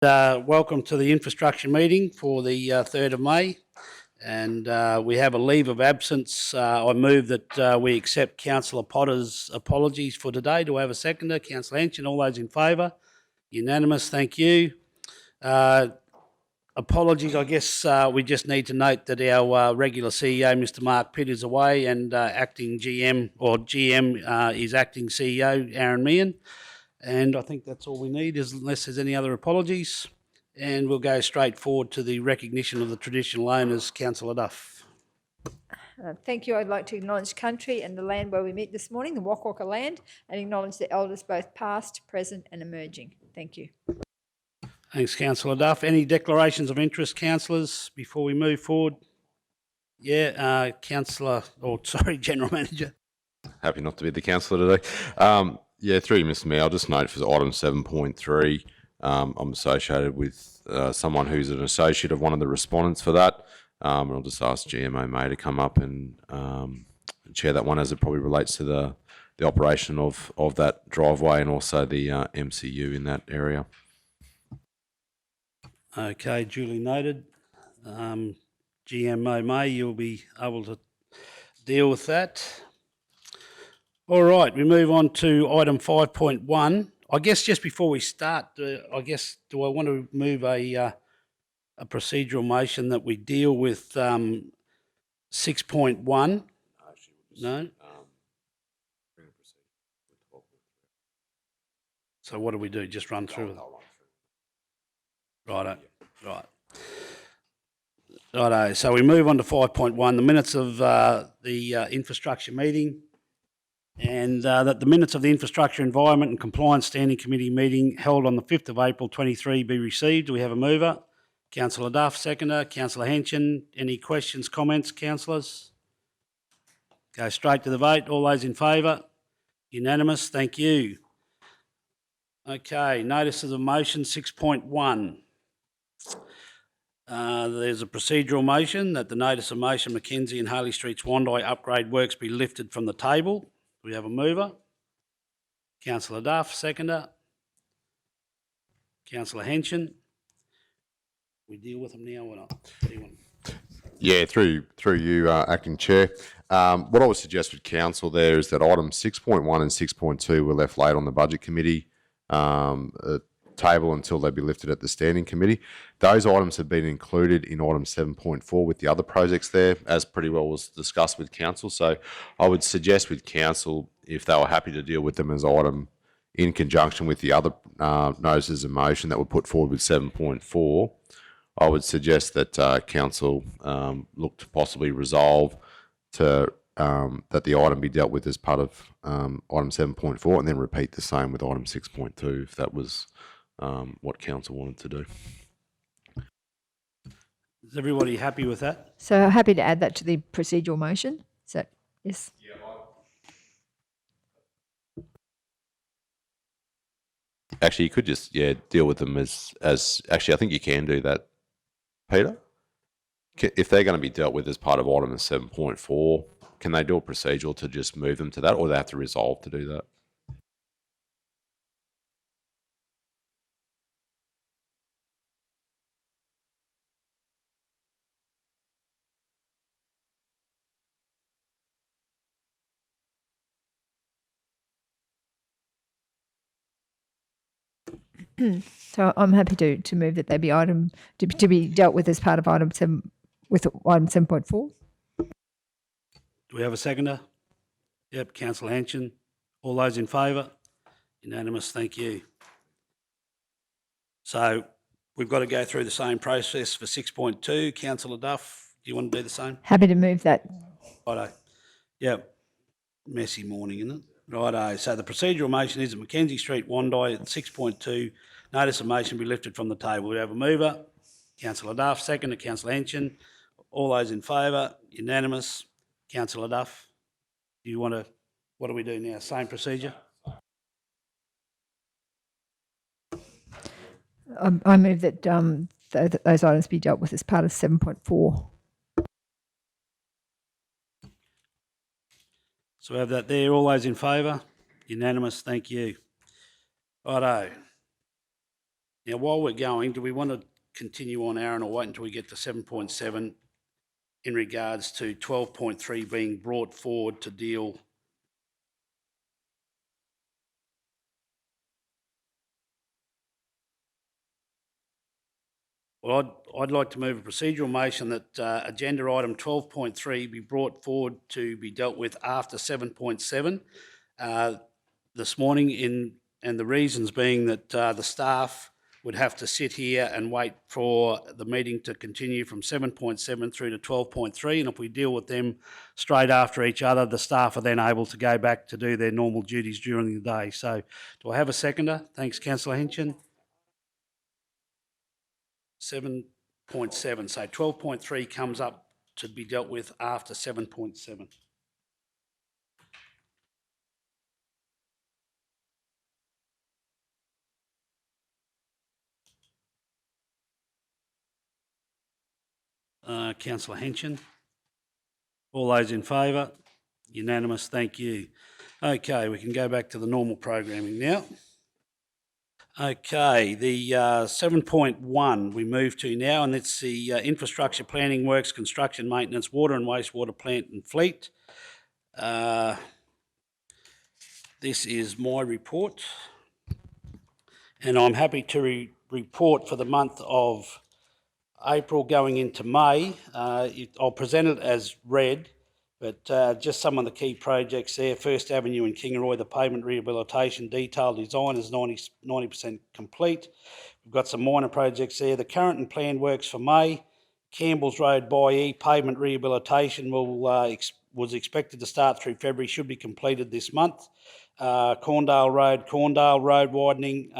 Welcome to the infrastructure meeting for the 3rd of May. And we have a leave of absence. I move that we accept Councillor Potter's apologies for today. Do I have a seconder? Councillor Henson, all those in favour? Unanimous, thank you. Apologies, I guess we just need to note that our regular CEO, Mr Mark Pitt, is away, and acting GM or GM is acting CEO, Aaron Meehan. And I think that's all we need, unless there's any other apologies. And we'll go straight forward to the recognition of the traditional owners. Councillor Duff. Thank you. I'd like to acknowledge country and the land where we meet this morning, the Waka Waka land, and acknowledge the elders both past, present and emerging. Thank you. Thanks, Councillor Duff. Any declarations of interest, councillors, before we move forward? Yeah, General Manager. Happy not to be the councillor today. Yeah, through you, Mr Mayor, I'll just note for item 7.3, I'm associated with someone who's an associate of one of the respondents for that. I'll just ask GMO May to come up and chair that one, as it probably relates to the operation of that driveway and also the MCU in that area. Okay, duly noted. GMO May, you'll be able to deal with that. All right, we move on to item 5.1. I guess just before we start, do I want to move a procedural motion that we deal with 6.1? No? So what do we do? Just run through it? Righto, right. Righto, so we move on to 5.1, the minutes of the infrastructure meeting. And that the minutes of the Infrastructure, Environment and Compliance Standing Committee meeting held on the 5th of April 23 be received. Do we have a mover? Councillor Duff, seconder. Councillor Henson. Any questions, comments, councillors? Go straight to the vote. All those in favour? Unanimous, thank you. Okay, notice of the motion 6.1. There's a procedural motion that the notice of motion Mackenzie and Harley Streets Wandai upgrade works be lifted from the table. We have a mover. Councillor Duff, seconder. Councillor Henson. We deal with them now or not? Yeah, through you, Acting Chair. What I would suggest with Council there is that items 6.1 and 6.2 were left late on the Budget Committee table until they be lifted at the Standing Committee. Those items have been included in item 7.4 with the other projects there, as pretty well was discussed with Council. So I would suggest with Council, if they were happy to deal with them as item in conjunction with the other notices of motion that were put forward with 7.4, I would suggest that Council look to possibly resolve to that the item be dealt with as part of item 7.4 and then repeat the same with item 6.2 if that was what Council wanted to do. Is everybody happy with that? So happy to add that to the procedural motion. So yes. Yeah, actually, you could just deal with them as actually I think you can do that, Peter. If they're going to be dealt with as part of item 7.4, can they do a procedural to just move them to that, or they have to resolve to do that? So I'm happy to move that they be item to be dealt with as part of item 7 with item 7.4. Do we have a seconder? Yep, Councillor Henson. All those in favour? Unanimous, thank you. So we've got to go through the same process for 6.2. Councillor Duff, do you want to do the same? Happy to move that. Righto. Yep. Messy morning, isn't it? Righto. So the procedural motion is that Mackenzie Street, Wandai at 6.2, notice of motion be lifted from the table. We have a mover. Councillor Duff, seconder. Councillor Henson. All those in favour? Unanimous. Councillor Duff, do you want to, what do we do now? Same procedure? I move that those items be dealt with as part of 7.4. So we have that there. All those in favour? Unanimous. Thank you. Righto. Now, while we're going, do we want to continue on, Aaron, or wait until we get to 7.7 in regards to 12.3 being brought forward to deal? Well, I'd like to move a procedural motion that agenda item 12.3 be brought forward to be dealt with after 7.7 this morning, and the reasons being that the staff would have to sit here and wait for the meeting to continue from 7.7 through to 12.3, and if we deal with them straight after each other, the staff are then able to go back to do their normal duties during the day. So do I have a seconder? Thanks, Councillor Hinchin. 7.7, so 12.3 comes up to be dealt with after 7.7. Councillor Hinchin. All those in favour? Unanimous, thank you. Okay, we can go back to the normal programming now. Okay, the 7.1 we move to now, and it's the infrastructure planning works, construction, maintenance, water and wastewater plant and fleet. This is my report, and I'm happy to report for the month of April going into May. I'll present it as read, but just some of the key projects there. First Avenue in Kingaroy, the pavement rehabilitation detailed design is 90% complete. We've got some minor projects there. The current and planned works for May. Campbell's Road Bayee pavement rehabilitation was expected to start through February, should be completed this month. Corndale Road widening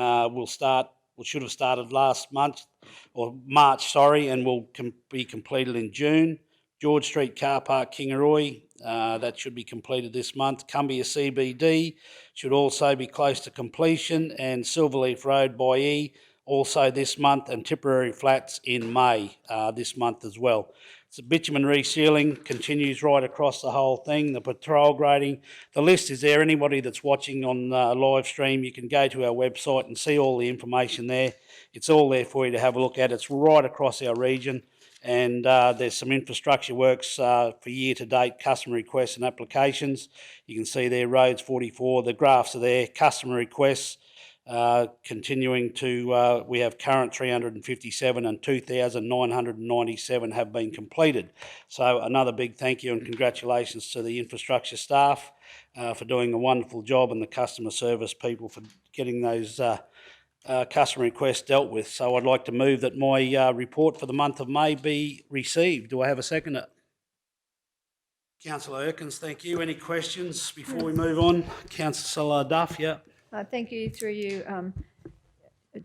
should have started last month, or March, sorry, and will be completed in June. George Street Car Park, Kingaroy, that should be completed this month. Cumbia CBD should also be close to completion, and Silverleaf Road Bayee also this month, and Tipperary Flats in May this month as well. So bitumen resealing continues right across the whole thing. The patrol grading, the list is there. Anybody that's watching on live stream, you can go to our website and see all the information there. It's all there for you to have a look at. It's right across our region, and there's some infrastructure works for year-to-date customer requests and applications. You can see there, roads 44, the graphs are there, customer requests. Continuing to, we have current 357 and 2,997 have been completed. So another big thank you and congratulations to the infrastructure staff for doing a wonderful job, and the customer service people for getting those customer requests dealt with. So I'd like to move that my report for the month of May be received. Do I have a seconder? Councillor Erkins, thank you. Any questions before we move on? Councillor Duff, yeah. Thank you, through you,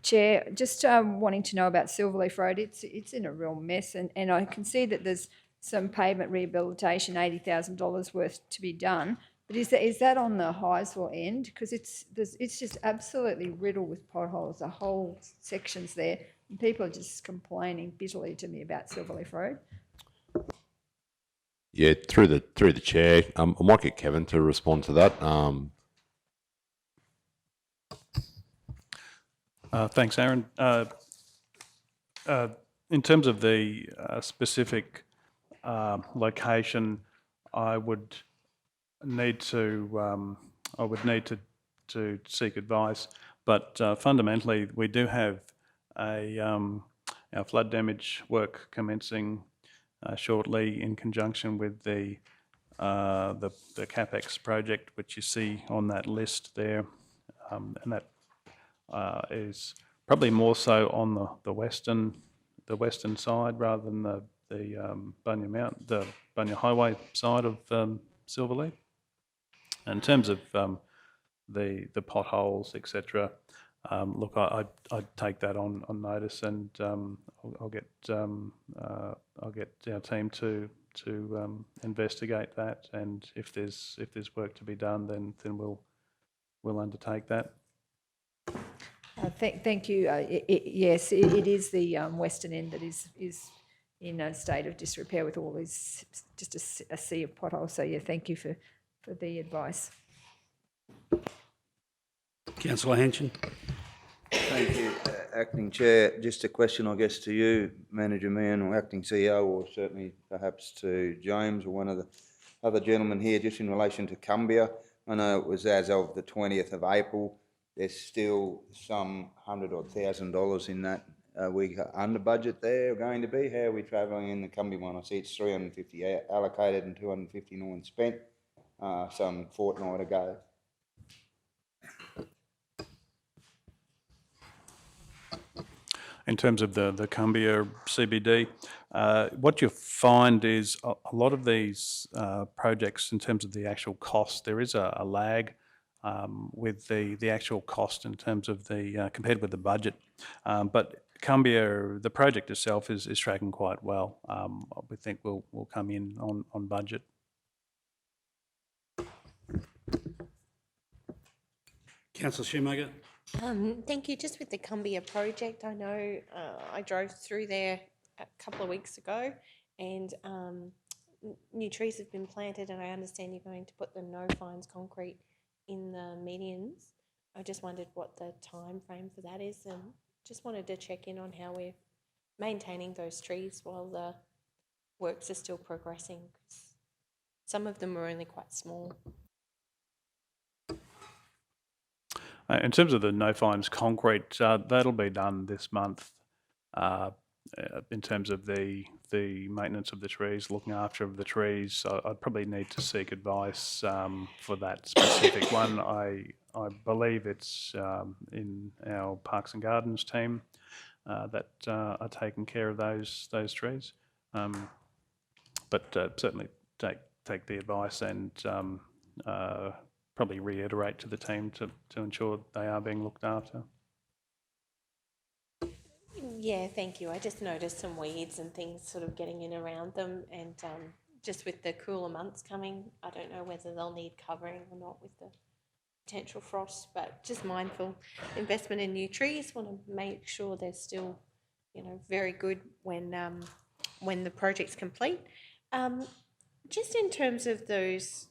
Chair. Just wanting to know about Silverleaf Road. It's in a real mess, and I can see that there's some pavement rehabilitation, $80,000 worth to be done. But is that on the Highsville end? Because it's just absolutely riddled with potholes. The whole section's there, and people are just complaining bitterly to me about Silverleaf Road. Yeah, through the chair, I might get Kevin to respond to that. Thanks, Aaron. In terms of the specific location, I would need to seek advice. But fundamentally, we do have our flood damage work commencing shortly in conjunction with the CapEx project, which you see on that list there, and that is probably more so on the western side rather than the Bunya Highway side of Silverleaf. In terms of the potholes, etc., look, I'd take that on notice, and I'll get our team to investigate that, and if there's work to be done, then we'll undertake that. Thank you. Yes, it is the western end that is in a state of disrepair with all these, just a sea of potholes. So yeah, thank you for the advice. Councillor Hinchin. Thank you, Acting Chair, just a question, I guess, to you, Manager Mann, or Acting CEO, or certainly perhaps to James or one of the other gentlemen here, just in relation to Cumbia. I know it was as of the 20th of April. There's still some $100,000 in that. We under budget there going to be? How are we travelling in the Cumbia one? I see it's 350 allocated and 259 spent some fortnight ago. In terms of the Cumbia CBD, what you find is a lot of these projects, in terms of the actual cost, there is a lag with the actual cost in terms of the compared with the budget. But Cumbia, the project itself is tracking quite well. We think we'll come in on budget. Councillor Shoemaker. Thank you. Just with the Cumbia project, I know I drove through there a couple of weeks ago, and new trees have been planted, and I understand you're going to put the no fines concrete in the medians. I just wondered what the time frame for that is, and just wanted to check in on how we're maintaining those trees while the works are still progressing, 'cause some of them are only quite small. In terms of the no fines concrete, that'll be done this month. In terms of the maintenance of the trees, looking after of the trees, I'd probably need to seek advice for that specific one. I believe it's in our Parks and Gardens team that are taking care of those trees. But certainly take the advice and probably reiterate to the team to ensure they are being looked after. Yeah, thank you. I just noticed some weeds and things sort of getting in around them, and just with the cooler months coming, I don't know whether they'll need covering or not with the potential frost, but just mindful investment in new trees. Want to make sure they're still, very good when the project's complete. Just in terms of those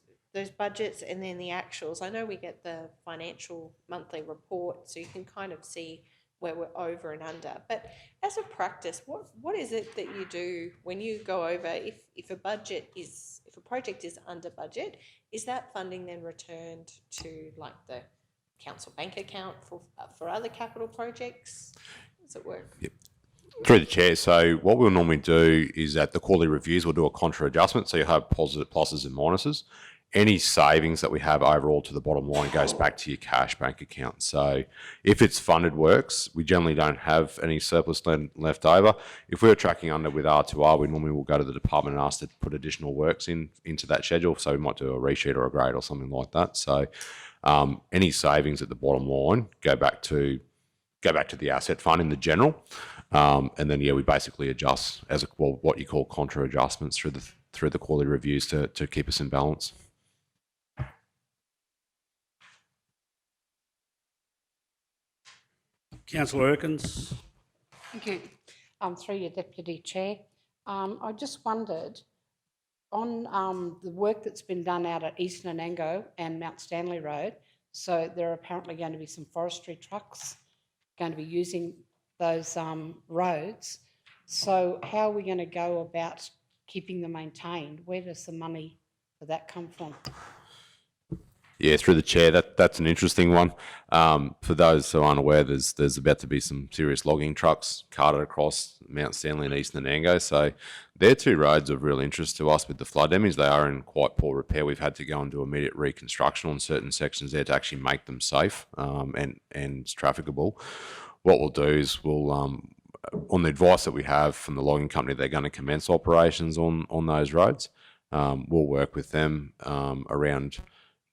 budgets and then the actuals, I know we get the financial monthly report, so you can kind of see where we're over and under. But as a practice, what is it that you do when you go over, if a project is under budget, is that funding then returned to like the council bank account for other capital projects? How does it work? Yep. Through the chair. So what we'll normally do is at the quarterly reviews, we'll do a contra adjustment. So you have positive pluses and minuses. Any savings that we have overall to the bottom line goes back to your cash bank account. So if it's funded works, we generally don't have any surplus left over. If we're tracking under with R2R, we normally will go to the department and ask to put additional works into that schedule. So we might do a resheet or a grade or something like that. So any savings at the bottom line go back to the asset fund in the general. And then, we basically adjust as what you call contra adjustments through the quarterly reviews to keep us in balance. Councillor Erkins. Thank you. Through your Deputy Chair. I just wondered, on the work that's been done out at Eastern Anango and Mount Stanley Road, so there are apparently going to be some forestry trucks going to be using those roads. So how are we going to go about keeping them maintained? Where does the money for that come from? Yeah, through the chair, that's an interesting one. For those who aren't aware, there's about to be some serious logging trucks carted across Mount Stanley and Eastern Anango. So they're two roads of real interest to us with the flood damage. They are in quite poor repair. We've had to go and do immediate reconstruction on certain sections there to actually make them safe and trafficable. What we'll do is we'll, on the advice that we have from the logging company, they're going to commence operations on those roads. We'll work with them around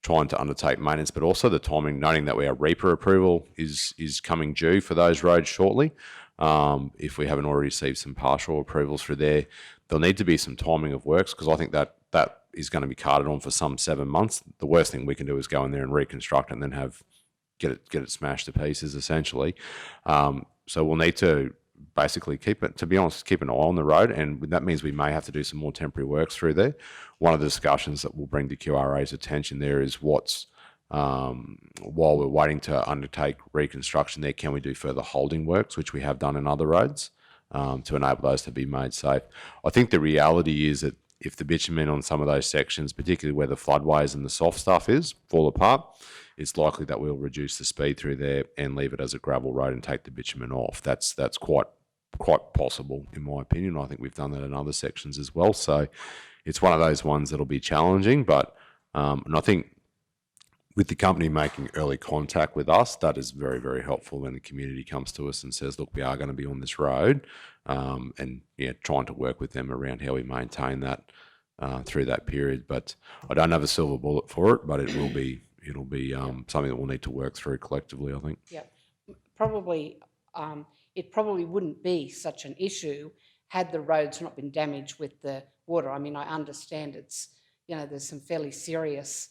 trying to undertake maintenance, but also the timing, noting that our reaper approval is coming due for those roads shortly. If we haven't already received some partial approvals for there, there'll need to be some timing of works, because I think that is going to be carted on for some 7 months. The worst thing we can do is go in there and reconstruct and then get it smashed to pieces, essentially. So we'll need to basically keep an eye on the road, and that means we may have to do some more temporary works through there. One of the discussions that we'll bring to QRA's attention there is what's while we're waiting to undertake reconstruction there, can we do further holding works, which we have done in other roads, to enable those to be made safe? I think the reality is that if the bitumen on some of those sections, particularly where the floodways and the soft stuff is, fall apart, it's likely that we'll reduce the speed through there and leave it as a gravel road and take the bitumen off. That's quite possible, in my opinion. I think we've done that in other sections as well. So it's one of those ones that'll be challenging, but and I think with the company making early contact with us, that is very, very helpful when the community comes to us and says, look, we are going to be on this road, and trying to work with them around how we maintain that through that period. But I don't have a silver bullet for it, but it'll be something that we'll need to work through collectively, I think. Yeah, probably, it probably wouldn't be such an issue had the roads not been damaged with the water. I mean, I understand it's, there's some fairly serious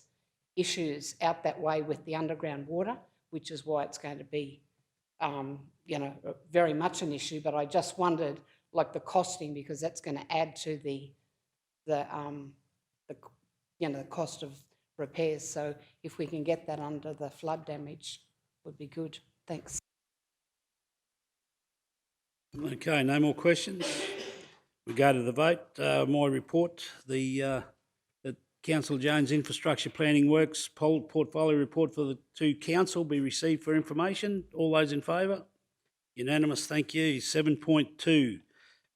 issues out that way with the underground water, which is why it's going to be, very much an issue. But I just wondered, like the costing, because that's going to add to the cost of repairs. So if we can get that under the flood damage, would be good. Thanks. Okay, no more questions. We go to the vote. My report, the Councillor Jones Infrastructure Planning Works portfolio report for the two council be received for information. All those in favour? Unanimous, thank you. 7.2,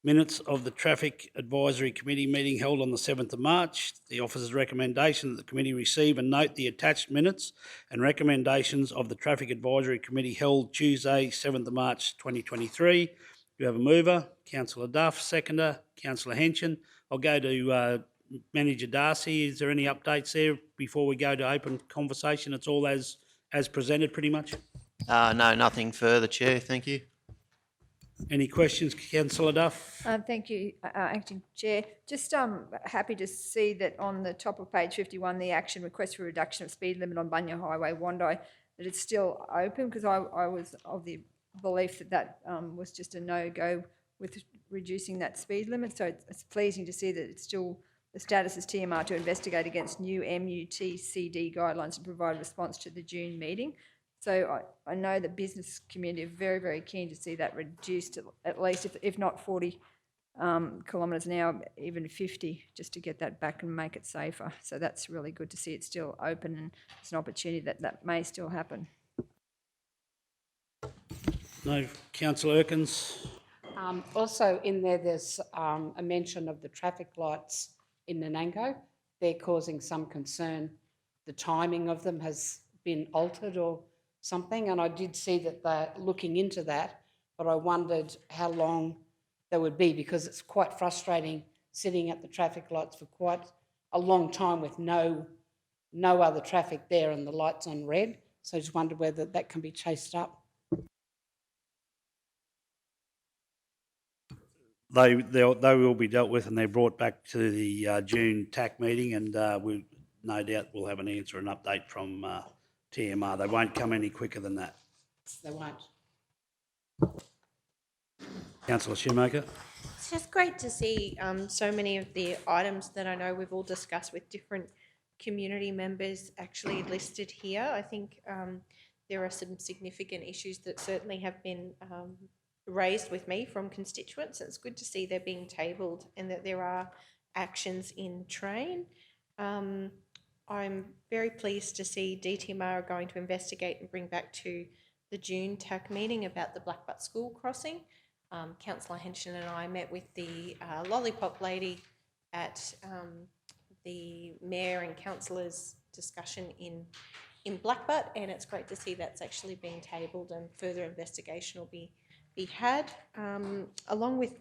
minutes of the Traffic Advisory Committee meeting held on the 7th of March. The officer's recommendation that the committee receive and note the attached minutes and recommendations of the Traffic Advisory Committee held Tuesday, 7th of March 2023. You have a mover, Councillor Duff, seconder, Councillor Henson. I'll go to Manager Darcy. Is there any updates there before we go to open conversation? It's all as presented pretty much? No, nothing further, Chair. Thank you. Any questions, Councillor Duff? Thank you, Acting Chair. Just happy to see that on the top of page 51, the action request for reduction of speed limit on Bunya Highway, Wandai, that it's still open, because I was of the belief that was just a no-go with reducing that speed limit. So it's pleasing to see that it's still, the status is TMR to investigate against new MUTCD guidelines and provide a response to the June meeting. So I know the business community are very, very keen to see that reduced at least, if not 40 kilometres an hour, even 50, just to get that back and make it safer. So that's really good to see it's still open, and it's an opportunity that may still happen. No, Councillor Erkins. Also in there, there's a mention of the traffic lights in Nanango. They're causing some concern. The timing of them has been altered or something, and I did see that they're looking into that, but I wondered how long they would be, because it's quite frustrating sitting at the traffic lights for quite a long time with no other traffic there and the lights on red. So I just wondered whether that can be chased up. They will be dealt with, and they're brought back to the June TAC meeting, and we no doubt will have an answer and update from TMR. They won't come any quicker than that. They won't. Councillor Shoemaker. It's just great to see so many of the items that I know we've all discussed with different community members actually listed here. I think there are some significant issues that certainly have been raised with me from constituents. It's good to see they're being tabled and that there are actions in train. I'm very pleased to see DTMR are going to investigate and bring back to the June TAC meeting about the Blackbutt School crossing. Councillor Henson and I met with the lollipop lady at the Mayor and Councillors discussion in Blackbutt, and it's great to see that's actually being tabled and further investigation will be had. Along with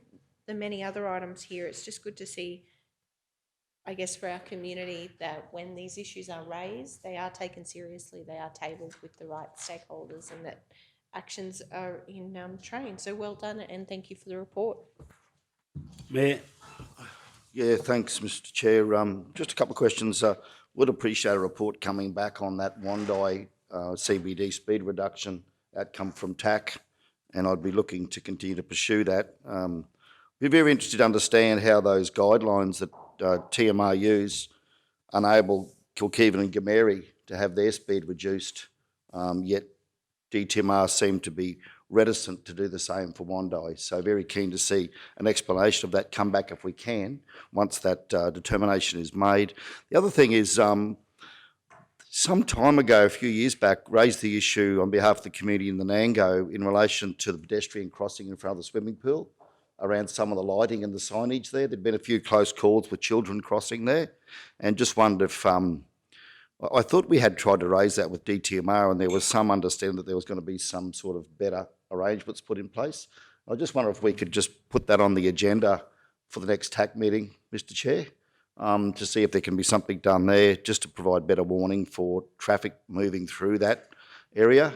the many other items here, it's just good to see, I guess, for our community, that when these issues are raised, they are taken seriously, they are tabled with the right stakeholders, and that actions are in train. So well done, and thank you for the report. Mayor. Yeah, thanks, Mr. Chair. Just a couple of questions. Would appreciate a report coming back on that Wandai CBD speed reduction outcome from TAC, and I'd be looking to continue to pursue that. Be very interested to understand how those guidelines that TMR use enable Kilkeevan and Gameri to have their speed reduced, yet DTMR seem to be reticent to do the same for Wondai. So very keen to see an explanation of that come back if we can, once that determination is made. The other thing is, some time ago, a few years back, raised the issue on behalf of the community in the Nango in relation to the pedestrian crossing in front of the swimming pool, around some of the lighting and the signage there. There'd been a few close calls with children crossing there, and just wondered if, I thought we had tried to raise that with DTMR, and there was some understanding that there was going to be some sort of better arrangements put in place. I just wonder if we could just put that on the agenda for the next TAC meeting, Mr. Chair, to see if there can be something done there, just to provide better warning for traffic moving through that area.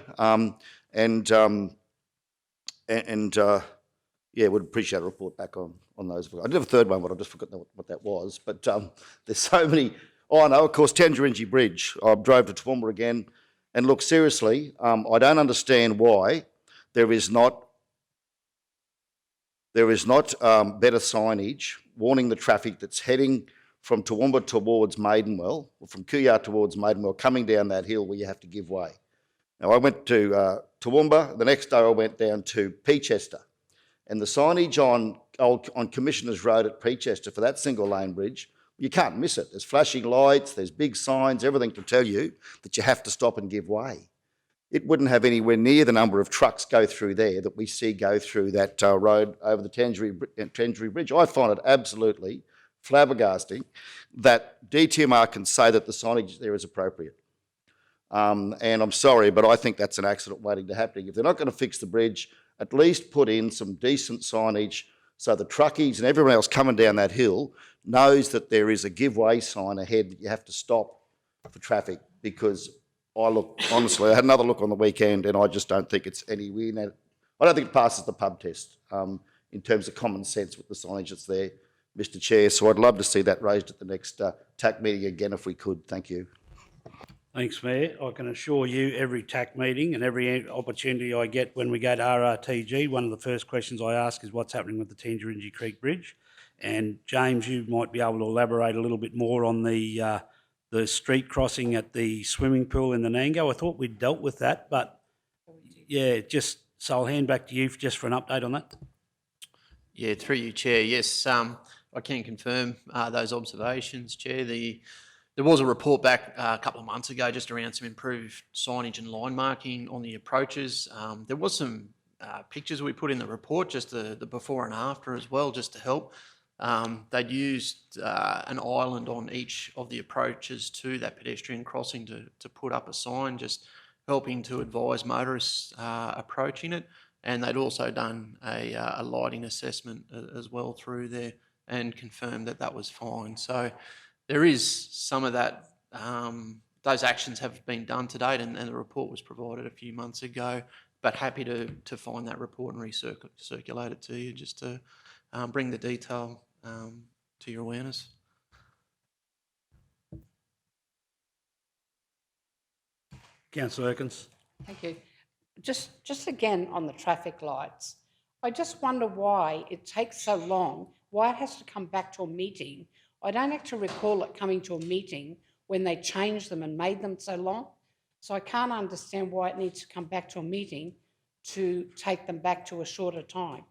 Yeah, would appreciate a report back on those. I did have a third one, but I just forgot what that was. But there's so many. Oh, no, of course, Tangerine Bridge. I drove to Toowoomba again, and look, seriously, I don't understand why there is not better signage warning the traffic that's heading from Toowoomba towards Maidenwell, or from Kooyar towards Maidenwell, coming down that hill where you have to give way. Now, I went to Toowoomba. The next day I went down to Peachester, and the signage on Commissioners Road at Peachester for that single lane bridge, you can't miss it. There's flashing lights, there's big signs, everything to tell you that you have to stop and give way. It wouldn't have anywhere near the number of trucks go through there that we see go through that road over the Tangerine Bridge. I find it absolutely flabbergasting that DTMR can say that the signage there is appropriate. And I'm sorry, but I think that's an accident waiting to happen. If they're not going to fix the bridge, at least put in some decent signage so the truckies and everyone else coming down that hill knows that there is a give way sign ahead that you have to stop for traffic. Because honestly, I had another look on the weekend and I just don't think it's anywhere near. I don't think it passes the pub test in terms of common sense with the signage that's there, Mr. Chair. So I'd love to see that raised at the next TAC meeting again if we could. Thank you. Thanks, Mayor. I can assure you every TAC meeting and every opportunity I get when we go to RRTG, one of the first questions I ask is what's happening with the Tangerine Creek Bridge. And James, you might be able to elaborate a little bit more on the street crossing at the swimming pool in the Nango. I thought we'd dealt with that, but yeah, so I'll hand back to you just for an update on that. Yeah, through you, Chair. Yes, I can confirm those observations, Chair. There was a report back a couple of months ago just around some improved signage and line marking on the approaches. There was some pictures we put in the report, just the before and after as well, just to help. They'd used an island on each of the approaches to that pedestrian crossing to put up a sign, just helping to advise motorists approaching it. And they'd also done a lighting assessment as well through there and confirmed that was fine. So there is some of that, those actions have been done to date, and the report was provided a few months ago, but happy to find that report and recirculate it to you just to bring the detail to your awareness. Councillor Erkins. Thank you. Just again on the traffic lights, I just wonder why it takes so long, why it has to come back to a meeting. I don't actually recall it coming to a meeting when they changed them and made them so long. So I can't understand why it needs to come back to a meeting to take them back to a shorter time.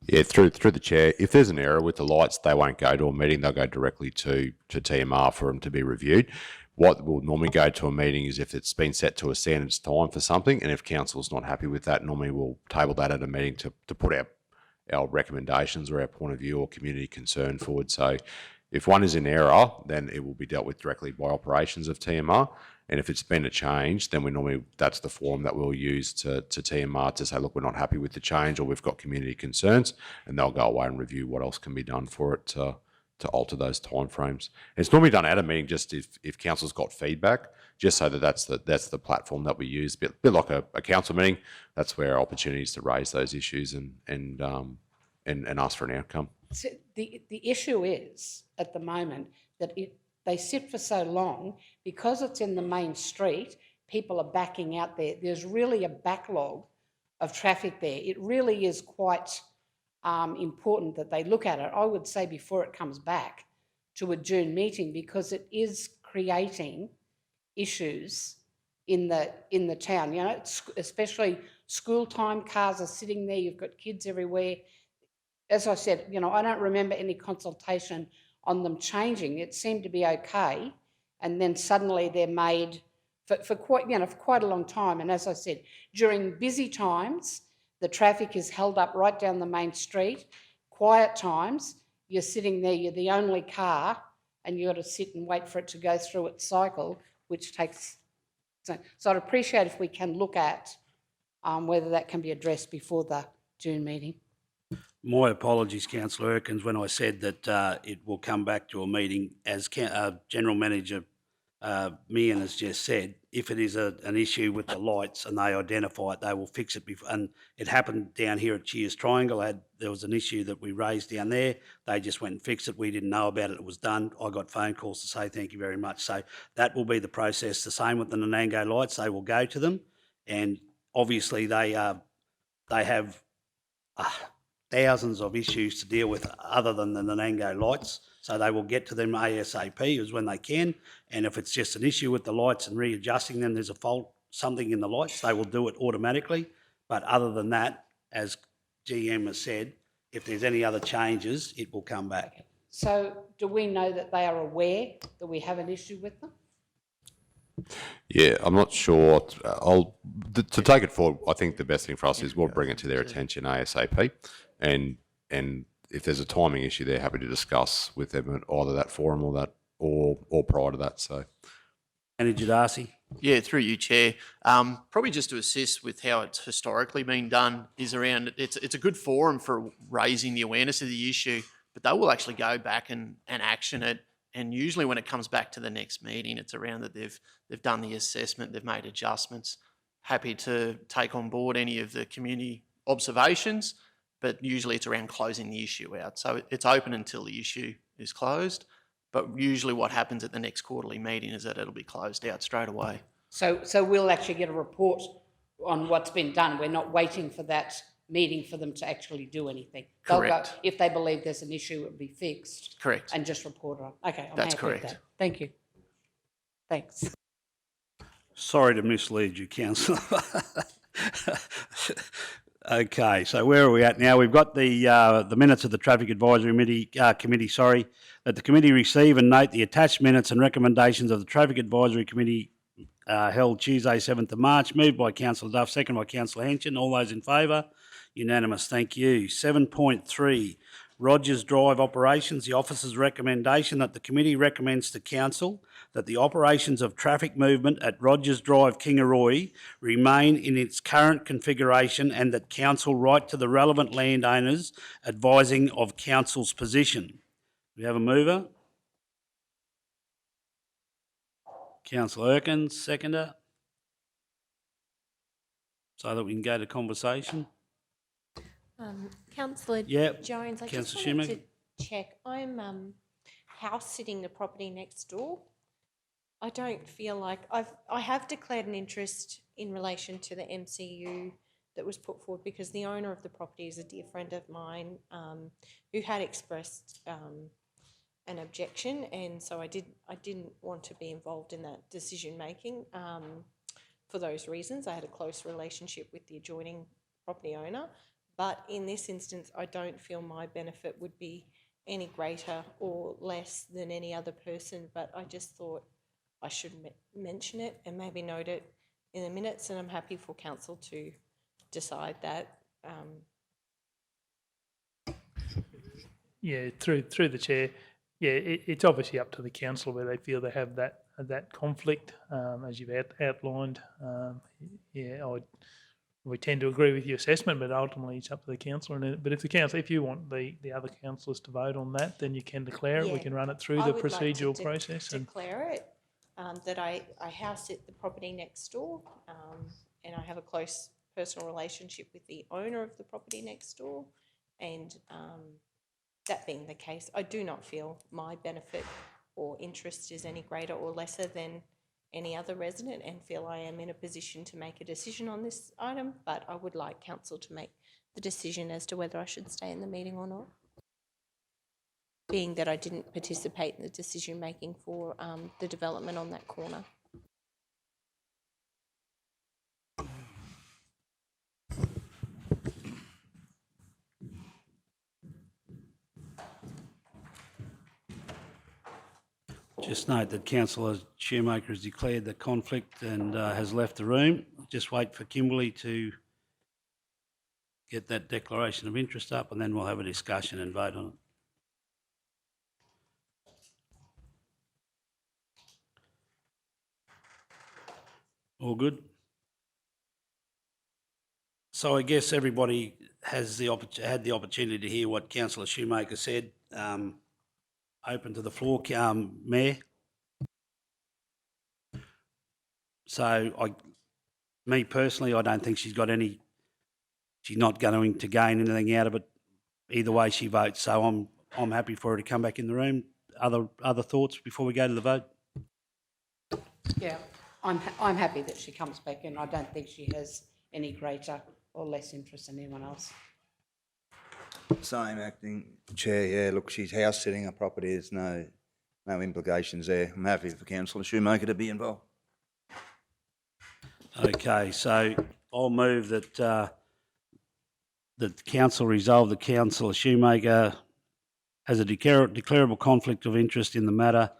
Yeah, through the chair, if there's an error with the lights, they won't go to a meeting, they'll go directly to TMR for them to be reviewed. What will normally go to a meeting is if it's been set to a standards time for something, and if council's not happy with that, normally we'll table that at a meeting to put our recommendations or our point of view or community concern forward. So if one is in error, then it will be dealt with directly by operations of TMR. And if it's been a change, then that's the forum that we'll use to TMR to say, look, we're not happy with the change or we've got community concerns, and they'll go away and review what else can be done for it to alter those timeframes. It's normally done at a meeting just if council's got feedback, just so that's the platform that we use. A bit like a council meeting, that's where our opportunities to raise those issues and ask for an outcome. So the issue is, at the moment, that they sit for so long because it's in the main street, people are backing out there. There's really a backlog of traffic there. It really is quite important that they look at it. I would say before it comes back to a June meeting because it is creating issues in the town, you know, especially school time, cars are sitting there, you've got kids everywhere. As I said, you know, I don't remember any consultation on them changing. It seemed to be okay. And then suddenly they're made for quite a long time. And as I said, during busy times, the traffic is held up right down the main street. Quiet times, you're sitting there, you're the only car, and you've got to sit and wait for it to go through its cycle, which takes... So I'd appreciate if we can look at whether that can be addressed before the June meeting. My apologies, Councillor Erkins, when I said that it will come back to a meeting, as General Manager Meehan has just said. If it is an issue with the lights and they identify it, they will fix it. And it happened down here at Cheers Triangle. There was an issue that we raised down there. They just went and fixed it. We didn't know about it. It was done. I got phone calls to say thank you very much. So that will be the process. The same with the Nanango lights. They will go to them, and obviously they have thousands of issues to deal with other than the Nanango lights. So they will get to them ASAP as when they can. And if it's just an issue with the lights and readjusting them, there's a fault, something in the lights, they will do it automatically. But other than that, as GM has said, if there's any other changes, it will come back. So do we know that they are aware that we have an issue with them? Yeah, I'm not sure. To take it forward, I think the best thing for us is we'll bring it to their attention ASAP, and if there's a timing issue, they're happy to discuss with them at either that forum or prior to that. So, Manager Darcy. Yeah, through you, Chair. Probably just to assist with how it's historically been done is around, it's a good forum for raising the awareness of the issue, but they will actually go back and action it. And usually when it comes back to the next meeting, it's around that they've done the assessment, they've made adjustments, happy to take on board any of the community observations, but usually it's around closing the issue out. So it's open until the issue is closed, but usually what happens at the next quarterly meeting is that it'll be closed out straight away. So we'll actually get a report on what's been done. We're not waiting for that meeting for them to actually do anything. Correct. They'll go, if they believe there's an issue, it'll be fixed. Correct. And just report on. Okay, I'm That's happy with correct. that. Thank you. Thanks. Sorry to mislead you, Councillor. Okay, so where are we at now? We've got the minutes of the Traffic Advisory Committee, that the committee receive and note the attached minutes and recommendations of the Traffic Advisory Committee held Tuesday, 7th of March, moved by Councillor Duff, second by Councillor Henson. All those in favour? Unanimous, thank you. 7.3, Rogers Drive Operations. The officer's recommendation that the committee recommends to Council that the operations of traffic movement at Rogers Drive, Kingaroy, remain in its current configuration, and that Council write to the relevant landowners advising of Council's position. We have a mover. Councillor Erkins, seconder. So that we can go to conversation. Councillor Yep. Jones, I just Councillor wanted to check. I'm house sitting the property next door. I don't feel like I have declared an interest in relation to the MCU that was put forward because the owner of the property is a dear friend of mine who had expressed an objection, and so I didn't want to be involved in that decision making for those reasons. I had a close relationship with the adjoining property owner, but in this instance, I don't feel my benefit would be any greater or less than any other person, but I just thought I should mention it and maybe note it in the minutes, and I'm happy for council to decide that. Yeah, through the chair. Yeah, it's obviously up to the council where they feel they have that conflict, as you've outlined. We tend to agree with your assessment, but ultimately it's up to the council. But if you want the other councillors to vote on that, then you can declare it. Yeah, We can run it through I the would like to procedural process. Declare it that I house sit the property next door, and I have a close personal relationship with the owner of the property next door, and that being the case, I do not feel my benefit or interest is any greater or lesser than any other resident, and feel I am in a position to make a decision on this item, but I would like council to make the decision as to whether I should stay in the meeting or not. being that I didn't participate in the decision making for the development on that corner. Just note that Councillor Shoemaker has declared the conflict and has left the room. Just wait for Kimberley to get that declaration of interest up, and then we'll have a discussion and vote on it. All good? So I guess everybody has had the opportunity to hear what Councillor Shoemaker said. Open to the floor, Mayor. So me personally, I don't think she's not going to gain anything out of it either way she votes. So I'm happy for her to come back in the room. Other thoughts before we go to the vote? Yeah, I'm happy that she comes back in. I don't think she has any greater or less interest than anyone else. Same, Acting Chair. Yeah, look, she's house sitting a property. There's no implications there. I'm happy for Councillor Shoemaker to be involved. Okay, so I'll move that that the council resolve that Councillor Shoemaker has a declarable conflict of interest in the matter,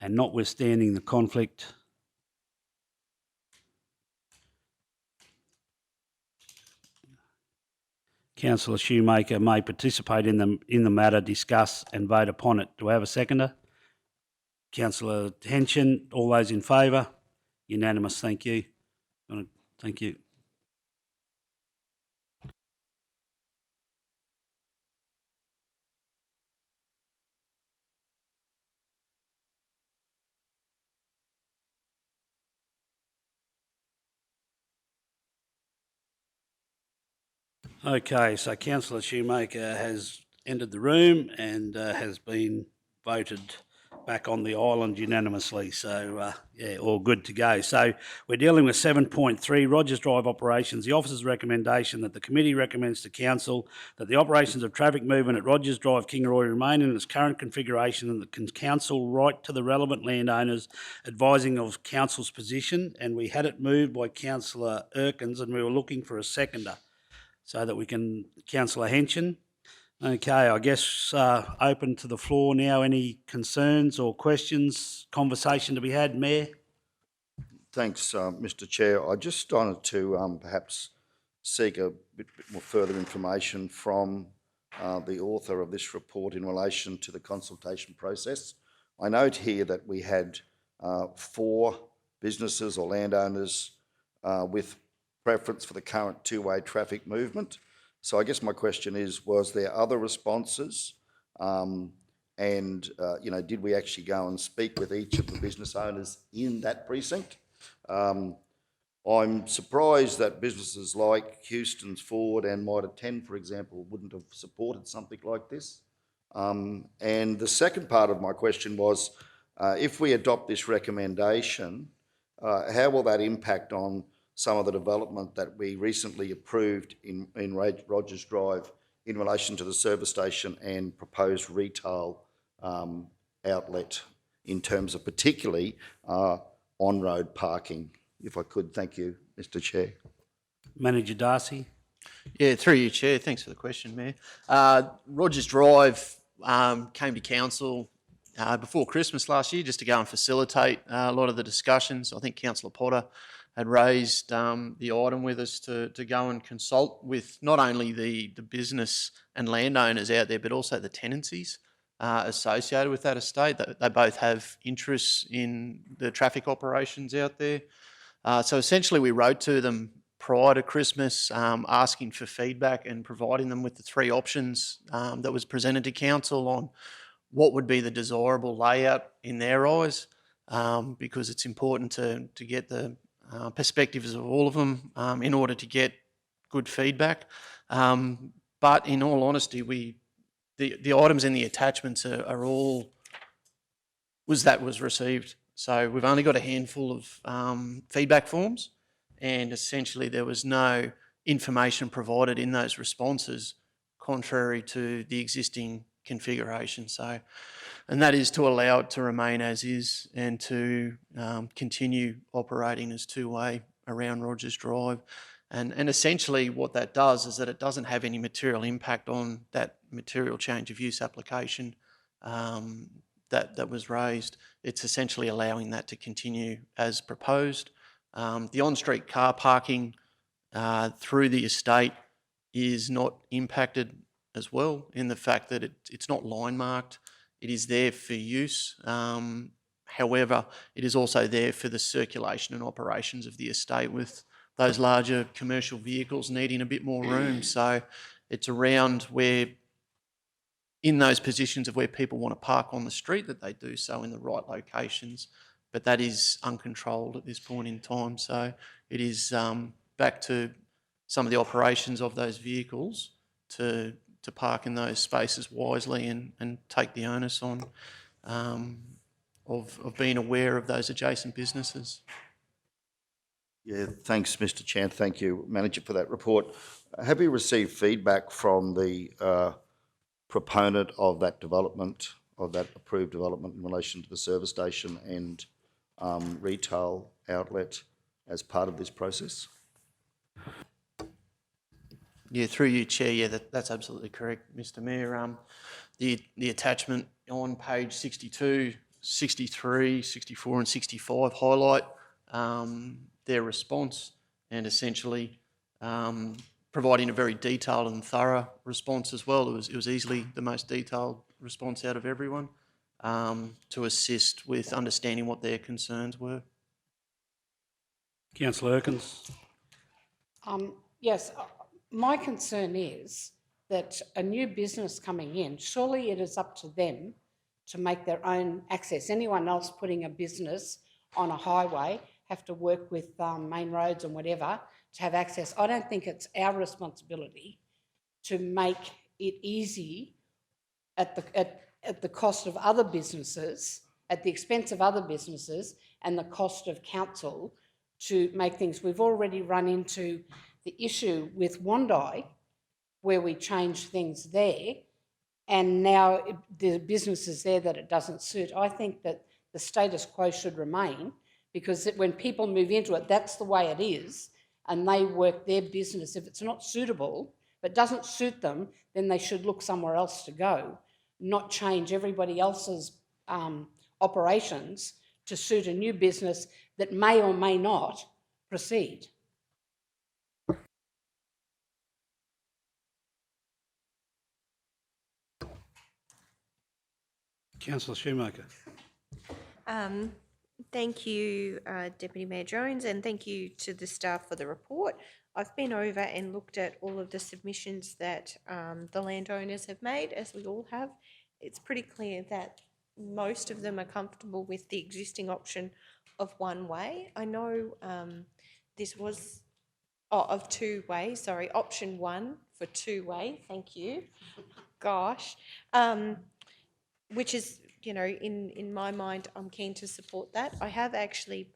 and notwithstanding the conflict, Councillor Shoemaker may participate in the matter, discuss and vote upon it. Do I have a seconder? Councillor Henson, all those in favour? Unanimous, thank you. Thank you. Okay, so Councillor Shoemaker has entered the room and has been voted back on the island unanimously. So, yeah, all good to go. So we're dealing with 7.3, Rogers Drive operations. The officer's recommendation that the committee recommends to council that the operations of traffic movement at Rogers Drive, Kingaroy remain in its current configuration, and the council write to the relevant landowners advising of council's position. And we had it moved by Councillor Erkins, and we were looking for a seconder so that we can, Councillor Henson. Okay, I guess open to the floor now. Any concerns or questions, conversation to be had, Mayor? Thanks, Mr Chair. I just wanted to perhaps seek a bit more further information from the author of this report in relation to the consultation process. I note here that we had 4 businesses or landowners with preference for the current two-way traffic movement. So I guess my question is, was there other responses? Did we actually go and speak with each of the business owners in that precinct? I'm surprised that businesses like Houston's Ford and Mitre 10, for example, wouldn't have supported something like this. And the second part of my question was, if we adopt this recommendation, how will that impact on some of the development that we recently approved in Rogers Drive in relation to the service station and proposed retail outlet, in terms of particularly on-road parking? If I could, thank you, Mr Chair. Manager Darcy. Yeah, through you, Chair. Thanks for the question, Mayor. Rogers Drive came to council before Christmas last year just to go and facilitate a lot of the discussions. I think Councillor Potter had raised the item with us to go and consult with not only the business and landowners out there, but also the tenancies associated with that estate. They both have interests in the traffic operations out there. So essentially we wrote to them prior to Christmas asking for feedback and providing them with the 3 options that was presented to council on what would be the desirable layout in their eyes, because it's important to get the perspectives of all of them in order to get good feedback. But in all honesty, the items in the attachments are all was received. So we've only got a handful of feedback forms, and essentially there was no information provided in those responses contrary to the existing configuration. So, and that is to allow it to remain as is and to continue operating as two-way around Rogers Drive. And essentially what that does is that it doesn't have any material impact on that material change of use application that was raised. It's essentially allowing that to continue as proposed. The on-street car parking through the estate is not impacted as well in the fact that it's not line marked. It is there for use. However, it is also there for the circulation and operations of the estate with those larger commercial vehicles needing a bit more room. So it's around where, in those positions of where people want to park on the street, that they do so in the right locations. But that is uncontrolled at this point in time. So it is back to some of the operations of those vehicles to park in those spaces wisely and take the onus on of being aware of those adjacent businesses. Yeah, thanks, Mr. Chan. Thank you, Manager, for that report. Have you received feedback from the proponent of that development, of that approved development in relation to the service station and retail outlet as part of this process? Yeah, through you, Chair. Yeah, that's absolutely correct, Mr. Mayor. The attachment on page 62, 63, 64 and 65 highlight their response and essentially providing a very detailed and thorough response as well. It was easily the most detailed response out of everyone to assist with understanding what their concerns were. Councillor Erkins. Yes, my concern is that a new business coming in, surely it is up to them to make their own access. Anyone else putting a business on a highway have to work with main roads and whatever to have access. I don't think it's our responsibility to make it easy at the cost of other businesses, at the expense of other businesses and the cost of council to make things. We've already run into the issue with Wandai where we changed things there and now the businesses there that it doesn't suit. I think that the status quo should remain because when people move into it, that's the way it is and they work their business. If it's not suitable, but doesn't suit them, then they should look somewhere else to go, not change everybody else's operations to suit a new business that may or may not proceed. Councillor Shoemaker. Thank you, Deputy Mayor Jones, and thank you to the staff for the report. I've been over and looked at all of the submissions that the landowners have made, as we all have. It's pretty clear that most of them are comfortable with the existing option of one way. I know this was, of two ways, sorry, option one for two way, thank you. Gosh. Which is, you know, in my mind, I'm keen to support that. I have actually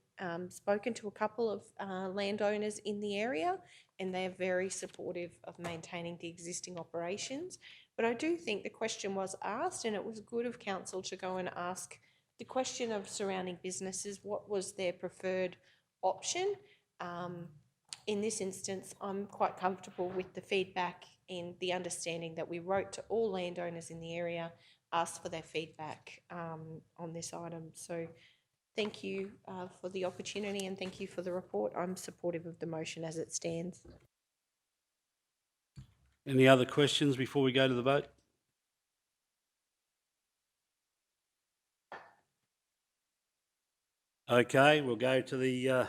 spoken to a couple of landowners in the area and they're very supportive of maintaining the existing operations. But I do think the question was asked and it was good of council to go and ask the question of surrounding businesses, what was their preferred option? In this instance, I'm quite comfortable with the feedback and the understanding that we wrote to all landowners in the area, asked for their feedback on this item. So thank you for the opportunity and thank you for the report. I'm supportive of the motion as it stands. Any other questions before we go to the vote? Okay, we'll go to the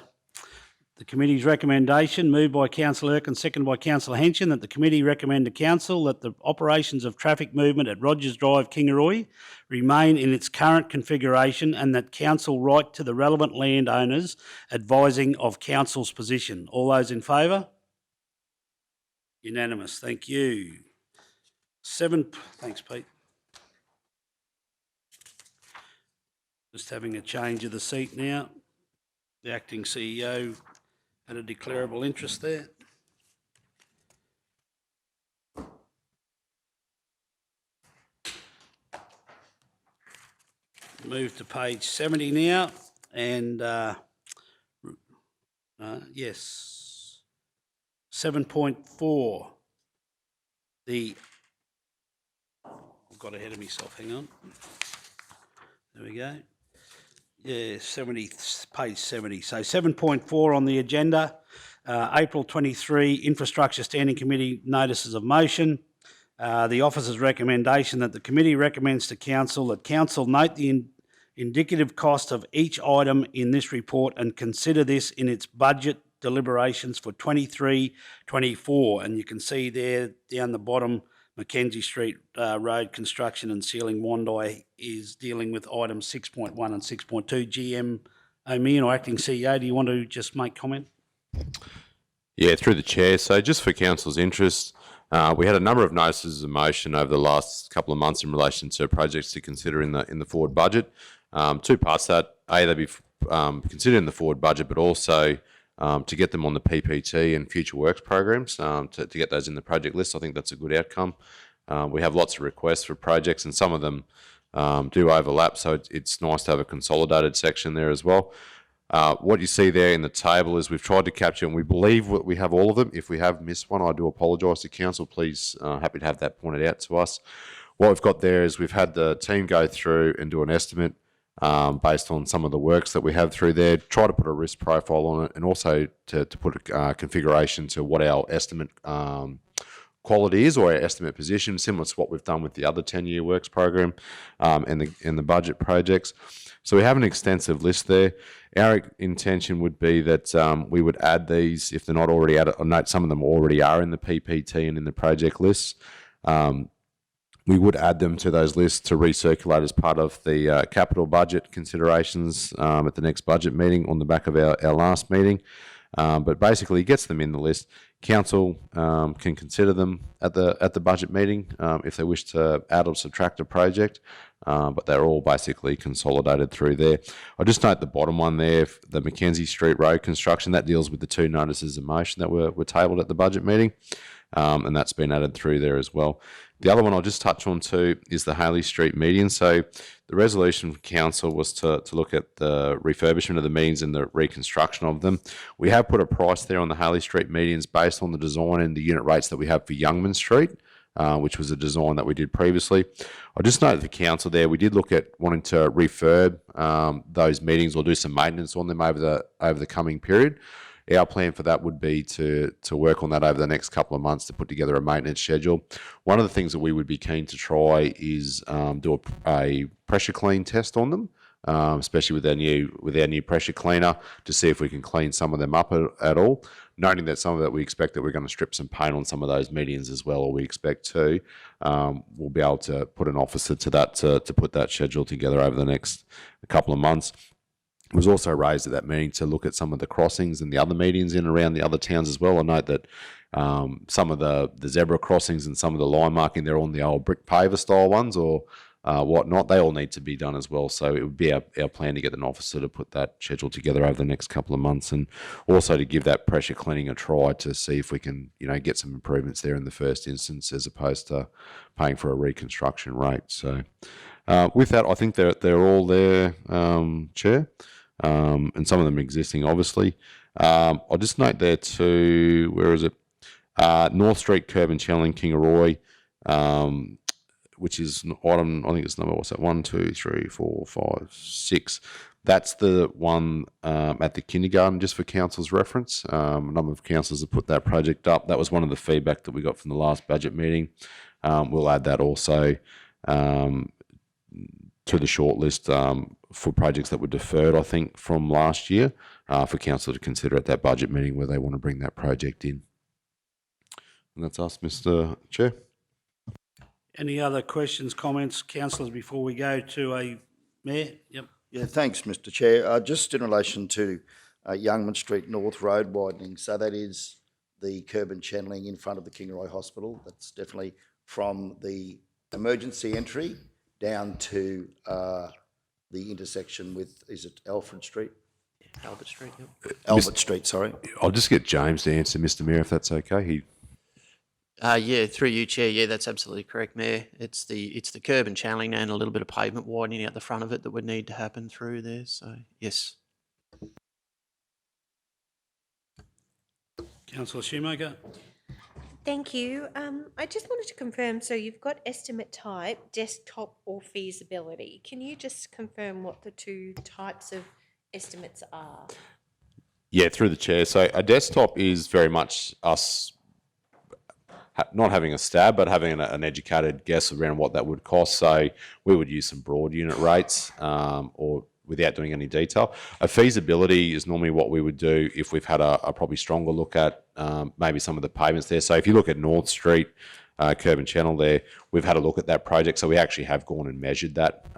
committee's recommendation, moved by Councillor Erkin, seconded by Councillor Henson, that the committee recommend to council that the operations of traffic movement at Rogers Drive, Kingaroy, remain in its current configuration and that council write to the relevant landowners advising of council's position. All those in favour? Unanimous, thank you. Thanks, Pete. Just having a change of the seat now. The acting CEO had a declarable interest there. Move to page 70 now, and yes, 7.4. I've got ahead of myself. Hang on. There we go. Yeah, 70, page 70. So 7.4 on the agenda, April 23, Infrastructure Standing Committee notices of motion. The officer's recommendation that the committee recommends to council that council note the indicative cost of each item in this report and consider this in its budget deliberations for 23-24. And you can see there down the bottom, Mackenzie Street Road construction and ceiling Wandai is dealing with items 6.1 and 6.2. GM O'Meara, or Acting CEO, do you want to just make comment? Yeah, through the chair. So just for council's interest, we had a number of notices of motion over the last couple of months in relation to projects to consider in the forward budget. Two parts to that: A, they be considered in the forward budget, but also to get them on the PPT and future works programs to get those in the project list. I think that's a good outcome. We have lots of requests for projects, and some of them do overlap, so it's nice to have a consolidated section there as well. What you see there in the table is we've tried to capture, and we believe we have all of them. If we have missed one, I do apologise to council. Please, happy to have that pointed out to us. What we've got there is we've had the team go through and do an estimate based on some of the works that we have through there, try to put a risk profile on it, and also to put a configuration to what our estimate quality is, or our estimate position, similar to what we've done with the other 10-year works program and the budget projects. So we have an extensive list there. Our intention would be that we would add these, if they're not already added. I note some of them already are in the PPT and in the project lists. We would add them to those lists to recirculate as part of the capital budget considerations at the next budget meeting on the back of our last meeting. But basically, it gets them in the list. Council can consider them at the budget meeting if they wish to add or subtract a project, but they're all basically consolidated through there. I just note the bottom one there, the Mackenzie Street Road construction, that deals with the two notices of motion that were tabled at the budget meeting, and that's been added through there as well. The other one I'll just touch on too is the Haley Street median. So the resolution from council was to look at the refurbishment of the medians and the reconstruction of them. We have put a price there on the Haley Street medians based on the design and the unit rates that we have for Youngman Street, which was a design that we did previously. I just note the council there, we did look at wanting to refurb those medians or do some maintenance on them over the coming period. Our plan for that would be to work on that over the next couple of months to put together a maintenance schedule. One of the things that we would be keen to try is do a pressure clean test on them, especially with our new pressure cleaner, to see if we can clean some of them up at all. Noting that some of that we expect that we're going to strip some paint on some of those medians as well, or we expect to. We'll be able to put an officer to that to put that schedule together over the next couple of months. It was also raised at that meeting to look at some of the crossings and the other medians in and around the other towns as well. I note that some of the zebra crossings and some of the line marking, they're on the old brick paver style ones or whatnot. They all need to be done as well. So it would be our plan to get an officer to put that schedule together over the next couple of months, and also to give that pressure cleaning a try to see if we can, get some improvements there in the first instance, as opposed to paying for a reconstruction rate. So with that, I think they're all there, Chair. And some of them existing, obviously. I'll just note there too, where is it? North Street curb and channel in Kingaroy, which is item, I think it's number, what's that? 1, 2, 3, 4, 5, 6. That's the one at the kindergarten, just for council's reference. A number of councillors have put that project up. That was one of the feedback that we got from the last budget meeting. We'll add that also to the short list for projects that were deferred, I think, from last year, for council to consider at that budget meeting where they want to bring that project in. And that's us, Mr. Chair. Any other questions, comments, councillors, before we go to a mayor? Yep. Yeah, thanks, Mr. Chair. Just in relation to Youngman Street North Road widening, so that is the curb and channelling in front of the Kingaroy Hospital. That's definitely from the emergency entry down to the intersection with, is it Alfred Street? Albert Street, yep. Albert Street, sorry. I'll just get James to answer, Mr. Mayor, if that's okay. Yeah, through you, Chair. Yeah, that's absolutely correct, Mayor. It's the curb and channeling and a little bit of pavement widening out the front of it that would need to happen through there. So yes. Councillor Shoemaker? Thank you. I just wanted to confirm, so you've got estimate type, desktop or feasibility. Can you just confirm what the two types of estimates are? Yeah, through the chair. So a desktop is very much us not having a stab, but having an educated guess around what that would cost. So we would use some broad unit rates or without doing any detail. A feasibility is normally what we would do if we've had a probably stronger look at maybe some of the pavements there. So if you look at North Street, curb and channel there, we've had a look at that project. So we actually have gone and measured that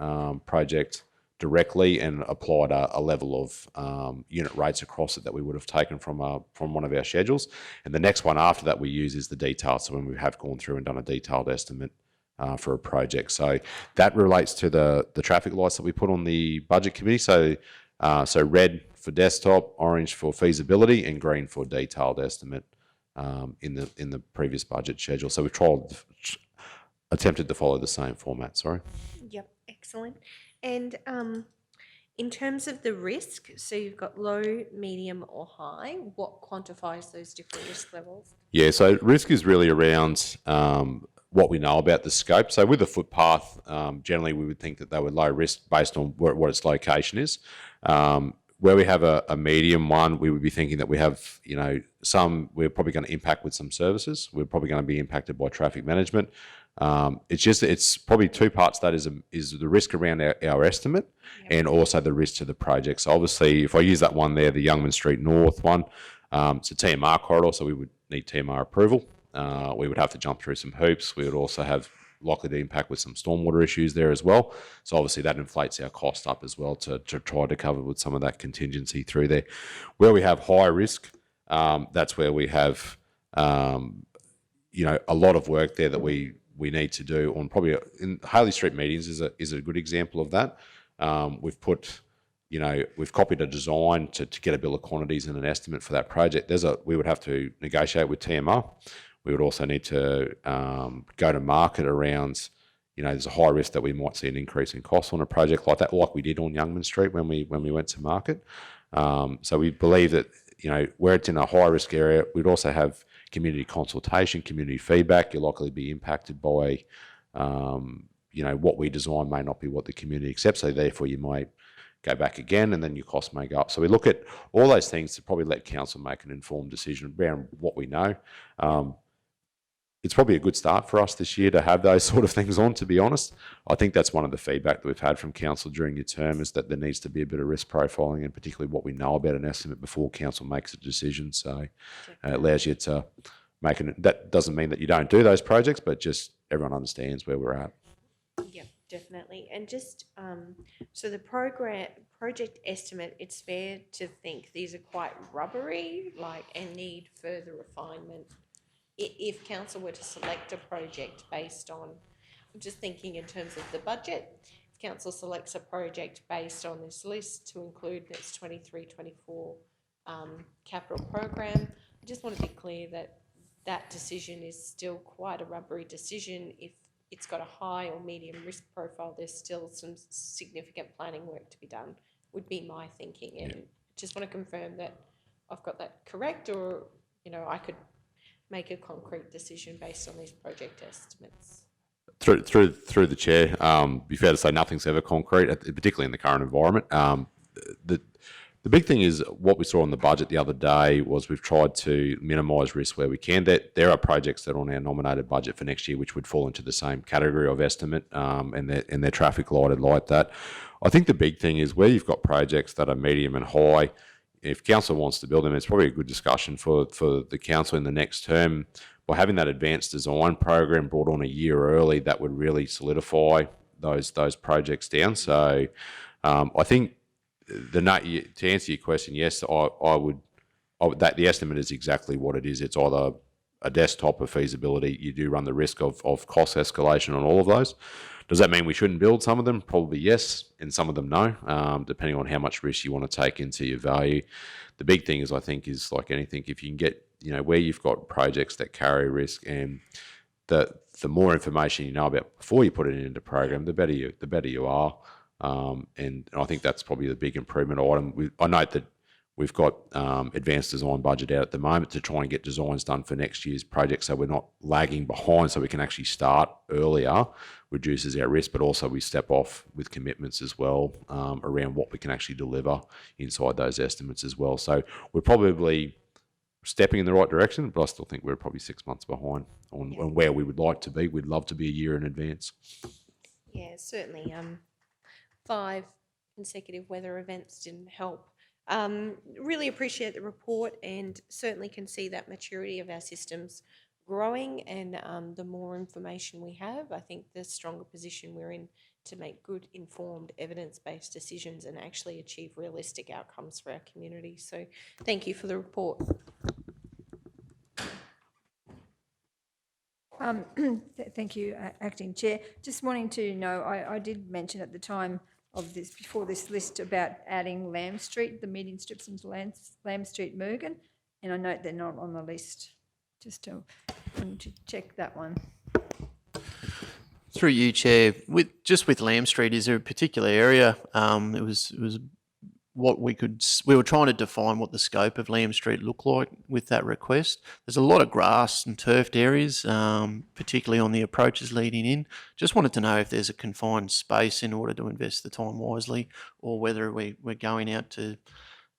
project directly and applied a level of unit rates across it that we would have taken from one of our schedules. And the next one after that we use is the detail. So when we have gone through and done a detailed estimate for a project. So that relates to the traffic lights that we put on the budget committee. So red for desktop, orange for feasibility, and green for detailed estimate in the previous budget schedule. So we've attempted to follow the same format. Sorry. Yep, excellent. And in terms of the risk, so you've got low, medium or high, what quantifies those different risk levels? Yeah, so risk is really around what we know about the scope. So with a footpath, generally we would think that they were low risk based on what its location is. Where we have a medium one, we would be thinking that we have, we're probably going to impact with some services. We're probably going to be impacted by traffic management. It's probably two parts. That is the risk around our estimate and also the risk to the project. So obviously, if I use that one there, the Youngman Street North one, it's a TMR corridor, so we would need TMR approval. We would have to jump through some hoops. We would also have likely to impact with some stormwater issues there as well. So obviously that inflates our cost up as well to try to cover with some of that contingency through there. Where we have high risk, that's where we have, a lot of work there that we need to do on probably in Haley Street meetings is a good example of that. We've put, we've copied a design to get a bill of quantities and an estimate for that project. We would have to negotiate with TMR. We would also need to go to market around, there's a high risk that we might see an increase in costs on a project like that, like we did on Youngman Street when we went to market. So we believe that, where it's in a high risk area, we'd also have community consultation, community feedback. You'll likely be impacted by, what we design may not be what the community accepts. So therefore you might go back again and then your costs may go up. So we look at all those things to probably let council make an informed decision around what we know. It's probably a good start for us this year to have those sort of things on, to be honest. I think that's one of the feedback that we've had from council during your term is that there needs to be a bit of risk profiling and particularly what we know about an estimate before council makes a decision. So it allows you to make it. That doesn't mean that you don't do those projects, but just everyone understands where we're at. Yep, definitely. And just, so the project estimate, it's fair to think these are quite rubbery, and need further refinement. If council were to select a project based on, I'm just thinking in terms of the budget, if council selects a project based on this list to include its 23-24 capital program, I just want to be clear that that decision is still quite a rubbery decision. If it's got a high or medium risk profile, there's still some significant planning work to be done, would be my thinking. And just want to confirm that I've got that correct, or, I could make a concrete decision based on these project estimates. Through the chair, be fair to say nothing's ever concrete, particularly in the current environment. The big thing is what we saw on the budget the other day was we've tried to minimise risk where we can. There are projects that are on our nominated budget for next year which would fall into the same category of estimate, and they're traffic lighted like that. I think the big thing is where you've got projects that are medium and high. If council wants to build them, it's probably a good discussion for the council in the next term. By having that advanced design program brought on a year early, that would really solidify those projects down. So I think to answer your question, yes, that the estimate is exactly what it is. It's either a desktop or feasibility. You do run the risk of cost escalation on all of those. Does that mean we shouldn't build some of them? Probably yes, and some of them no, depending on how much risk you want to take into your value. The big thing is, I think, is like anything, if you can get where you've got projects that carry risk, and the more information you know about before you put it into the program, the better you are. And I think that's probably the big improvement item. I note that we've got advanced design budget out at the moment to try and get designs done for next year's project, so we're not lagging behind, so we can actually start earlier, reduces our risk, but also we step off with commitments as well around what we can actually deliver inside those estimates as well. So we're probably stepping in the right direction, but I still think we're probably 6 months behind on where we would like to be. We'd love to be a year in advance. Yeah, certainly. 5 consecutive weather events didn't help. Really appreciate the report, and certainly can see that maturity of our systems growing, and the more information we have, I think the stronger position we're in to make good, informed, evidence-based decisions and actually achieve realistic outcomes for our community. So thank you for the report. Thank you, Acting Chair. Just wanting to know, I did mention at the time of this, before this list, about adding Lamb Street, the median strips into Lamb Street, Mergen, and I note they're not on the list. Just to check that one. Through you, Chair, with Lamb Street, is there a particular area? It was what we were trying to define what the scope of Lamb Street looked like with that request. There's a lot of grass and turfed areas, particularly on the approaches leading in. Just wanted to know if there's a confined space in order to invest the time wisely, or whether we're going out to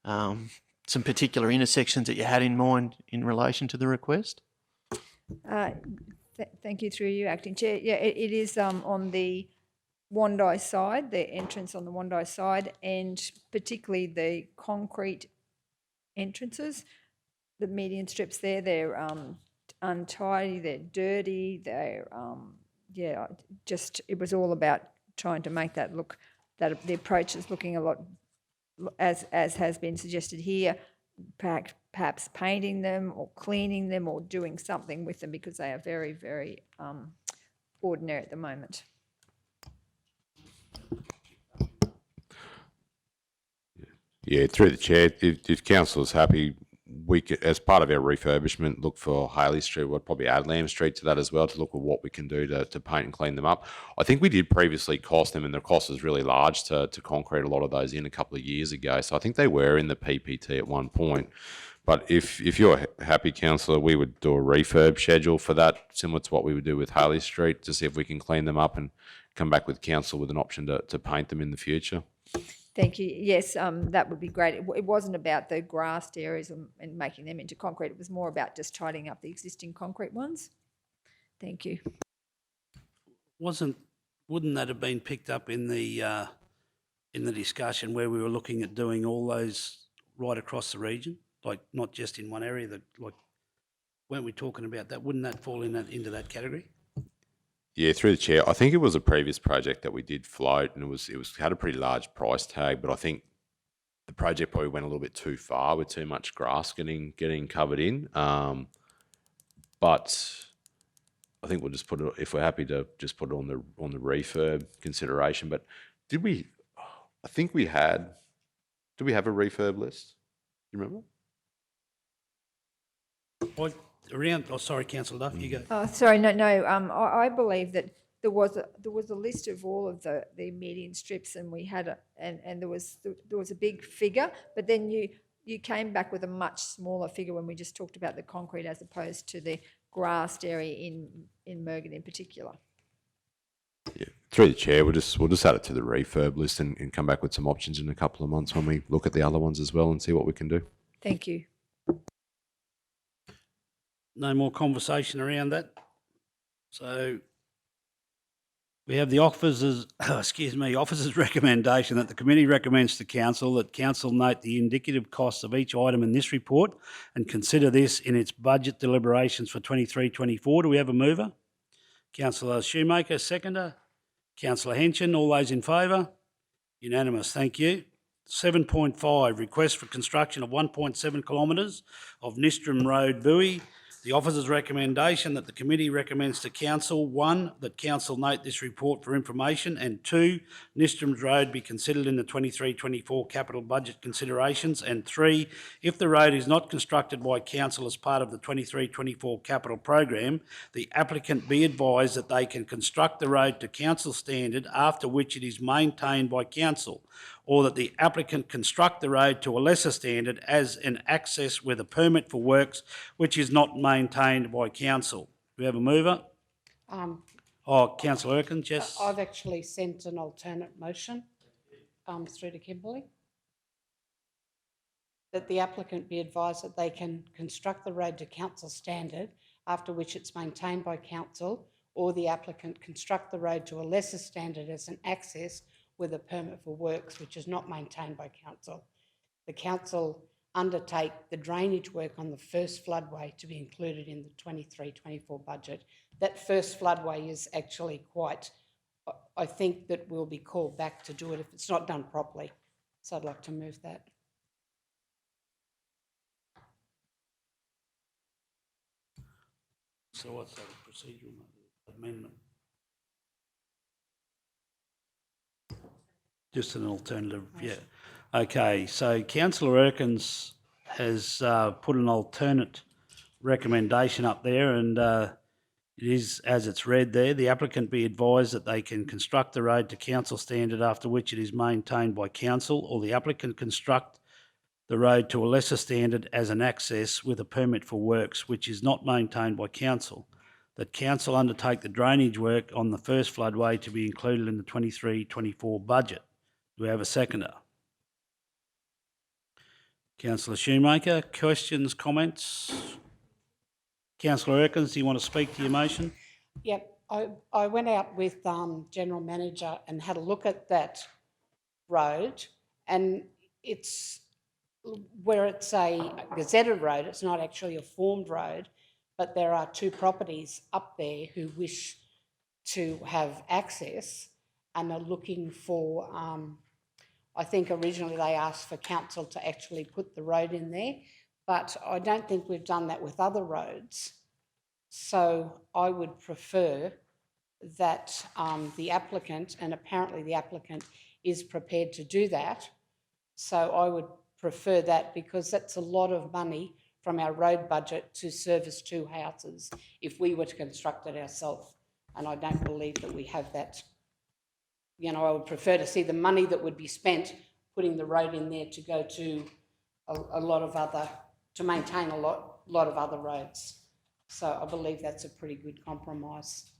some particular intersections that you had in mind in relation to the request. Thank you, through you, Acting Chair. Yeah, it is on the Wandai side, the entrance on the Wandai side, and particularly the concrete entrances. The median strips there, they're untidy, they're dirty, they're, it was all about trying to make that look, that the approach is looking a lot, as has been suggested here, perhaps painting them or cleaning them or doing something with them, because they are very, very ordinary at the moment. Yeah, through the chair, if council is happy, we could, as part of our refurbishment, look for Haley Street. We'll probably add Lamb Street to that as well, to look at what we can do to paint and clean them up. I think we did previously cost them, and the cost was really large to concrete a lot of those in a couple of years ago. So I think they were in the PPT at one point. But if you're happy, councillor, we would do a refurb schedule for that, similar to what we would do with Haley Street, to see if we can clean them up and come back with council with an option to paint them in the future. Thank you. Yes, that would be great. It wasn't about the grassed areas and making them into concrete. It was more about just tidying up the existing concrete ones. Thank you. Wouldn't that have been picked up in the discussion where we were looking at doing all those right across the region, like not just in one area? That, like, weren't we talking about that? Wouldn't that fall into that category? Yeah, through the chair, I think it was a previous project that we did float, and it had a pretty large price tag, but I think the project probably went a little bit too far with too much grass getting covered in. But I think we'll just put it, if we're happy to just put it on the refurb consideration. But did we? I think we had. Do we have a refurb list? Do you remember? Sorry, Councillor Duff, you go. Oh, sorry, no. I believe that there was a list of all of the median strips, and we had and there was a big figure, but then you came back with a much smaller figure when we just talked about the concrete as opposed to the grassed area in Mergen in particular. Yeah, through the chair, we'll just add it to the refurb list and come back with some options in a couple of months when we look at the other ones as well and see what we can do. Thank you. No more conversation around that. So we have the officer's recommendation that the committee recommends to council that council note the indicative costs of each item in this report and consider this in its budget deliberations for 23-24. Do we have a mover? Councillor Shoemaker, seconder. Councillor Henson, all those in favour? Unanimous, thank you. 7.5, request for construction of 1.7 kilometres of Nistram Road buoy. The officer's recommendation that the committee recommends to council, 1, that council note this report for information, and 2, Nistrom's Road be considered in the 23-24 capital budget considerations, and 3, if the road is not constructed by council as part of the 23-24 capital program, the applicant be advised that they can construct the road to council standard, after which it is maintained by council, or that the applicant construct the road to a lesser standard as an access with a permit for works which is not maintained by council. Do we have a mover? Councillor Erkins, yes. I've actually sent an alternate motion through to Kimberley. That the applicant be advised that they can construct the road to council standard, after which it's maintained by council, or the applicant construct the road to a lesser standard as an access with a permit for works which is not maintained by council. The council undertake the drainage work on the first floodway to be included in the 23-24 budget. That first floodway is actually quite, I think that we'll be called back to do it if it's not done properly. So I'd like to move that. So what's that procedural amendment? Just an alternative, yeah. Okay, so councillor Erkins has put an alternate recommendation up there, and it is, as it's read there, the applicant be advised that they can construct the road to council standard, after which it is maintained by council, or the applicant construct the road to a lesser standard as an access with a permit for works which is not maintained by council, that council undertake the drainage work on the first floodway to be included in the 23-24 budget. Do we have a seconder? Councillor Shoemaker, questions, comments? Councillor Erkins, do you want to speak to your motion? Yep, I went out with General Manager and had a look at that road, and it's where it's a gazetted road, it's not actually a formed road, but there are 2 properties up there who wish to have access and are looking for, I think originally they asked for council to actually put the road in there, but I don't think we've done that with other roads. So I would prefer that the applicant, and apparently the applicant is prepared to do that, so I would prefer that, because that's a lot of money from our road budget to service 2 houses if we were to construct it ourselves, and I don't believe that we have that. You know, I would prefer to see the money that would be spent putting the road in there to go to a lot of other, to maintain a lot of other roads. So I believe that's a pretty good compromise.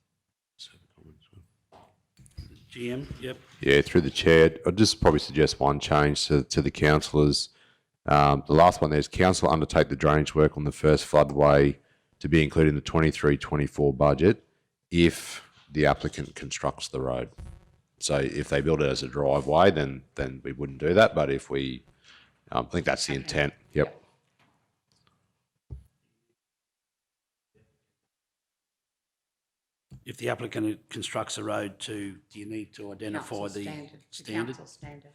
GM, yep. Yeah, through the chair, I'd just probably suggest one change to the councillors. The last one there's council undertake the drainage work on the first floodway to be included in the 23-24 budget if the applicant constructs the road. So if they build it as a driveway, then we wouldn't do that. But if we, I think that's the intent. Yep. If the applicant constructs a road to, do you need to identify Council the standard. standard? Council standard.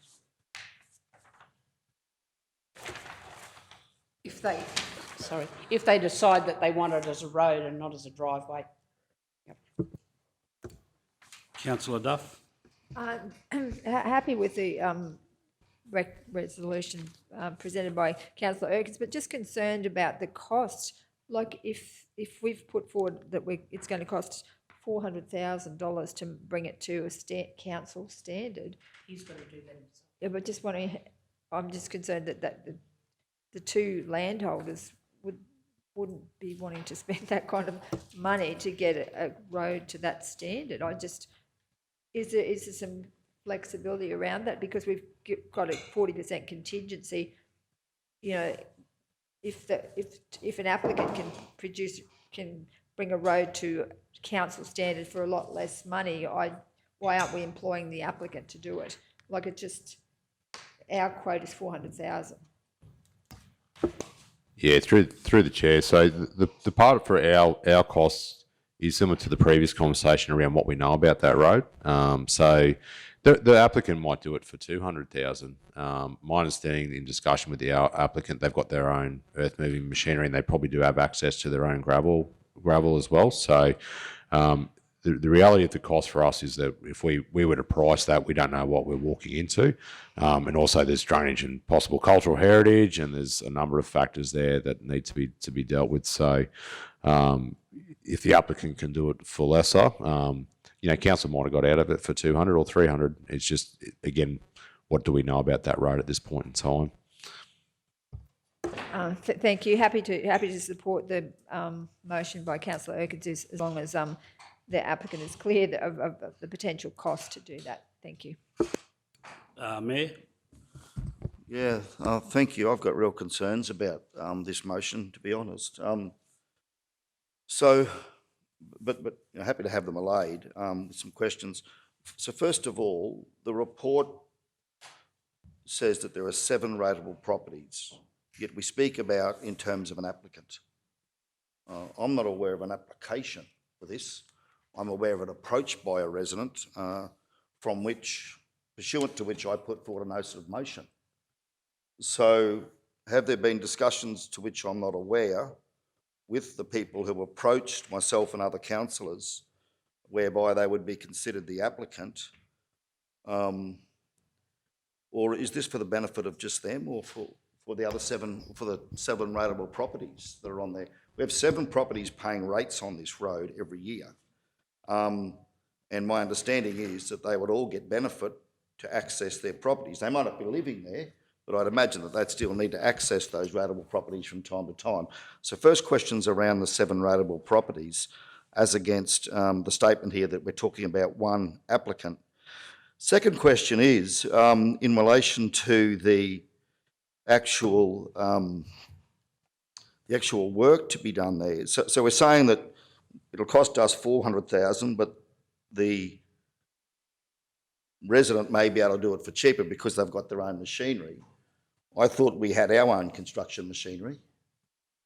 If they decide that they want it as a road and not as a driveway. Yep. Councillor Duff? Happy with the resolution presented by Councillor Erkins, but just concerned about the cost. Like if we've put forward that it's going to cost $400,000 to bring it to a council standard. He's got to do that himself. Yeah, but I'm just concerned that the 2 landholders wouldn't be wanting to spend that kind of money to get a road to that standard. Is there some flexibility around that, because we've got a 40% contingency? You know, if an applicant can bring a road to council standard for a lot less money, why aren't we employing the applicant to do it? Like our quote is 400,000. Yeah, through the chair. So the part for our costs is similar to the previous conversation around what we know about that road. So The applicant might do it for 200,000. My understanding in discussion with the applicant, they've got their own earth moving machinery and they probably do have access to their own gravel as well. So the reality of the cost for us is that if we were to price that, we don't know what we're walking into. And also there's drainage and possible cultural heritage, and there's a number of factors there that need to be dealt with. So if the applicant can do it for lesser, council might have got out of it for 200 or 300. It's just, again, what do we know about that road at this point in time? Thank you. Happy to support the motion by Councillor Urquhart as long as the applicant is clear of the potential cost to do that. Thank you. Mayor? Yeah, thank you. I've got real concerns about this motion, to be honest. But happy to have them allayed with some questions. So first of all, the report says that there are 7 rateable properties, yet we speak about in terms of an applicant. I'm not aware of an application for this. I'm aware of an approach by a resident pursuant to which I put forward a notice of motion. So have there been discussions to which I'm not aware with the people who approached myself and other councillors, whereby they would be considered the applicant? Or is this for the benefit of just them, or for the other 7, for the 7 rateable properties that are on there? We have 7 properties paying rates on this road every year. And my understanding is that they would all get benefit to access their properties. They might not be living there, but I'd imagine that they'd still need to access those rateable properties from time to time. So first question's around the 7 rateable properties as against the statement here that we're talking about 1 applicant. Second question is in relation to the actual work to be done there. So we're saying that it'll cost us 400,000, but the resident may be able to do it for cheaper because they've got their own machinery. I thought we had our own construction machinery,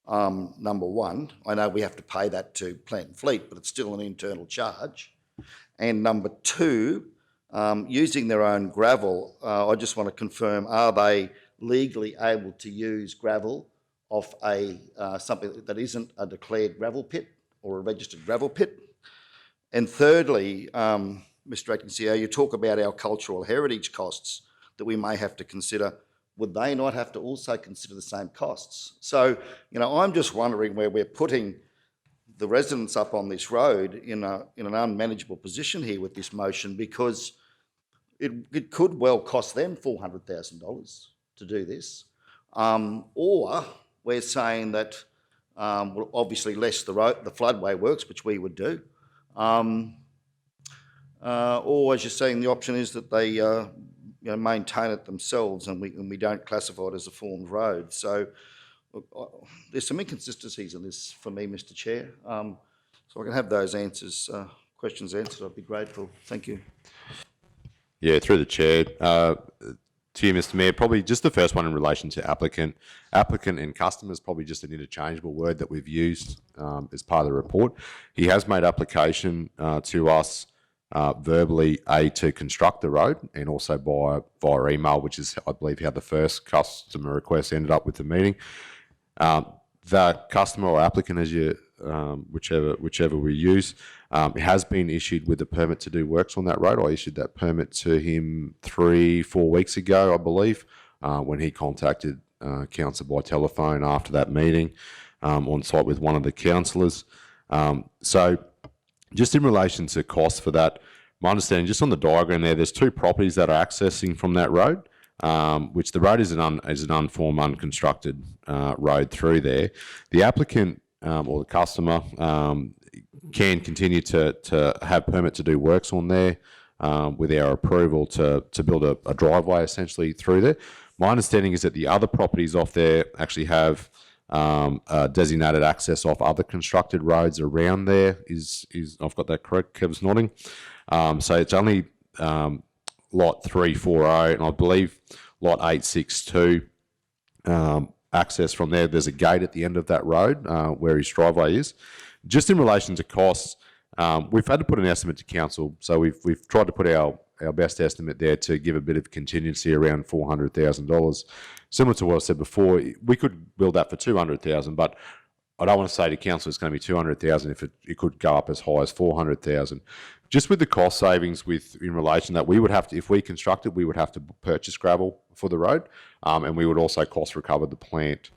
number one. I know we have to pay that to Plant and Fleet, but it's still an internal charge. And number 2, using their own gravel, I just want to confirm, are they legally able to use gravel off something that isn't a declared gravel pit or a registered gravel pit? And thirdly, Mr. Acting CEO, you talk about our cultural heritage costs that we may have to consider. Would they not have to also consider the same costs? So, I'm just wondering where we're putting the residents up on this road in an unmanageable position here with this motion, because it could well cost them $400,000 to do this. Or we're saying that we'll obviously less the floodway works, which we would do. Or as you're saying, the option is that they maintain it themselves, and we don't classify it as a formed road. So there's some inconsistencies in this for me, Mr. Chair. So I can have those questions answered. I'd be grateful. Thank you. Yeah, through the chair. To you, Mr. Mayor, probably just the first one in relation to applicant. Applicant and customer is probably just an interchangeable word that we've used as part of the report. He has made application to us verbally, to construct the road, and also via email, which is, I believe, how the first customer request ended up with the meeting. The customer or applicant, as you whichever we use, has been issued with a permit to do works on that road. I issued that permit to him 3-4 weeks ago, I believe, when he contacted council by telephone after that meeting on site with one of the councillors. So just in relation to costs for that, my understanding, just on the diagram there's 2 properties that are accessing from that road, which the road is an unformed, unconstructed road through there. The applicant or the customer can continue to have permit to do works on there with our approval to build a driveway essentially through there. My understanding is that the other properties off there actually have designated access off other constructed roads around there. Is I've got that correct? Kev's nodding. So it's only lot 340, and I believe lot 862 access from there. There's a gate at the end of that road where his driveway is. Just in relation to costs, we've had to put an estimate to council. So we've tried to put our our best estimate there to give a bit of contingency around $400,000. Similar to what I said before, we could build that for $200,000, but I don't want to say to council it's going to be 200,000 if it could go up as high as 400,000. Just with the cost savings in relation to that, we would have to, if we constructed, we would have to purchase gravel for the road, and we would also cost recover the plant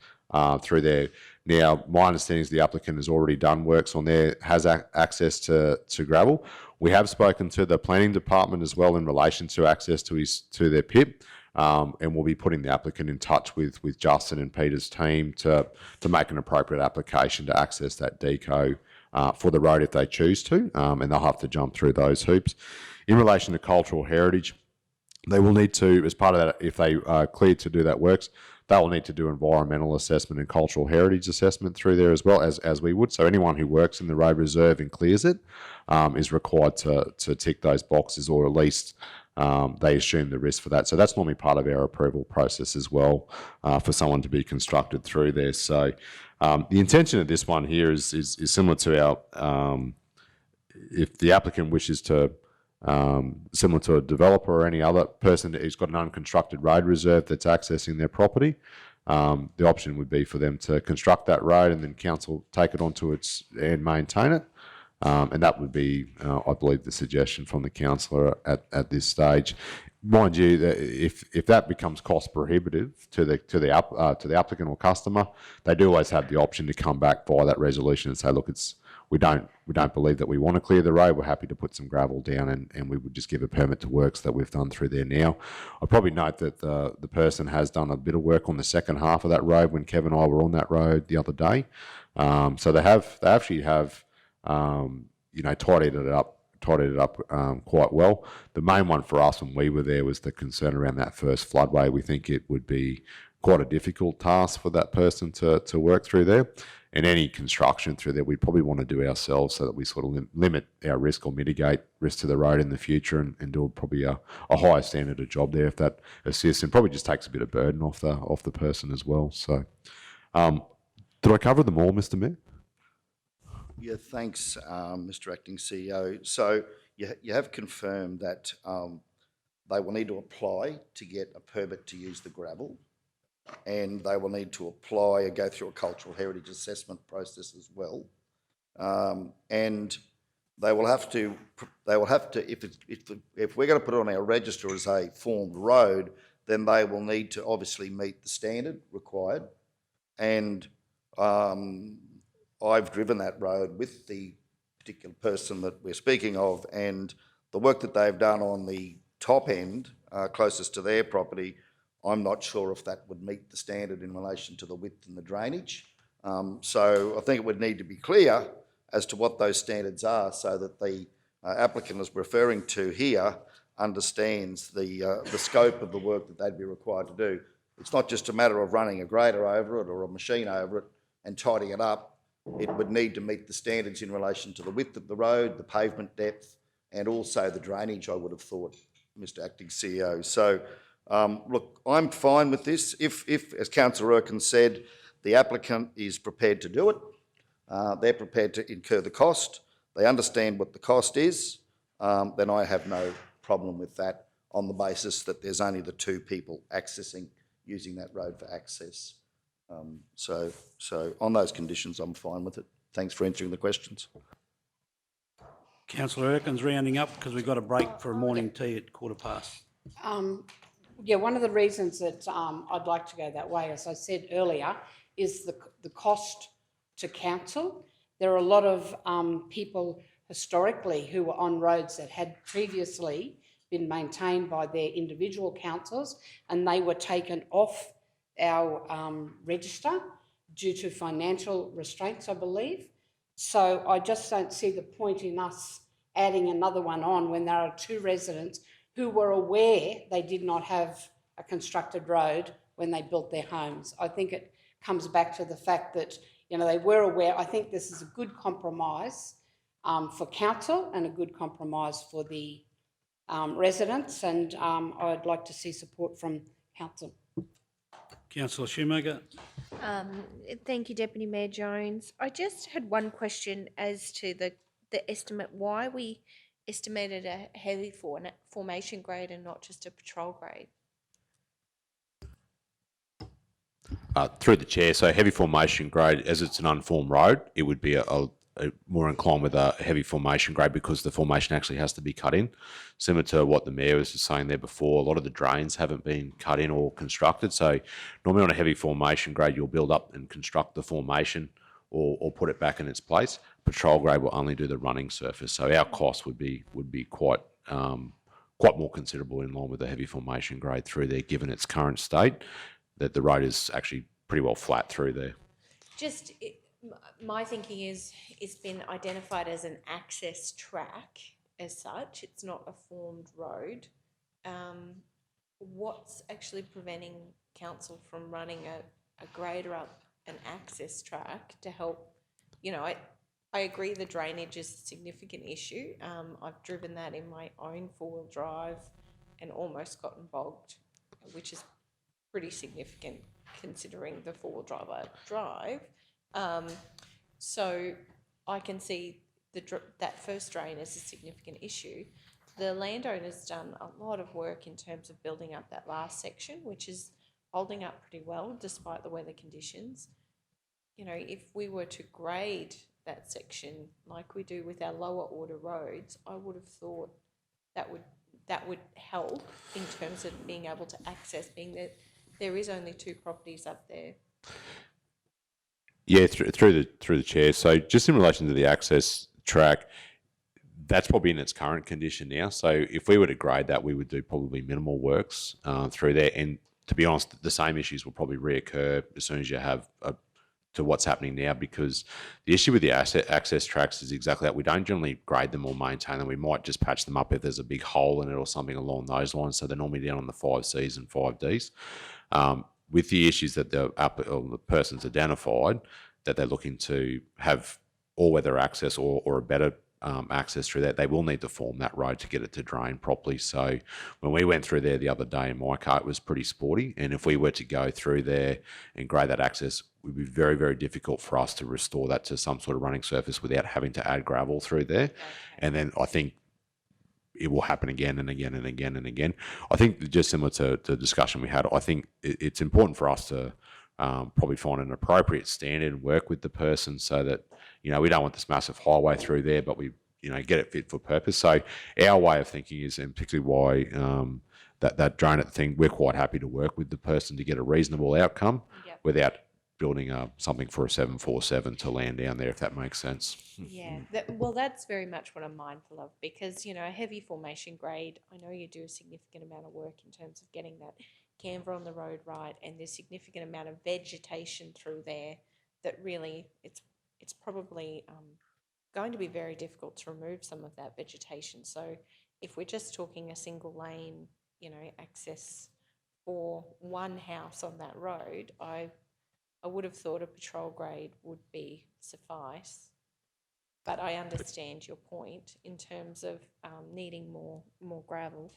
through there. Now, my understanding is the applicant has already done works on there, has access to gravel. We have spoken to the planning department as well in relation to access to their pit. And we'll be putting the applicant in touch with Justin and Peter's team to make an appropriate application to access that deco for the road if they choose to, and they'll have to jump through those hoops. In relation to cultural heritage, they will need to, as part of that, if they are cleared to do that works, they will need to do environmental assessment and cultural heritage assessment through there as well, as we would. So anyone who works in the road reserve and clears it is required to tick those boxes, or at least they assume the risk for that. So that's normally part of our approval process as well for someone to be constructed through there. So the intention of this one here is similar to our, if the applicant wishes to, similar to a developer or any other person who's got an unconstructed road reserve that's accessing their property, the option would be for them to construct that road and then council take it onto its and maintain it. And that would be, I believe, the suggestion from the councillor at this stage. Mind you, that if that becomes cost prohibitive to the applicant or customer, they do always have the option to come back via that resolution and say, look, we don't believe that we want to clear the road. We're happy to put some gravel down, and we would just give a permit to works that we've done through there now. I'll probably note that the person has done a bit of work on the second half of that road when Kevin and I were on that road the other day. So they actually have tidied it up quite well. The main one for us when we were there was the concern around that first floodway. We think it would be quite a difficult task for that person to work through there. And any construction through there, we'd probably want to do ourselves so that we sort of limit our risk or mitigate risk to the road in the future, and do probably a higher standard of job there if that assists, and probably just takes a bit of burden off the person as well. So, did I cover them all, Mr. Mayor? Yeah, thanks, Mr. Acting CEO. So you have confirmed that they will need to apply to get a permit to use the gravel, and they will need to apply and go through a cultural heritage assessment process as well. And they will have to, if we're going to put it on our register as a formed road, then they will need to obviously meet the standard required. And I've driven that road with the particular person that we're speaking of, and the work that they've done on the top end, closest to their property, I'm not sure if that would meet the standard in relation to the width and the drainage. So I think it would need to be clear as to what those standards are, so that the applicant is referring to here understands the scope of the work that they'd be required to do. It's not just a matter of running a grader over it or a machine over it and tidying it up. It would need to meet the standards in relation to the width of the road, the pavement depth, and also the drainage, I would have thought, Mr. Acting CEO. So, look, I'm fine with this. If as Councillor Erkin said, the applicant is prepared to do it, they're prepared to incur the cost, they understand what the cost is, then I have no problem with that on the basis that there's only the two people using that road for access. So on those conditions, I'm fine with it. Thanks for answering the questions. Councillor Erkin's rounding up because we've got a break for a morning tea at 1:15. Yeah, one of the reasons that I'd like to go that way, as I said earlier, is the cost to council. There are a lot of people historically who were on roads that had previously been maintained by their individual councils, and they were taken off our register due to financial restraints, I believe. So I just don't see the point in us adding another one on when there are two residents who were aware they did not have a constructed road when they built their homes. I think it comes back to the fact that, they were aware. I think this is a good compromise for council and a good compromise for the residents, and I'd like to see support from council. Councillor Schumacher. Thank you, Deputy Mayor Jones. I just had one question as to the estimate, why we estimated a heavy formation grade and not just a patrol grade? Through the chair, so heavy formation grade, as it's an unformed road, it would be a more inclined with a heavy formation grade because the formation actually has to be cut in. Similar to what the mayor was just saying there before, a lot of the drains haven't been cut in or constructed. So normally on a heavy formation grade, you'll build up and construct the formation or put it back in its place. Patrol grade will only do the running surface. So our cost would be quite more considerable in line with the heavy formation grade through there, given its current state, that the road is actually pretty well flat through there. Just, my thinking is, it's been identified as an access track as such. It's not a formed road. What's actually preventing council from running a grader up an access track to help? You know, I agree the drainage is a significant issue. I've driven that in my own four-wheel drive and almost gotten bogged, which is pretty significant considering the four-wheel drive I drive. So I can see that first drain as a significant issue. The landowner's done a lot of work in terms of building up that last section, which is holding up pretty well despite the weather conditions. You know, if we were to grade that section like we do with our lower order roads, I would have thought that would help in terms of being able to access, being that there is only two properties up there. Yeah, through the chair. So just in relation to the access track, that's probably in its current condition now. So if we were to grade that, we would do probably minimal works through there. And to be honest, the same issues will probably reoccur as soon as you have to what's happening now, because the issue with the access tracks is exactly that. We don't generally grade them or maintain them. We might just patch them up if there's a big hole in it or something along those lines. So they're normally down on the 5Cs and 5Ds. With the issues that the person's identified, that they're looking to have all-weather access or a better access through that, they will need to form that road to get it to drain properly. So when we went through there the other day in my car, it was pretty sporty. And if we were to go through there and grade that access, it would be very, very difficult for us to restore that to some sort of running surface without having to add gravel through there. Okay. And then I think it will happen again and again and again and again. I think just similar to the discussion we had, I think it's important for us to probably find an appropriate standard and work with the person so that, you know, we don't want this massive highway through there, but we, you know, get it fit for purpose. So our way of thinking is, and particularly why that drain it thing, we're quite happy to work with the person to get a reasonable outcome. Yep. Without building something for a 747 to land down there, if that makes sense. Yeah, well, that's very much what I'm mindful of, because, you know, a heavy formation grade, I know you do a significant amount of work in terms of getting that camber on the road right, and there's significant amount of vegetation through there that really, it's probably going to be very difficult to remove some of that vegetation. So if we're just talking a single lane, you know, access for one house on that road, I would have thought a patrol grade would be suffice. But I understand your point in terms of needing more gravel.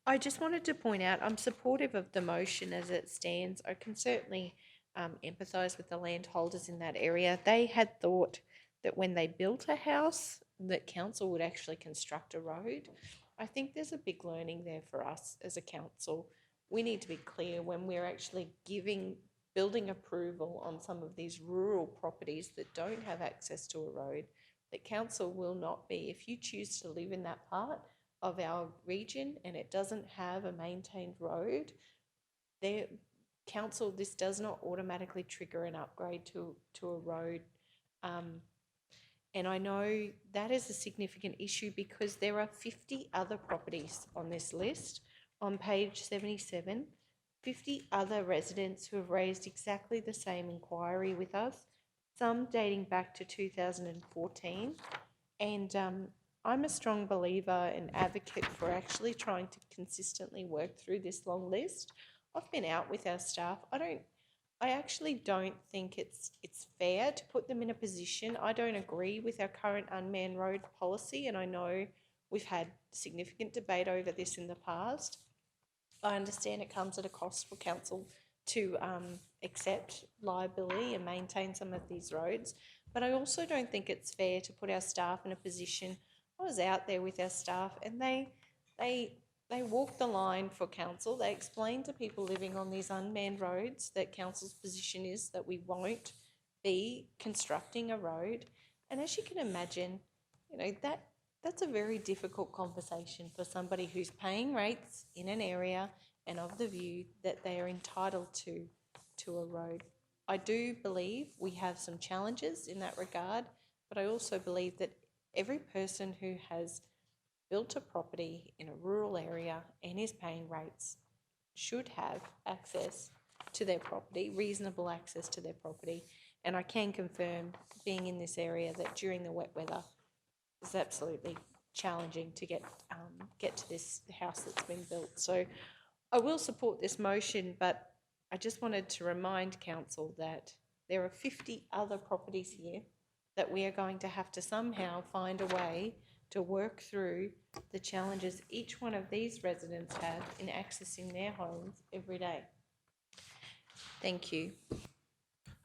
I just wanted to point out, I'm supportive of the motion as it stands. I can certainly empathise with the landholders in that area. They had thought that when they built a house, that council would actually construct a road. I think there's a big learning there for us as a council. We need to be clear when we're actually giving building approval on some of these rural properties that don't have access to a road, that council will not be, if you choose to live in that part of our region and it doesn't have a maintained road, council, this does not automatically trigger an upgrade to a road. And I know that is a significant issue because there are 50 other properties on this list on page 77, 50 other residents who have raised exactly the same inquiry with us, some dating back to 2014. And I'm a strong believer and advocate for actually trying to consistently work through this long list. I've been out with our staff. I actually don't think it's fair to put them in a position. I don't agree with our current unmanned road policy, and I know we've had significant debate over this in the past. I understand it comes at a cost for council to accept liability and maintain some of these roads, but I also don't think it's fair to put our staff in a position I was out there with our staff, and they walked the line for council. They explained to people living on these unmanned roads that council's position is that we won't be constructing a road. And as you can imagine, you know, that's a very difficult conversation for somebody who's paying rates in an area and of the view that they are entitled to a road. I do believe we have some challenges in that regard, but I also believe that every person who has built a property in a rural area and is paying rates should have access to their property, reasonable access to their property. And I can confirm, being in this area, that during the wet weather, it's absolutely challenging to get to this house that's been built. So I will support this motion, but I just wanted to remind council that there are 50 other properties here that we are going to have to somehow find a way to work through the challenges each one of these residents have in accessing their homes every day. Thank you.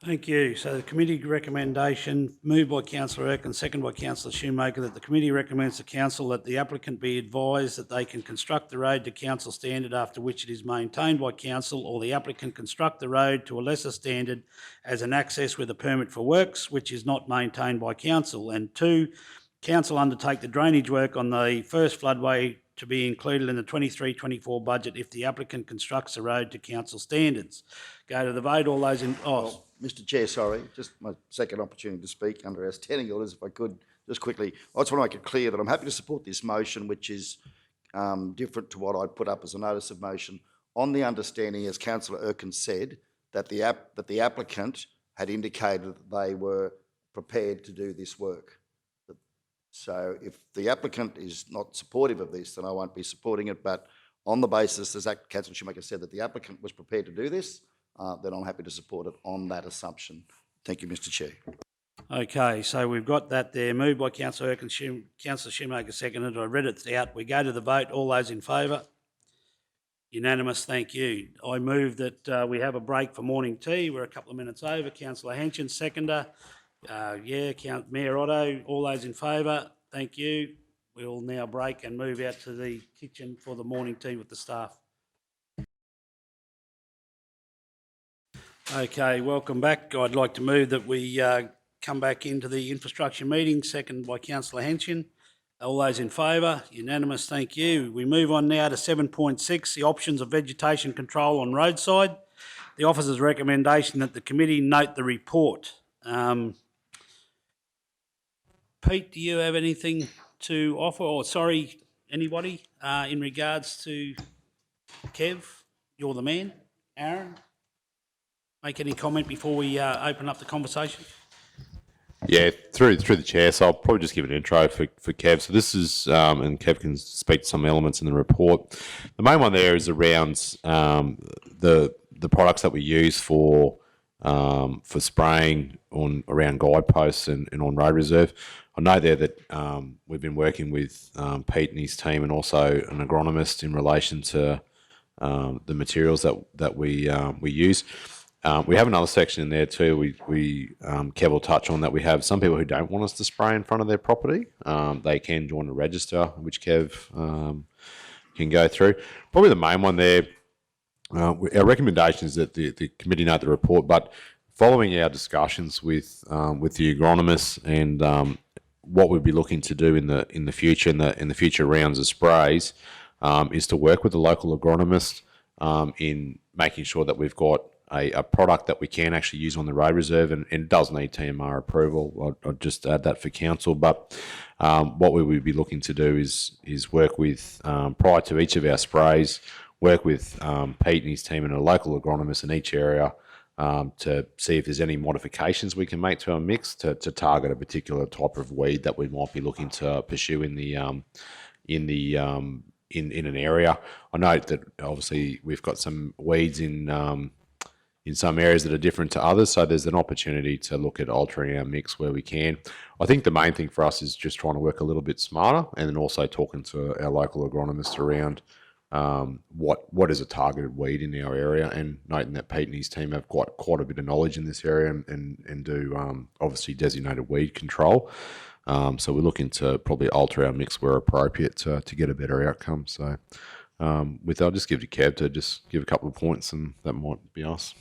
Thank you. So the committee recommendation, moved by councillor Erk and seconded by councillor Shoemaker, that the committee recommends to council that the applicant be advised that they can construct the road to council standard, after which it is maintained by council, or the applicant construct the road to a lesser standard as an access with a permit for works, which is not maintained by council. And 2, council undertake the drainage work on the first floodway to be included in the 23-24 budget if the applicant constructs the road to council standards. Go to the vote. All those in... Oh, Mr Chair, sorry, just my second opportunity to speak under our standing orders, if I could, just quickly. I just want to make it clear that I'm happy to support this motion, which is different to what I'd put up as a notice of motion, on the understanding, as councillor Erkin said, that the applicant had indicated that they were prepared to do this work. So if the applicant is not supportive of this, then I won't be supporting it. But on the basis, as councillor Shoemaker said, that the applicant was prepared to do this, then I'm happy to support it on that assumption. Thank you, Mr Chair. okay, so we've got that there. Moved by councillor Erk and councillor Shoemaker seconded. I read it out. We go to the vote. All those in favour? Unanimous, thank you. I move that we have a break for morning tea. We're a couple of minutes over. Councillor Hanchin, seconder. Mayor Otto, all those in favour? Thank you. We'll now break and move out to the kitchen for the morning tea with the staff. Okay, welcome back. I'd like to move that we come back into the infrastructure meeting, seconded by councillor Hanchin. All those in favour? Unanimous, thank you. We move on now to 7.6, the options of vegetation control on roadside. The officer's recommendation that the committee note the report. Pete, do you have anything to offer? Or sorry, anybody, in regards to Kev? You're the man. Aaron? Make any comment before we open up the conversation? Yeah, through the chair, so I'll probably just give an intro for Kev. So this is, and Kev can speak to some elements in the report. The main one there is around the products that we use for spraying around guideposts and on road reserve. I know there that we've been working with Pete and his team, and also an agronomist, in relation to the materials that we use. We have another section in there too. Kev will touch on that. We have some people who don't want us to spray in front of their property. They can join a register, which Kev can go through. Probably the main one there. Our recommendation is that the committee note the report, but following our discussions with the agronomists and what we'll be looking to do in the future, in the future rounds of sprays, is to work with the local agronomist in making sure that we've got a product that we can actually use on the road reserve, and it does need TMR approval. I'll just add that for council. But what we would be looking to do is work with, prior to each of our sprays, work with Pete and his team and a local agronomist in each area to see if there's any modifications we can make to our mix to target a particular type of weed that we might be looking to pursue in an area. I note that obviously we've got some weeds in some areas that are different to others, so there's an opportunity to look at altering our mix where we can. I think the main thing for us is just trying to work a little bit smarter, and then also talking to our local agronomists around what is a targeted weed in our area, and noting that Pete and his team have quite a bit of knowledge in this area and do obviously designated weed control. So we're looking to probably alter our mix where appropriate to get a better outcome. So with that, I'll just give to Kev to just give a couple of points, and that might be us.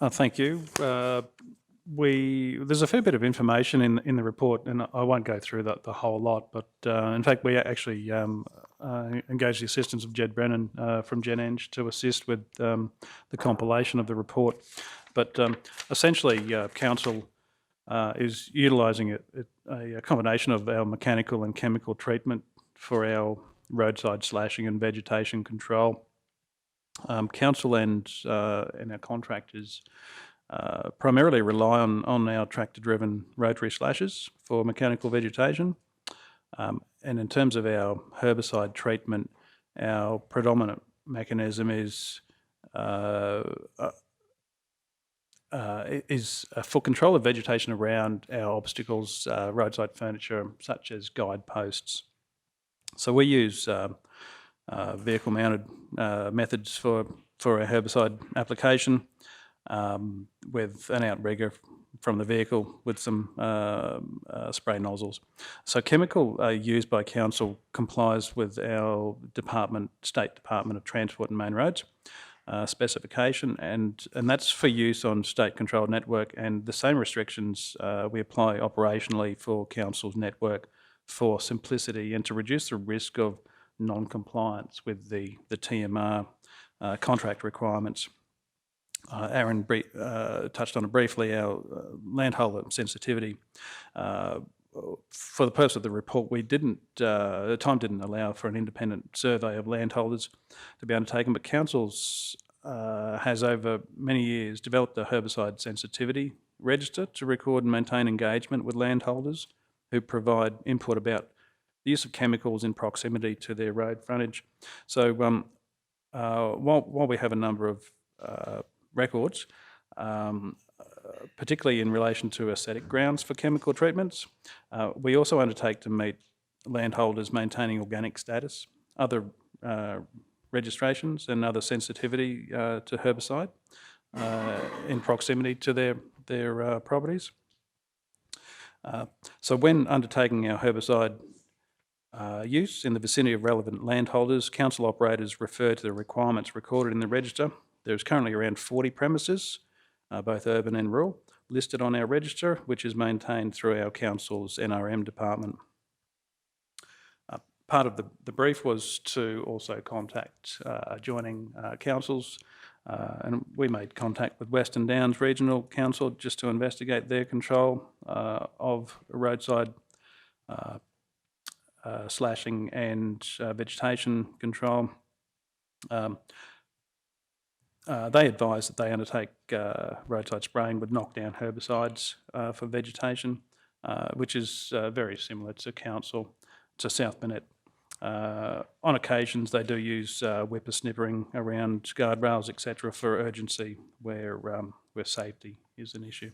Thank you. There's a fair bit of information in the report, and I won't go through the whole lot. But in fact, we actually engaged the assistance of Jed Brennan from GenEng to assist with the compilation of the report. But essentially, council is utilising a combination of our mechanical and chemical treatment for our roadside slashing and vegetation control. Council and our contractors primarily rely on our tractor-driven rotary slashers for mechanical vegetation. And in terms of our herbicide treatment, our predominant mechanism is for control of vegetation around our obstacles, roadside furniture, such as guideposts. So we use vehicle-mounted methods for our herbicide application with an outrigger from the vehicle with some spray nozzles. So chemical used by council complies with our State Department of Transport and Main Roads specification, and that's for use on state-controlled network, and the same restrictions we apply operationally for council's network for simplicity and to reduce the risk of non-compliance with the TMR contract requirements. Aaron touched on it briefly, our landholder sensitivity. For the purpose of the report, the time didn't allow for an independent survey of landholders to be undertaken, but councils has over many years developed a herbicide sensitivity register to record and maintain engagement with landholders who provide input about the use of chemicals in proximity to their road frontage. So while we have a number of records, particularly in relation to aesthetic grounds for chemical treatments, we also undertake to meet landholders maintaining organic status, other registrations and other sensitivity to herbicide in proximity to their properties. So when undertaking our herbicide use in the vicinity of relevant landholders, council operators refer to the requirements recorded in the register. There's currently around 40 premises, both urban and rural, listed on our register, which is maintained through our council's NRM department. Part of the brief was to also contact adjoining councils, and we made contact with Western Downs Regional Council just to investigate their control of roadside slashing and vegetation control. They advise that they undertake roadside spraying with knockdown herbicides for vegetation, which is very similar to South Burnett. On occasions, they do use whippersnippering around guardrails, etc., for urgency where safety is an issue.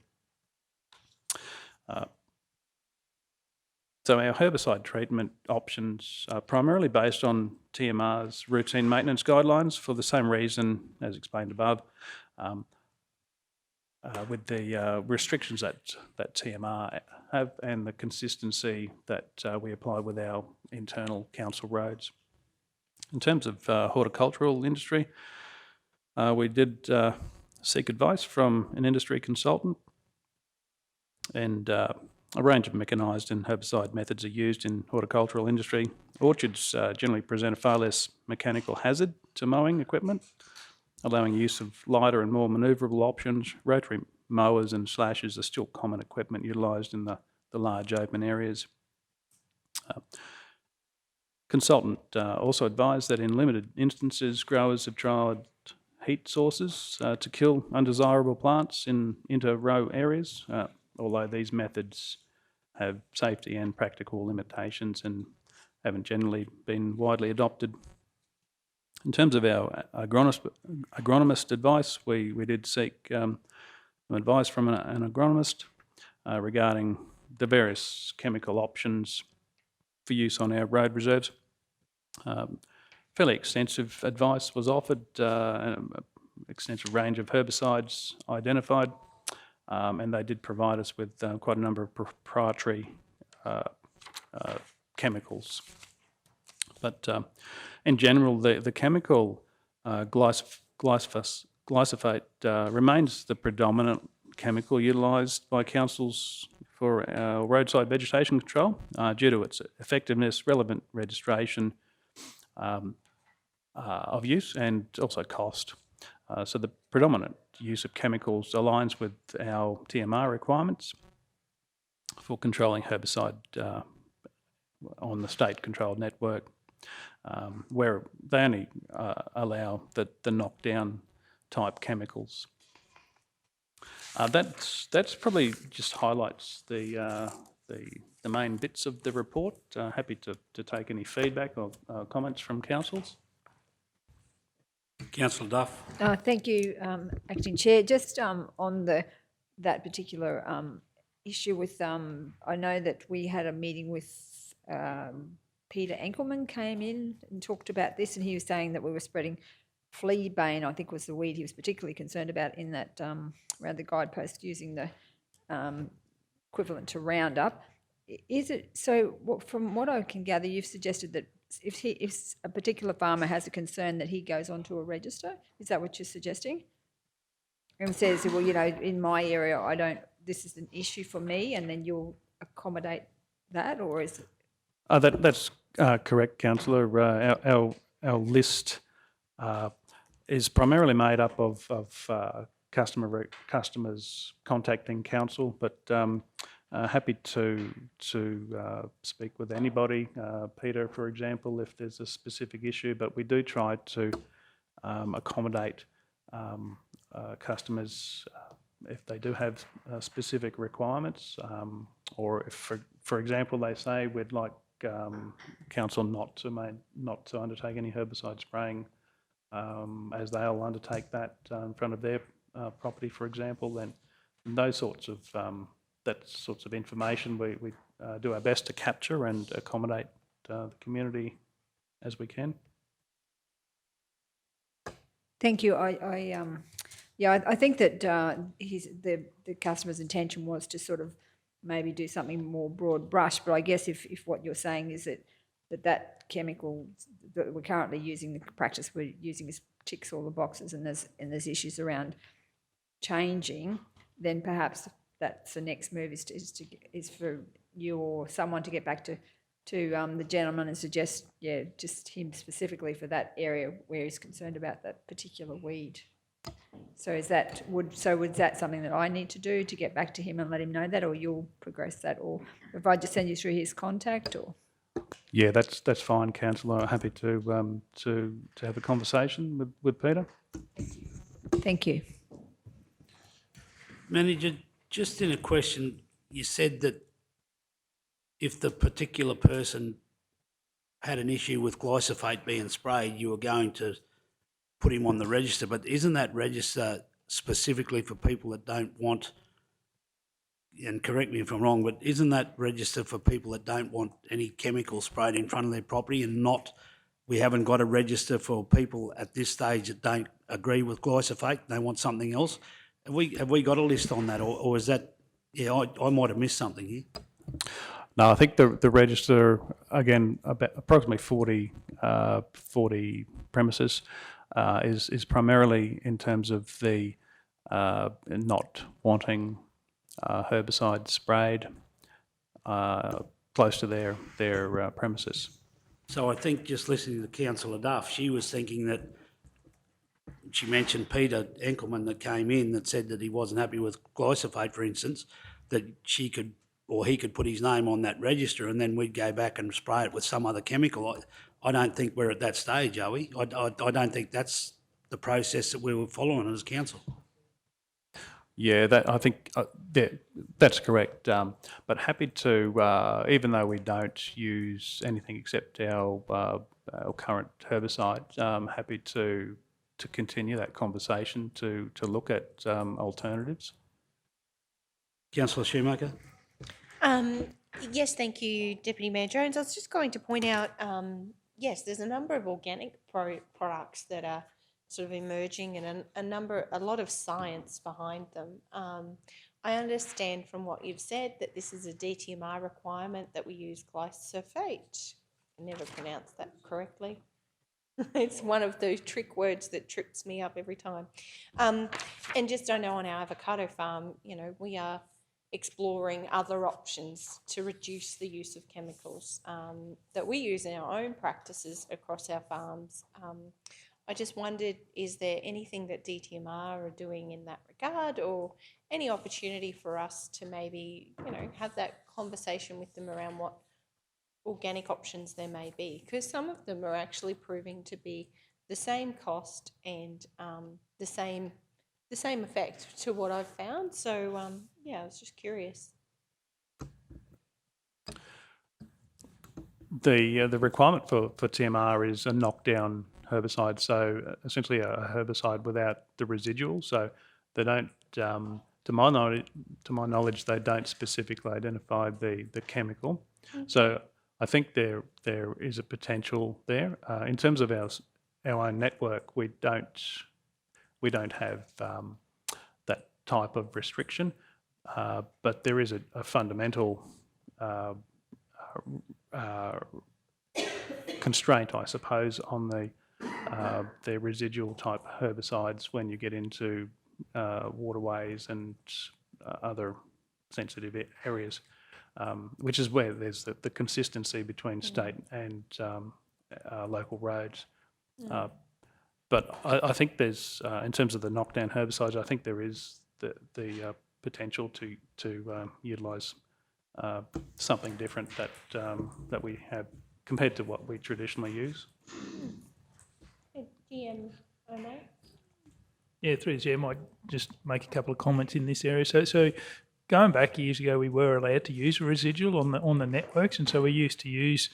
So our herbicide treatment options are primarily based on TMR's routine maintenance guidelines for the same reason as explained above, with the restrictions that TMR have and the consistency that we apply with our internal council roads. In terms of horticultural industry, we did seek advice from an industry consultant, and a range of mechanised and herbicide methods are used in horticultural industry. Orchards generally present a far less mechanical hazard to mowing equipment, allowing use of lighter and more manoeuvrable options. Rotary mowers and slashers are still common equipment utilised in the large open areas. Consultant also advised that in limited instances, growers have trialled heat sources to kill undesirable plants in inter-row areas, although these methods have safety and practical limitations and haven't generally been widely adopted. In terms of our agronomist advice, we did seek advice from an agronomist regarding the various chemical options for use on our road reserves. Fairly extensive advice was offered, an extensive range of herbicides identified. and they did provide us with quite a number of proprietary chemicals. But in general, the chemical glyphosate remains the predominant chemical utilised by councils for roadside vegetation control due to its effectiveness, relevant registration of use, and also cost. So the predominant use of chemicals aligns with our TMR requirements for controlling herbicide on the state-controlled network, where they only allow the knockdown type chemicals. That's probably just highlights the main bits of the report. Happy to take any feedback or comments from councils. Councillor Duff. Thank you, Acting Chair. Just on that particular issue with, I know that we had a meeting with Peter Enkelman came in and talked about this, and he was saying that we were spreading fleabane, I think was the weed he was particularly concerned about in that around the guidepost using the equivalent to Roundup. Is it so? From what I can gather, you've suggested that if a particular farmer has a concern that he goes onto a register. Is that what you're suggesting? And says, well, you know, in my area, this is an issue for me, and then you'll accommodate that, or is it? That's correct, councillor. Our list is primarily made up of customers contacting council, but happy to speak with anybody. Peter, for example, if there's a specific issue, but we do try to accommodate customers if they do have specific requirements, or if, for example, they say we'd like council not to undertake any herbicide spraying, as they'll undertake that in front of their property, for example. Then those sorts of information we do our best to capture and accommodate the community as we can. Thank you. I think that the customer's intention was to sort of maybe do something more broad brush, but I guess if what you're saying is that chemical that we're currently using, the practice we're using is ticks all the boxes, and there's issues around changing, then perhaps that's the next move is for you or someone to get back to the gentleman and suggest, just him specifically for that area where he's concerned about that particular weed. So would that something that I need to do to get back to him and let him know that, or you'll progress that, or if I just send you through his contact, or? Yeah, that's fine, councillor. Happy to have a conversation with Peter. Thank you. Manager, just in a question, you said that if the particular person had an issue with glyphosate being sprayed, you were going to put him on the register, but isn't that register specifically for people that don't want, and correct me if I'm wrong, but isn't that register for people that don't want any chemical sprayed in front of their property, and not, we haven't got a register for people at this stage that don't agree with glyphosate, they want something else? Have we got a list on that, or is that, I might have missed something here. No, I think the register, again, about approximately 40 premises, is primarily in terms of the not wanting herbicide sprayed close to their premises. So I think just listening to Councillor Duff, she was thinking that, she mentioned Peter Enkelman that came in that said that he wasn't happy with glyphosate, for instance, that she could, or he could put his name on that register, and then we'd go back and spray it with some other chemical. I don't think we're at that stage, are we? I don't think that's the process that we were following as council. Yeah, I think that's correct. But happy to, even though we don't use anything except our current herbicide, happy to continue that conversation to look at alternatives. Councillor Shoemaker. Yes, thank you, Deputy Mayor Jones. I was just going to point out, yes, there's a number of organic products that are sort of emerging, and a lot of science behind them. I understand from what you've said that this is a DTMR requirement that we use glyphosate. I never pronounced that correctly. It's one of those trick words that trips me up every time. And just I know on our avocado farm, we are exploring other options to reduce the use of chemicals that we use in our own practices across our farms. I just wondered, is there anything that DTMR are doing in that regard, or any opportunity for us to maybe, have that conversation with them around what organic options there may be? Because some of them are actually proving to be the same cost and the same effect to what I've found. So I was just curious. The requirement for TMR is a knockdown herbicide, so essentially a herbicide without the residual. So they don't, to my knowledge, they don't specifically identify the chemical. So I think there is a potential there. In terms of our own network, we don't have that type of restriction, but there is a fundamental constraint, I suppose, on the residual type herbicides when you get into waterways and other sensitive areas, which is where there's the consistency between state and local roads. But I think there's, in terms of the knockdown herbicides, I think there is the potential to utilise something different that we have compared to what we traditionally use. GM O'May? Yeah, through the chair, I might just make a couple of comments in this area. So going back years ago, we were allowed to use a residual on the networks, and so we used to use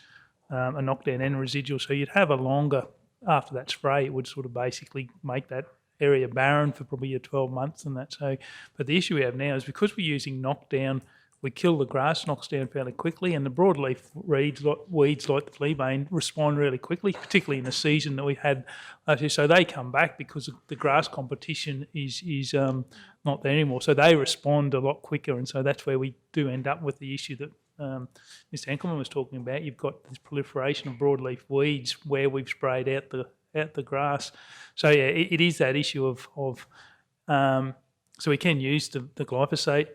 a knockdown and a residual. So you'd have a longer, after that spray, it would sort of basically make that area barren for probably 12 months and that. So, but the issue we have now is because we're using knockdown, we kill the grass, knocks down fairly quickly, and the broadleaf weeds like the fleabane respond really quickly, particularly in the season that we had last year. So they come back because the grass competition is not there anymore. So they respond a lot quicker, and so that's where we do end up with the issue that Mr. Henkelman was talking about. You've got this proliferation of broadleaf weeds where we've sprayed out the grass. So yeah, it is that issue of so we can use the glyphosate.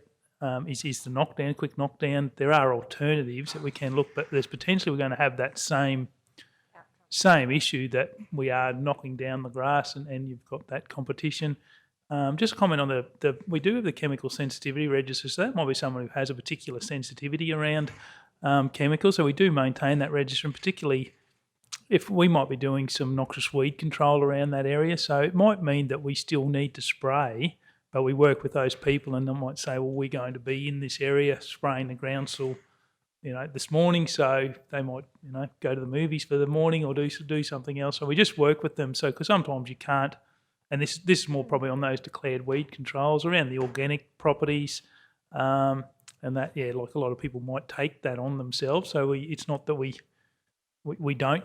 Is the knockdown, quick knockdown. There are alternatives that we can look, but there's potentially we're going to have that same issue that we are knocking down the grass and you've got that competition. Just comment on we do have the chemical sensitivity register, so that might be someone who has a particular sensitivity around chemicals. So we do maintain that register, and particularly if we might be doing some noxious weed control around that area. So it might mean that we still need to spray, but we work with those people and they might say, well, we're going to be in this area spraying the groundsel, this morning. So they might, go to the movies for the morning or do something else. So we just work with them. So, because sometimes you can't, and this is more probably on those declared weed controls around the organic properties, and that, like a lot of people might take that on themselves. So it's not that we don't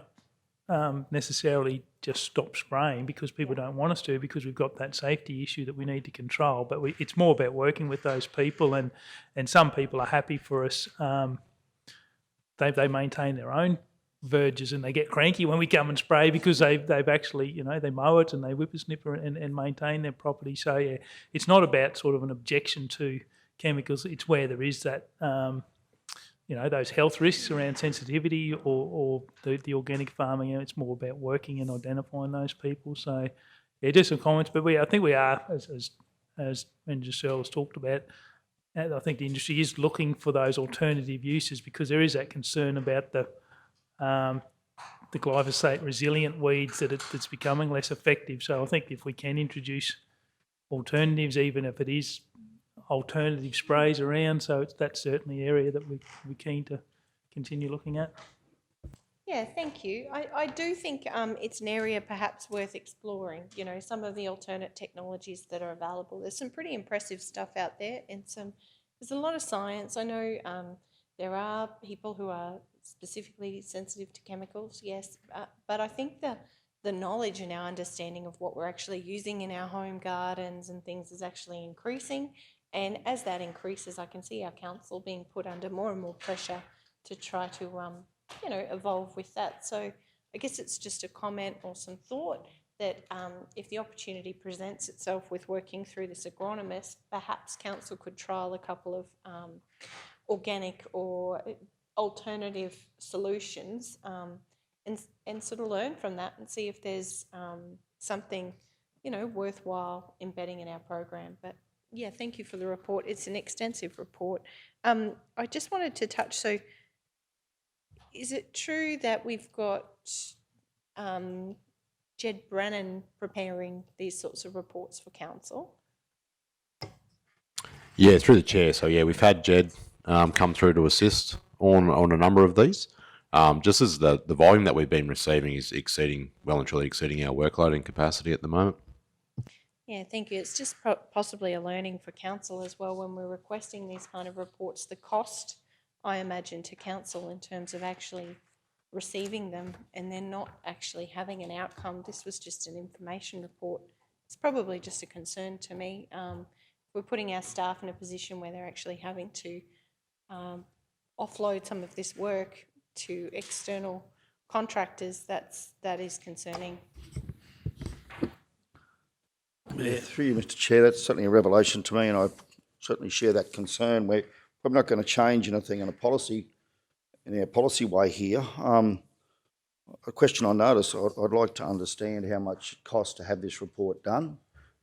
necessarily just stop spraying because people don't want us to, because we've got that safety issue that we need to control. But it's more about working with those people, and some people are happy for us. They maintain their own verges and they get cranky when we come and spray because they've actually, they mow it and they whippersnipper and maintain their property. So yeah, it's not about sort of an objection to chemicals. It's where there is that those health risks around sensitivity or the organic farming. It's more about working and identifying those people. So, yeah, just some comments. But I think we are, as Manager Searle has talked about, I think the industry is looking for those alternative uses because there is that concern about the glyphosate resilient weeds that it's becoming less effective. So I think if we can introduce alternatives, even if it is alternative sprays around, so that's certainly an area that we're keen to continue looking at. Yeah, thank you. I do think it's an area perhaps worth exploring, some of the alternate technologies that are available. There's some pretty impressive stuff out there and there's a lot of science. I know there are people who are specifically sensitive to chemicals, yes, but I think the knowledge and our understanding of what we're actually using in our home gardens and things is actually increasing. And as that increases, I can see our council being put under more and more pressure to try to, evolve with that. So I guess it's just a comment or some thought that if the opportunity presents itself with working through this agronomist, perhaps council could trial a couple of organic or alternative solutions and sort of learn from that and see if there's something, worthwhile embedding in our program. But yeah, thank you for the report. It's an extensive report. I just wanted to touch, so is it true that we've got Jed Brannan preparing these sorts of reports for council? Yeah, through the chair. So yeah, we've had Jed come through to assist on a number of these. Just as the volume that we've been receiving is well and truly exceeding our workload and capacity at the moment. Yeah, thank you. It's just possibly a learning for council as well when we're requesting these kind of reports. The cost, I imagine, to council in terms of actually receiving them and then not actually having an outcome. This was just an information report. It's probably just a concern to me. We're putting our staff in a position where they're actually having to offload some of this work to external contractors. That is concerning. Yeah, through you, Mr Chair, that's certainly a revelation to me, and I certainly share that concern. We're probably not going to change anything in our policy way here. A question I noticed, I'd like to understand how much it costs to have this report done,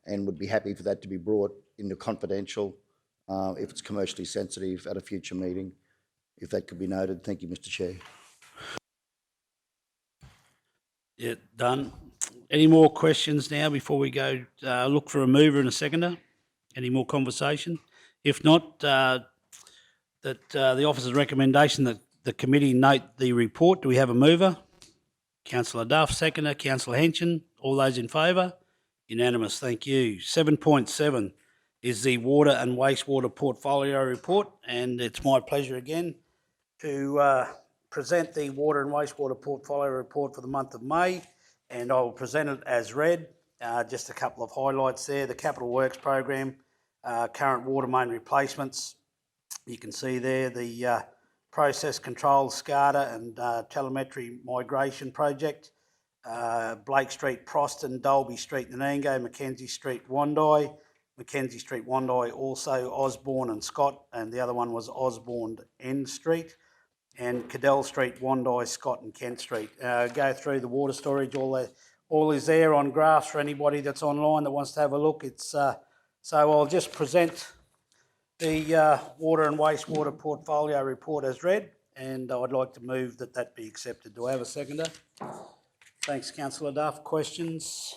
and would be happy for that to be brought into confidential if it's commercially sensitive at a future meeting, if that could be noted. Thank you, Mr Chair. Yeah, done. Any more questions now before we go look for a mover and a seconder? Any more conversation? If not, the officer's recommendation that the committee note the report. Do we have a mover? Councillor Duff, seconder. Councillor Henson. All those in favour? Unanimous, thank you. 7.7 is the water and wastewater portfolio report, and it's my pleasure again to present the water and wastewater portfolio report for the month of May, and I will present it as read. Just a couple of highlights there. The capital works program, current water main replacements. You can see there the process control SCADA and telemetry migration project. Blake Street, Proston, Dolby Street, Nanango, Mackenzie Street, Wandai. Mackenzie Street, Wandai, also Osborne and Scott, and the other one was Osborne End Street. And Cadell Street, Wandai, Scott and Kent Street. Go through the water storage, all is there on graphs for anybody that's online that wants to have a look. So I'll just present the water and wastewater portfolio report as read, and I'd like to move that be accepted. Do I have a seconder? Thanks, Councillor Duff. Questions?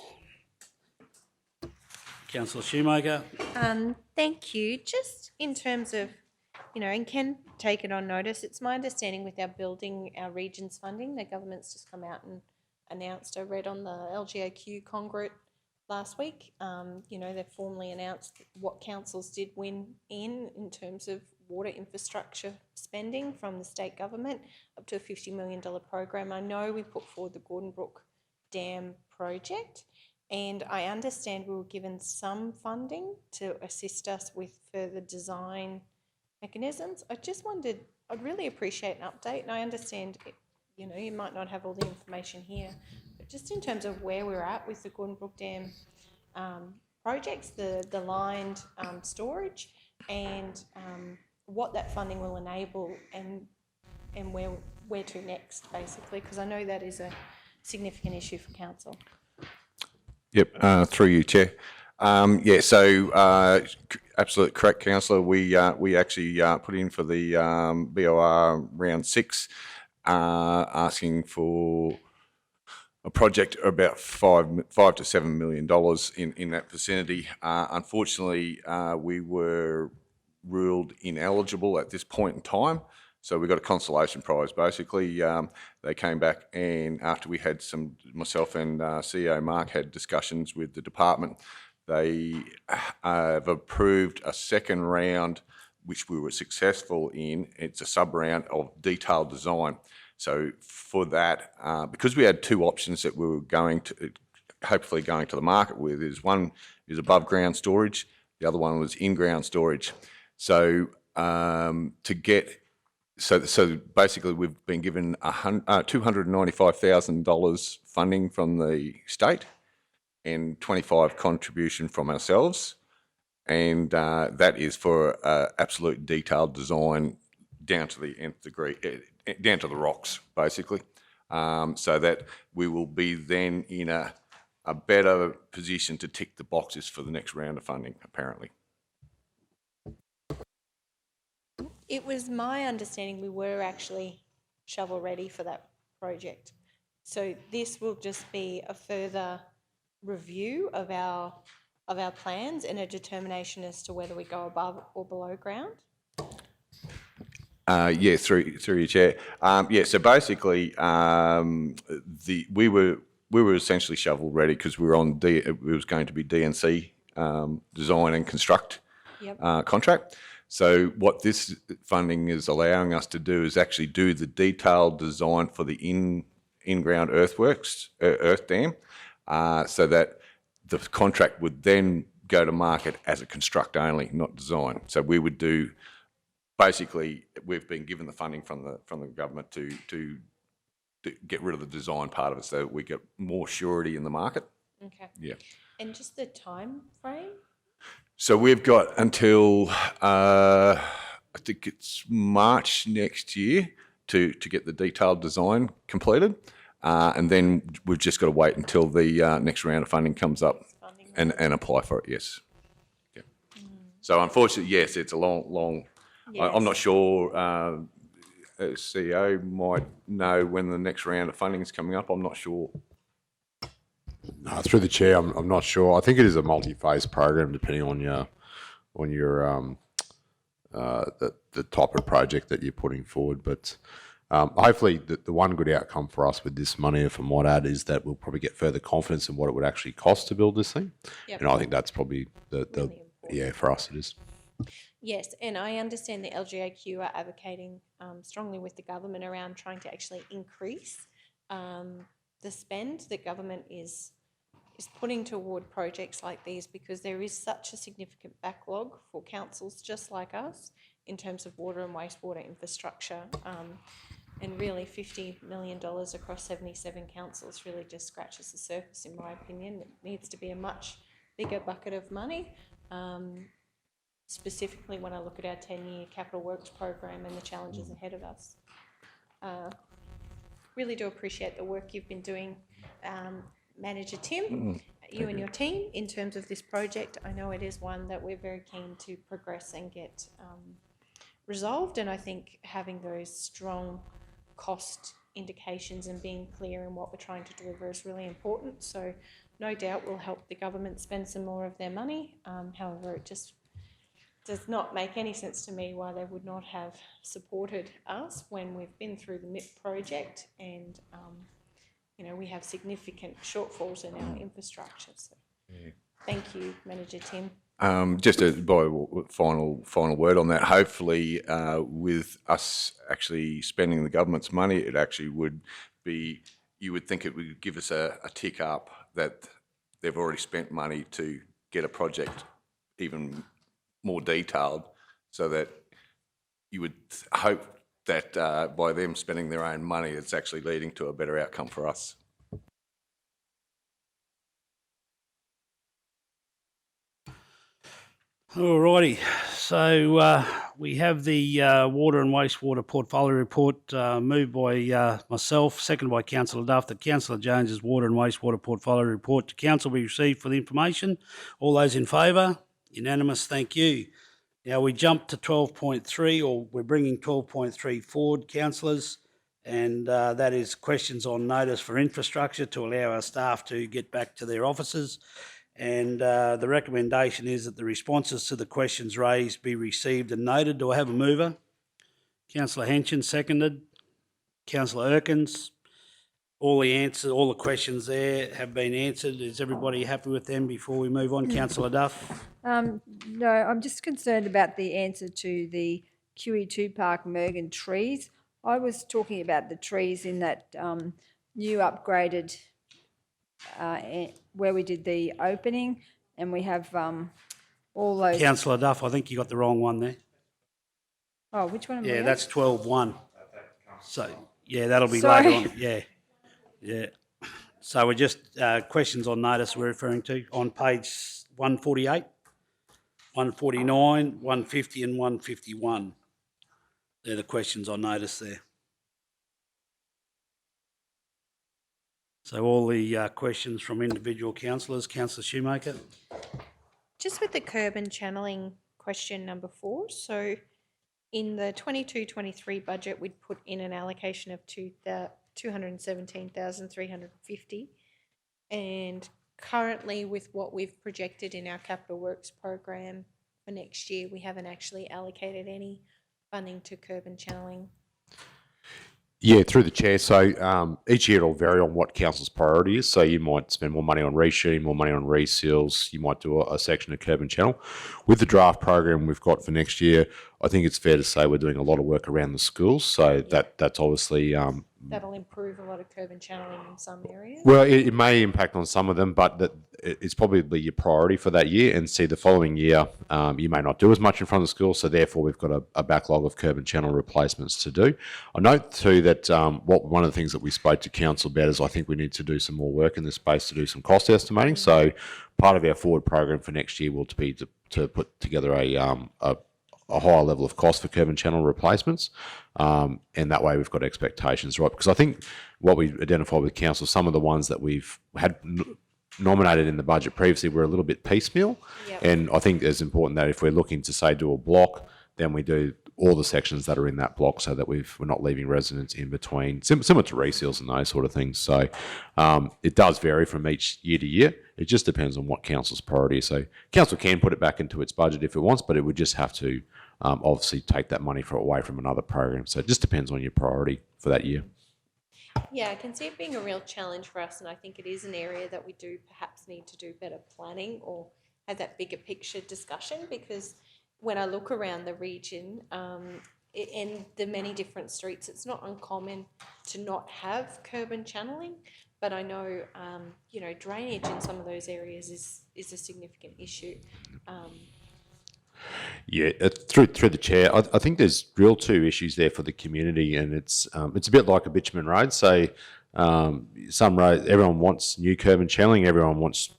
Councillor Shoemaker. Thank you. Just in terms of, and can take it on notice, it's my understanding with our regions funding, the government's just come out and announced, I read on the LGAQ Congret last week, they've formally announced what councils did win in terms of water infrastructure spending from the state government, up to a $50 million program. I know we put forward the Gordon Brook Dam project, and I understand we were given some funding to assist us with further design mechanisms. I just wondered, I'd really appreciate an update, and I understand, you might not have all the information here, but just in terms of where we're at with the Gordon Brook Dam projects, the lined storage, and what that funding will enable, and where to next, basically, because I know that is a significant issue for council. Yep, through you, Chair. So absolutely correct, Councillor. We actually put in for the BOR round 6, asking for a project about $5 to $7 million in that vicinity. Unfortunately, we were ruled ineligible at this point in time. So we got a consolation prize, basically. They came back, and after we had myself and CEO Mark had discussions with the department, they have approved a second round, which we were successful in. It's a sub-round of detailed design. So for that, because we had two options that we were hopefully going to the market with, one is above ground storage, The other one was in-ground storage. So so basically we've been given $295,000 funding from the state and 25 contribution from ourselves. And that is for absolute detailed design down to the nth degree, down to the rocks, basically. So that we will be then in a better position to tick the boxes for the next round of funding, apparently. It was my understanding we were actually shovel ready for that project. So this will just be a further review of our plans and a determination as to whether we go above or below ground. Yeah, through your chair. So basically, we were essentially shovel ready because we were on it was going to be DNC design and construct contract. So what this funding is allowing us to do is actually do the detailed design for the in-ground earthworks, earth dam, so that the contract would then go to market as a construct only, not design. So we would do. Basically, we've been given the funding from the government to get rid of the design part of it, so we get more surety in the market. Okay. Yeah. And just the time frame? So we've got until I think it's March next year to get the detailed design completed, and then we've just got to wait until the next round of funding comes up and apply for it. Yes. Yeah. So unfortunately, yes, it's a long. Yes. I'm not sure. CEO might know when the next round of funding is coming up. I'm not sure. No, through the chair, I'm not sure. I think it is a multi-phase program, depending on your the type of project that you're putting forward. But hopefully, the one good outcome for us with this money, if I might add, is that we'll probably get further confidence in what it would actually cost to build this thing. Yep. And I think that's probably Really for us it is. Yes, and I understand the LGAQ are advocating strongly with the government around trying to actually increase the spend that government is putting toward projects like these, because there is such a significant backlog for councils just like us in terms of water and wastewater infrastructure, and really $50 million across 77 councils really just scratches the surface, in my opinion. It needs to be a much bigger bucket of money. Specifically when I look at our 10-year capital works program and the challenges ahead of us. Really do appreciate the work you've been doing, Manager Tim, you and your team, in terms of this project. I know it is one that we're very keen to progress and get resolved, and I think having those strong cost indications and being clear in what we're trying to deliver is really important. So no doubt will help the government spend some more of their money. However, it just does not make any sense to me why they would not have supported us when we've been through the MIP project and, we have significant shortfalls in our infrastructure. So thank you, Manager Tim. Just a final word on that. Hopefully, with us actually spending the government's money, it actually would be, you would think it would give us a tick up that they've already spent money to get a project even more detailed, so that you would hope that by them spending their own money, it's actually leading to a better outcome for us. Alrighty, so we have the water and wastewater portfolio report moved by myself, seconded by Councillor Duff, that Councillor Jones's water and wastewater portfolio report to council be received for the information. All those in favour? Unanimous, thank you. Now we jump to 12.3, or we're bringing 12.3 forward, councillors, and that is questions on notice for infrastructure to allow our staff to get back to their offices. And the recommendation is that the responses to the questions raised be received and noted. Do I have a mover? Councillor Henson, seconded. Councillor Erkins. All the questions there have been answered. Is everybody happy with them before we move on? Councillor Duff? No, I'm just concerned about the answer to the QE2 Park Mergen trees. I was talking about the trees in that new upgraded where we did the opening, and we have all those. Councillor Duff, I think you got the wrong one there. Oh, which one am I Yeah, on? that's 12.1. So, yeah, that'll be Sorry. later on. Yeah, yeah. So we're just, questions on notice we're referring to on page 148, 149, 150 and 151. They're the questions on notice there. So all the questions from individual councillors. Councillor Shoemaker? Just with the curb and channeling question number 4, so in the 22-23 budget, we'd put in an allocation of 217,350, and currently with what we've projected in our capital works program for next year, we haven't actually allocated any funding to curb and channeling. Yeah, through the chair. So each year it'll vary on what council's priority is. So you might spend more money on resheeting, more money on reseals. You might do a section of curb and channel. With the draft program we've got for next year, I think it's fair to say we're doing a lot of work around the schools. So that's obviously That'll improve a lot of curb and channeling in some areas. well, it may impact on some of them, but it's probably your priority for that year. And see, the following year, you may not do as much in front of the school, so therefore we've got a backlog of curb and channel replacements to do. I note too that one of the things that we spoke to council about is I think we need to do some more work in this space to do some cost estimating. So part of our forward program for next year will be to put together a higher level of cost for curb and channel replacements, and that way we've got expectations right. Because I think what we identified with council, some of the ones that we've had nominated in the budget previously were a little bit piecemeal, and I think it's important that if we're looking to say do a block, then we do all the sections that are in that block, so that we're not leaving residents in between, similar to reseals and those sort of things. So it does vary from each year to year. It just depends on what council's priority is. So council can put it back into its budget if it wants, but it would just have to obviously take that money away from another program. So it just depends on your priority for that year. Yeah, I can see it being a real challenge for us, and I think it is an area that we do perhaps need to do better planning or have that bigger picture discussion, because when I look around the region in the many different streets, it's not uncommon to not have curb and channeling, but I know, drainage in some of those areas is a significant issue. Yeah, through the chair, I think there's real two issues there for the community, and it's a bit like a bitumen road. So some roads, everyone wants new curb and channeling, everyone wants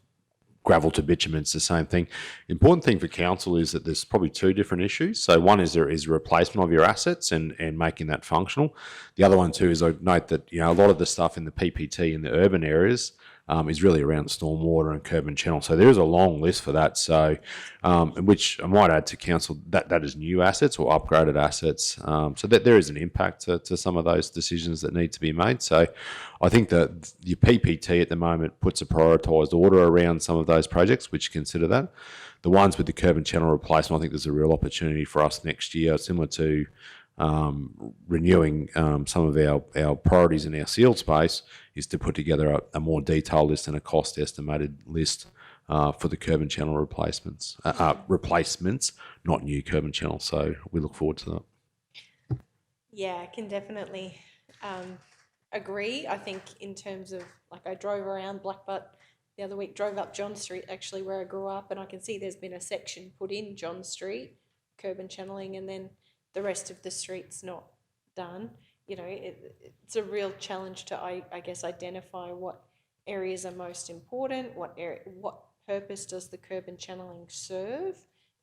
gravel to bitumen. It's the same thing. Important thing for council is that there's probably two different issues. So one is there is a replacement of your assets and making that functional. The other one too is I note that a lot of the stuff in the PPT in the urban areas is really around stormwater and curb and channel. So there is a long list for that. So, which I might add to council, that is new assets or upgraded assets. So that there is an impact to some of those decisions that need to be made. So I think that your PPT at the moment puts a prioritised order around some of those projects, which consider that. The ones with the curb and channel replacement, I think there's a real opportunity for us next year, similar to renewing some of our priorities in our sealed space, is to put together a more detailed list and a cost estimated list for the curb and channel replacements, not new curb and channel. So we look forward to that. Yeah, I can definitely agree. I think in terms of, like, I drove around Blackbutt the other week, drove up John Street, actually, where I grew up, and I can see there's been a section put in John Street, curb and channeling, and then the rest of the street's not done. It's a real challenge to, I guess, identify what areas are most important, what purpose does the curb and channeling serve.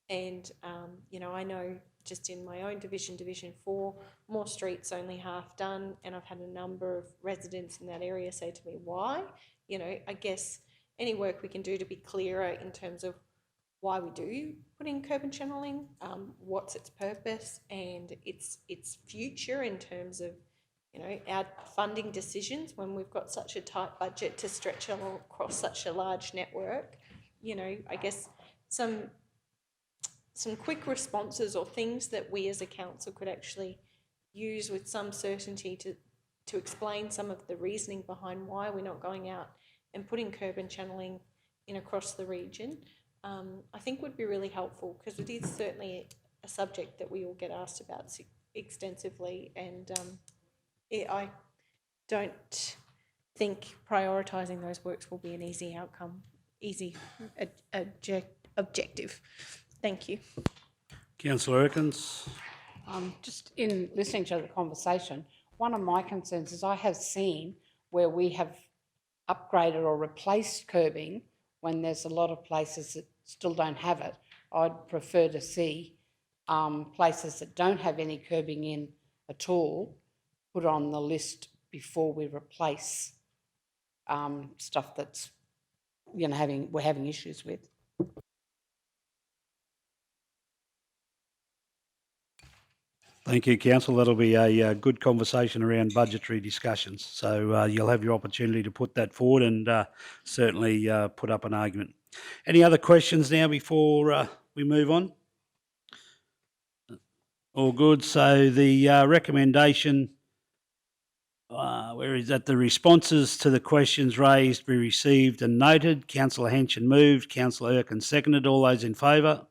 And, I know just in my own division, Division 4, more streets only half done, and I've had a number of residents in that area say to me, why? I guess any work we can do to be clearer in terms of why we do put in curb and channeling, what's its purpose and its future in terms of, our funding decisions when we've got such a tight budget to stretch across such a large network. I guess some quick responses or things that we as a council could actually use with some certainty to explain some of the reasoning behind why we're not going out and putting curb and channeling in across the region, I think would be really helpful, because it is certainly a subject that we all get asked about extensively, and I don't think prioritising those works will be an easy outcome, easy objective. Thank you. Councillor Erkins. Just in listening to the conversation, one of my concerns is I have seen where we have upgraded or replaced curbing when there's a lot of places that still don't have it. I'd prefer to see places that don't have any curbing in at all put on the list before we replace stuff that's, you know, we're having issues with. Thank you, Council. That'll be a good conversation around budgetary discussions. So you'll have your opportunity to put that forward and certainly put up an argument. Any other questions now before we move on? All good. So the recommendation, where is that? The responses to the questions raised be received and noted. Councillor Henson moved. Councillor Erkin seconded. All those in favour?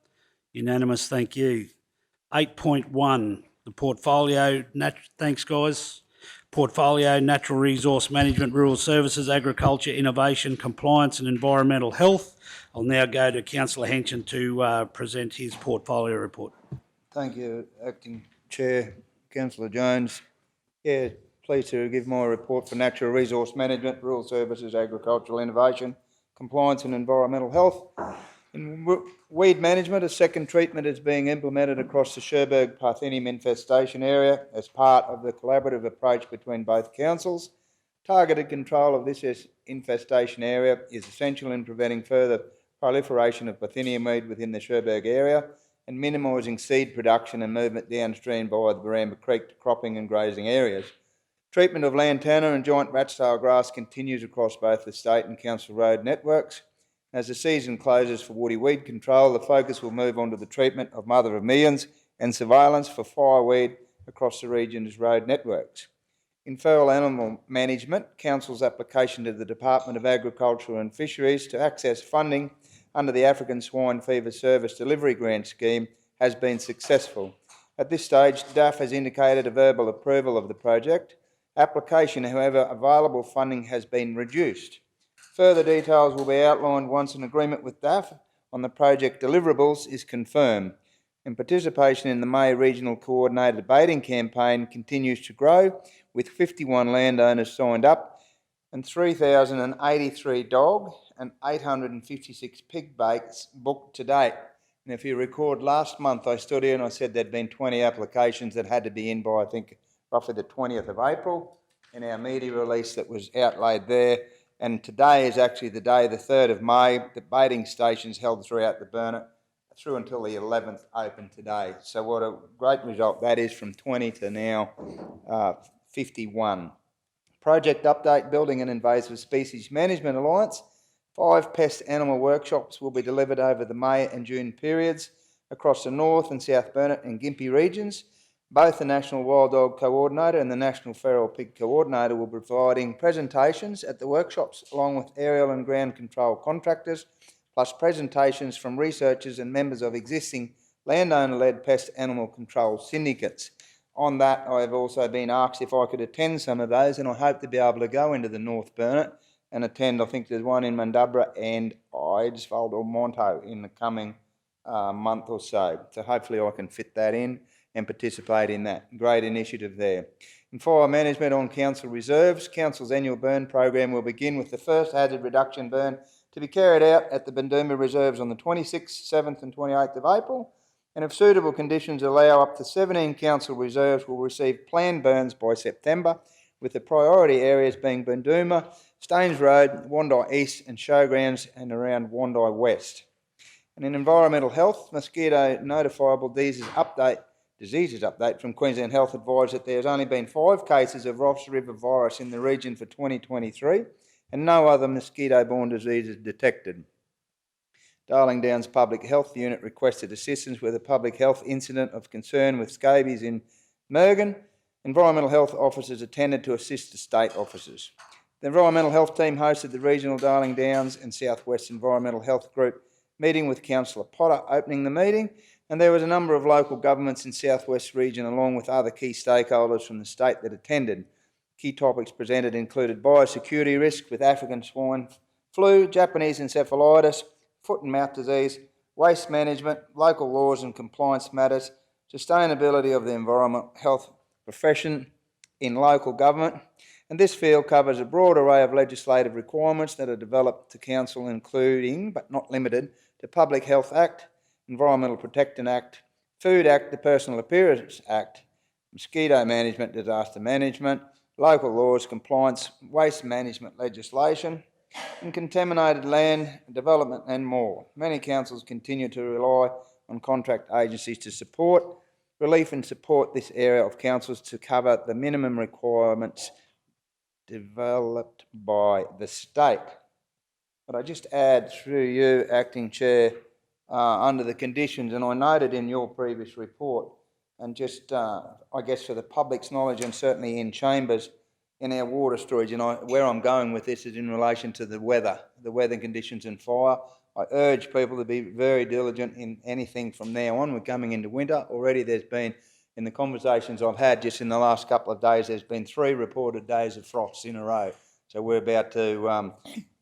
Unanimous. Thank you. 8.1. The portfolio, thanks guys. Portfolio, natural resource management, rural services, agriculture, innovation, compliance and environmental health. I'll now go to Councillor Henson to present his portfolio report. Thank you, Acting Chair, Councillor Jones. Yeah, pleased to give my report for natural resource management, rural services, agricultural innovation, compliance and environmental health. In weed management, a second treatment is being implemented across the Cherbourg Parthenium infestation area as part of the collaborative approach between both councils. Targeted control of this infestation area is essential in preventing further proliferation of Parthenium weed within the Cherbourg area and minimising seed production and movement downstream via the Baramba Creek to cropping and grazing areas. Treatment of lantana and giant rat-tail grass continues across both the state and council road networks. As the season closes for woody weed control, the focus will move on to the treatment of mother of millions and surveillance for fireweed across the region's road networks. In feral animal management, Council's application to the Department of Agriculture and Fisheries to access funding under the African Swine Fever Service Delivery Grant Scheme has been successful. At this stage, DAF has indicated a verbal approval of the project. Application, however, available funding has been reduced. Further details will be outlined once an agreement with DAF on the project deliverables is confirmed, and participation in the May Regional Coordinated Baiting Campaign continues to grow, with 51 landowners signed up and 3,083 dog and 856 pig baits booked to date. And if you record, last month I stood here and I said there'd been 20 applications that had to be in by, I think, roughly the 20th of April, in our media release that was outlaid there. And today is actually the day, the 3rd of May. The baiting stations held throughout the Burnett through until the 11th open today. So what a great result that is, from 20 to now 51. Project update, Building and Invasive Species Management Alliance. 5 pest animal workshops will be delivered over the May and June periods across the North and South Burnett and Gympie regions. Both the National Wild Dog Coordinator and the National Feral Pig Coordinator will be providing presentations at the workshops, along with aerial and ground control contractors, plus presentations from researchers and members of existing landowner-led pest animal control syndicates. On that, I have also been asked if I could attend some of those, and I hope to be able to go into the North Burnett and attend. I think there's one in Mundubra and Eidsvold or Monto in the coming month or so. So hopefully I can fit that in and participate in that. Great initiative there. In fire management on council reserves, council's annual burn program will begin with the first hazard reduction burn to be carried out at the Bunduma reserves on the 26th, 7th and 28th of April. And if suitable conditions allow, up to 17 council reserves will receive planned burns by September, with the priority areas being Bunduma, Staines Road, Wandai East and Showgrounds and around Wandai West. And in environmental health, mosquito notifiable diseases update from Queensland Health advised that there has only been 5 cases of Ross River virus in the region for 2023 and no other mosquito-borne diseases detected. Darling Downs Public Health Unit requested assistance with a public health incident of concern with scabies in Mergen. Environmental health officers attended to assist the state officers. The environmental health team hosted the regional Darling Downs and South West Environmental Health Group meeting with Councillor Potter opening the meeting, and there was a number of local governments in South West region along with other key stakeholders from the state that attended. Key topics presented included biosecurity risk with African swine flu, Japanese encephalitis, foot and mouth disease, waste management, local laws and compliance matters, sustainability of the environment, health profession in local government, and this field covers a broad array of legislative requirements that are developed to Council, including, but not limited, to Public Health Act, Environmental Protection Act, Food Act, the Personal Appearance Act, Mosquito Management, Disaster Management, local laws, compliance, waste management legislation, and contaminated land development and more. Many councils continue to rely on contract agencies to support relief and support this area of councils to cover the minimum requirements developed by the state. But I just add through you, Acting Chair, under the conditions, and I noted in your previous report, and just I guess for the public's knowledge and certainly in chambers, in our water storage, and where I'm going with this is in relation to the weather conditions and fire. I urge people to be very diligent in anything from now on. We're coming into winter. Already there's been, in the conversations I've had just in the last couple of days, there's been 3 reported days of frost in a row. So we're about to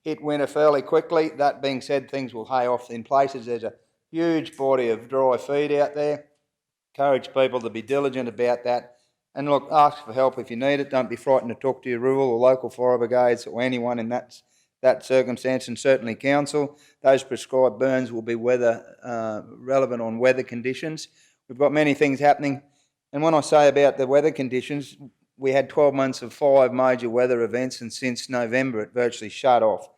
hit winter fairly quickly. That being said, things will hay off in places. There's a huge body of dry feed out there. Encourage people to be diligent about that. And look, ask for help if you need it. Don't be frightened to talk to your rural or local fire brigades or anyone in that circumstance, and certainly council. Those prescribed burns will be weather relevant on weather conditions. We've got many things happening. And when I say about the weather conditions, we had 12 months of 5 major weather events, and since November it virtually shut off.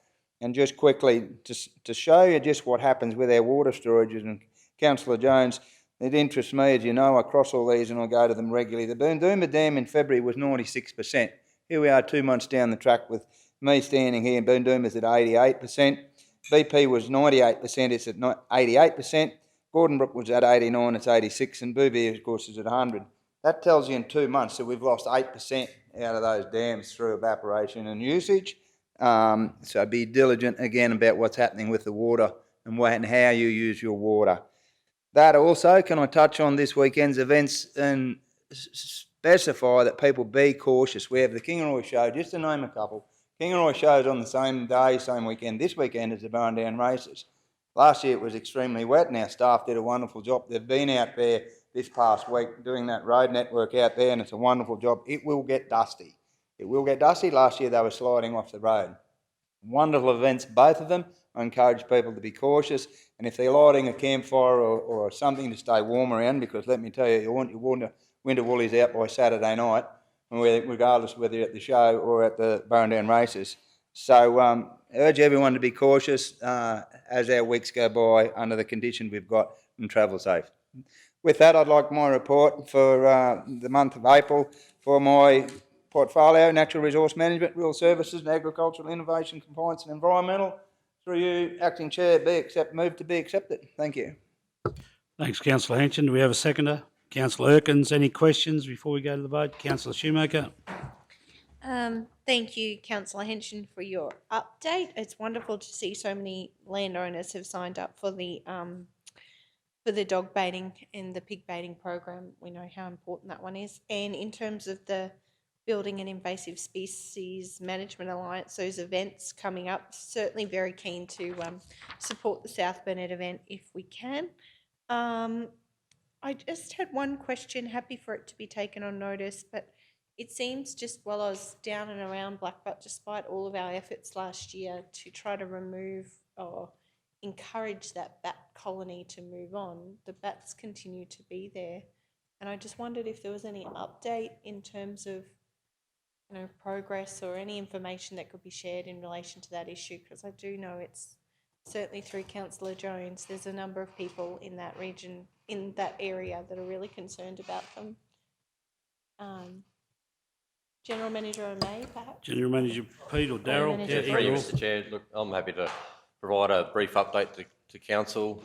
And just quickly, to show you just what happens with our water storages, and Councillor Jones, it interests me, as you know, I cross all these and I go to them regularly. The Boondooma Dam in February was 96%. Here we are 2 months down the track with me standing here, and Boondooma's at 88%. BP was 98%, it's at 88%. Gordonbrook was at 89, it's 86, and Boobie, of course, is at 100. That tells you in 2 months that we've lost 8% out of those dams through evaporation and usage. So be diligent again about what's happening with the water and how you use your water. That also, can I touch on this weekend's events and specify that people be cautious. We have the Kingaroy Show, just to name a couple. Kingaroy Show's on the same day, same weekend, this weekend as the Burrendown Races. Last year it was extremely wet and our staff did a wonderful job. They've been out there this past week doing that road network out there, and it's a wonderful job. It will get dusty. It will get dusty. Last year they were sliding off the road. Wonderful events, both of them. I encourage people to be cautious, and if they're lighting a campfire or something to stay warm around, because let me tell you, you want your winter woolies out by Saturday night, regardless whether you're at the show or at the Burrendown Races. So I urge everyone to be cautious as our weeks go by under the conditions we've got, and travel safe. With that, I'd like my report for the month of April for my portfolio: natural resource management, rural services, agricultural innovation, compliance and environmental. Through you, Acting Chair, move to be accepted. Thank you. Thanks, Councillor Henson. Do we have a seconder? Councillor Erkins, any questions before we go to the vote? Councillor Shoemaker. Thank you, Councillor Henson, for your update. It's wonderful to see so many landowners have signed up for the dog baiting and the pig baiting program. We know how important that one is. And in terms of the Building an Invasive Species Management Alliance, those events coming up, certainly very keen to support the South Burnett event if we can. I just had one question, happy for it to be taken on notice, but it seems just while I was down and around Blackbutt, despite all of our efforts last year to try to remove or encourage that bat colony to move on, the bats continue to be there. And I just wondered if there was any update in terms of progress or any information that could be shared in relation to that issue, because I do know it's certainly through Councillor Jones, there's a number of people in that region, in that area, that are really concerned about them. General Manager O'May, perhaps? General Manager Pete or Darryl? Manager Through you, Mr Chair. Look, I'm happy to provide a brief update to Council.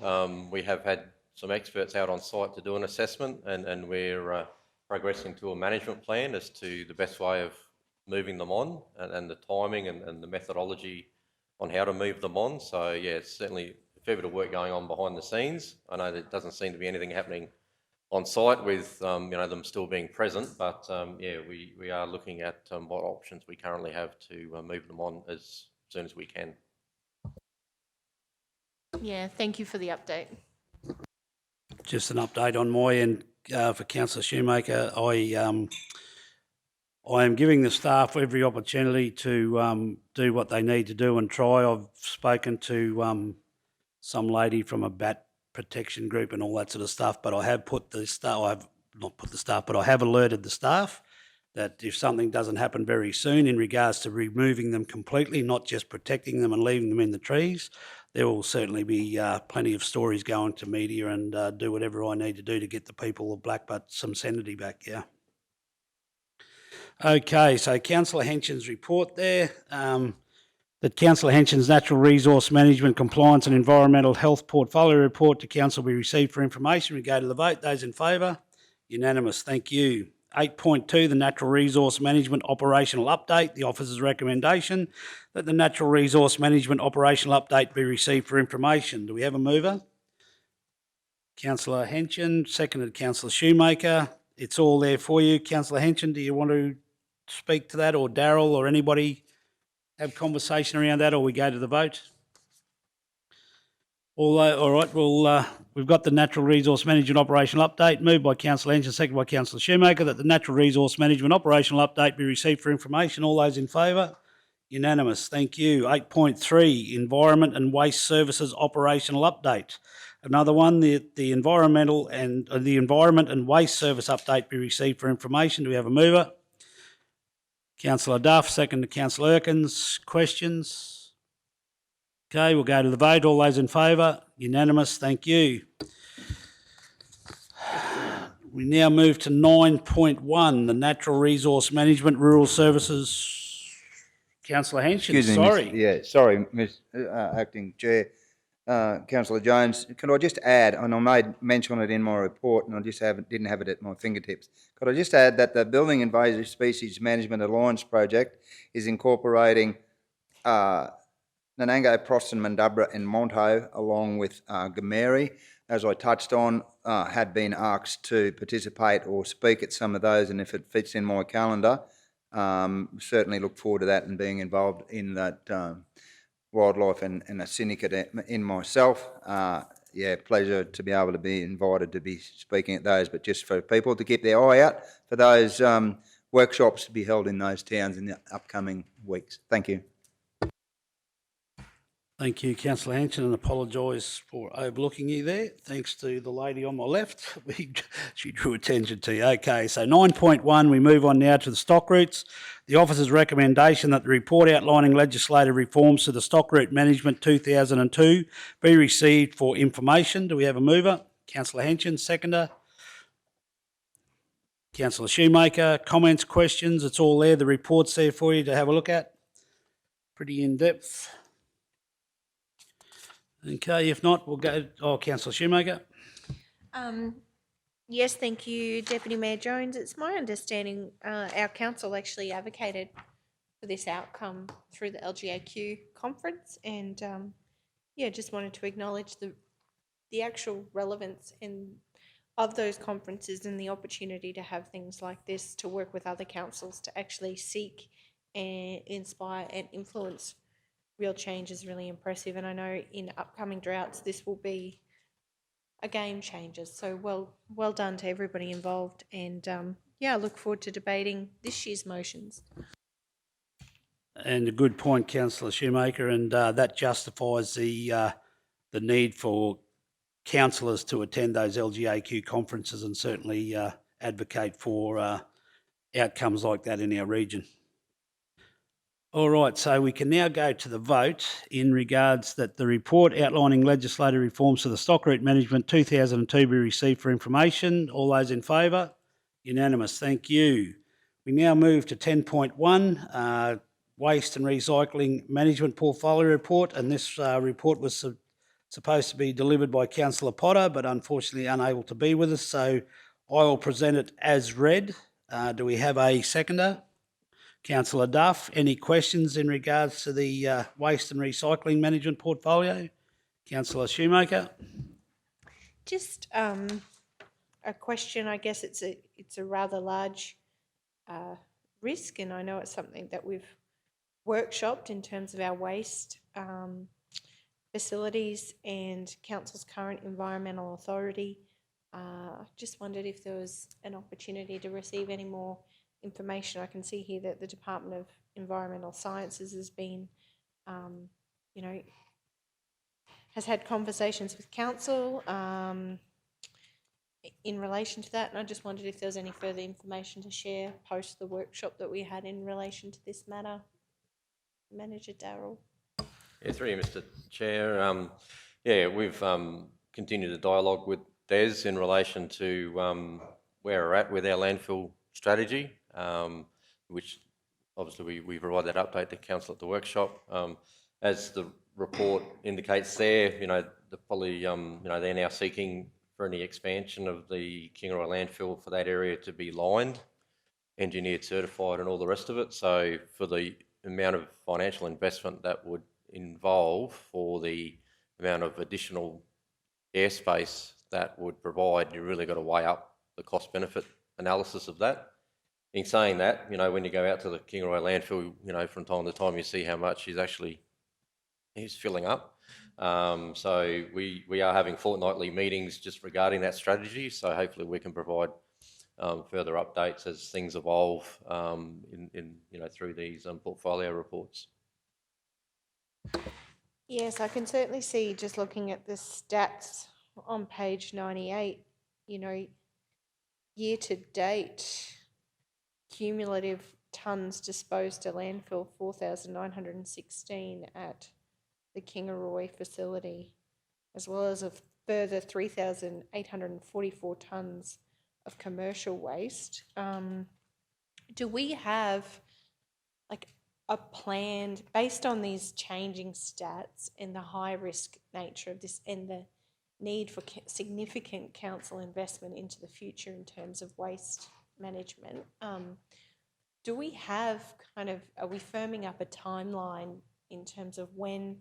We have had some experts out on site to do an assessment, and we're progressing to a management plan as to the best way of moving them on, and the timing and the methodology on how to move them on. So yeah, it's certainly a fair bit of work going on behind the scenes. I know there doesn't seem to be anything happening on site with them still being present, but yeah, we are looking at what options we currently have to move them on as soon as we can. Yeah, thank you for the update. Just an update on my end for Councillor Shoemaker. I am giving the staff every opportunity to do what they need to do and try. I've spoken to some lady from a bat protection group and all that sort of stuff, but I have put the staff, I have not put the staff, but I have alerted the staff that if something doesn't happen very soon in regards to removing them completely, not just protecting them and leaving them in the trees, there will certainly be plenty of stories going to media and do whatever I need to do to get the people of Blackbutt some sanity back, yeah. Okay, so Councillor Henson's report there. That Councillor Henson's Natural Resource Management Compliance and Environmental Health Portfolio Report to Council be received for information. We go to the vote. Those in favour? Unanimous. Thank you. 8.2, the Natural Resource Management Operational Update. The officer's recommendation that the Natural Resource Management Operational Update be received for information. Do we have a mover? Councillor Henson, seconded Councillor Shoemaker. It's all there for you. Councillor Henson, do you want to speak to that, or Darryl, or anybody have conversation around that, or we go to the vote? All right, well, we've got the Natural Resource Management Operational Update, moved by Councillor Henson, seconded by Councillor Shoemaker, that the Natural Resource Management Operational Update be received for information. All those in favour? Unanimous. Thank you. 8.3, Environment and Waste Services Operational Update. Another one, the Environment and Waste Service Update be received for information. Do we have a mover? Councillor Duff, second to Councillor Erkins. Questions? Okay, we'll go to the vote. All those in favour? Unanimous. Thank you. We now move to 9.1, the Natural Resource Management Rural Services. Councillor Henson, Excuse me, sorry. sorry, Acting Chair. Councillor Jones, could I just add, and I made mention it in my report, and I just didn't have it at my fingertips. Could I just add that the Building Invasive Species Management Alliance project is incorporating Nanango, Proston, Mandubra and Monto, along with Gameri. As I touched on, had been asked to participate or speak at some of those, and if it fits in my calendar, certainly look forward to that and being involved in that wildlife and a syndicate in myself. Yeah, pleasure to be able to be invited to be speaking at those, but just for people to keep their eye out for those workshops to be held in those towns in the upcoming weeks. Thank you. Thank you, Councillor Henson, and apologise for overlooking you there. Thanks to the lady on my left. She drew attention to you. Okay, so 9.1, we move on now to the stock routes. The officer's recommendation that the report outlining legislative reforms to the stock route management 2002 be received for information. Do we have a mover? Councillor Henson, seconder. Councillor Shoemaker, comments, questions, it's all there. The report's there for you to have a look at. Pretty in-depth. Okay, if not, we'll go, Councillor Shoemaker. Yes, thank you, Deputy Mayor Jones. It's my understanding our council actually advocated for this outcome through the LGAQ conference, and yeah, just wanted to acknowledge the actual relevance of those conferences and the opportunity to have things like this, to work with other councils to actually seek and inspire and influence real change is really impressive. And I know in upcoming droughts this will be a game changer. So well done to everybody involved, and yeah, I look forward to debating this year's motions. And a good point, Councillor Shoemaker, and that justifies the need for councillors to attend those LGAQ conferences and certainly advocate for outcomes like that in our region. All right, so we can now go to the vote in regards that the report outlining legislative reforms to the stock route management 2002 be received for information. All those in favour? Unanimous, thank you. We now move to 10.1, Waste and Recycling Management Portfolio Report, and this report was supposed to be delivered by Councillor Potter, but unfortunately unable to be with us, so I will present it as read. Do we have a seconder? Councillor Duff, any questions in regards to the Waste and Recycling Management Portfolio? Councillor Shoemaker? Just a question. I guess it's a rather large risk, and I know it's something that we've workshopped in terms of our waste Facilities and Council's current environmental authority. Just wondered if there was an opportunity to receive any more information. I can see here that the Department of Environmental Sciences has been, you know, has had conversations with Council in relation to that, and I just wondered if there was any further information to share post the workshop that we had in relation to this matter. Manager Darrell. Yeah, through you, Mr. Chair. Yeah, we've continued the dialogue with Des in relation to where we're at with our landfill strategy, which obviously we provide that update to Council at the workshop. As the report indicates there, you know, probably, you know, they're now seeking for any expansion of the Kingaroy landfill for that area to be lined, engineered, certified, and all the rest of it. So for the amount of financial investment that would involve for the amount of additional airspace that would provide, you really got to weigh up the cost benefit analysis of that. In saying that, you know, when you go out to the Kingaroy landfill, you know, from time to time you see how much he's filling up. So we are having fortnightly meetings just regarding that strategy. So hopefully we can provide further updates as things evolve in you know, through these portfolio reports. Yes, I can certainly see, just looking at the stats on page 98, you know, year to date, cumulative tonnes disposed to landfill 4,916 at the Kingaroy facility, as well as a further 3,844 tonnes of commercial waste. Do we have like a plan based on these changing stats and the high risk nature of this and the need for significant council investment into the future in terms of waste management? Do we have are we firming up a timeline in terms of when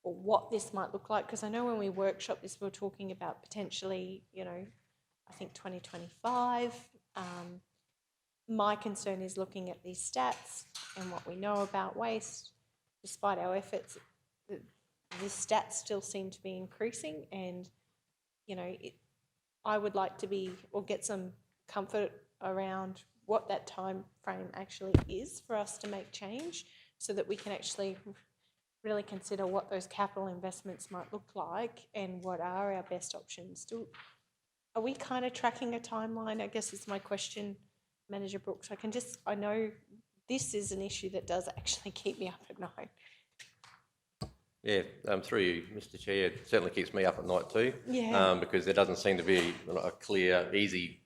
or what this might look like? Because I know when we workshop this, we were talking about potentially, you know, I think 2025. My concern is looking at these stats and what we know about waste. Despite our efforts, the stats still seem to be increasing, and you know, I would like to be or get some comfort around what that time frame actually is for us to make change, so that we can actually really consider what those capital investments might look like and what are our best options. Are we kind of tracking a timeline, I guess is my question, Manager Brooks? I know this is an issue that does actually keep me up at night. Yeah, through you, Mr. Chair, it certainly keeps me up at night too. Yeah. Because there doesn't seem to be a clear, easy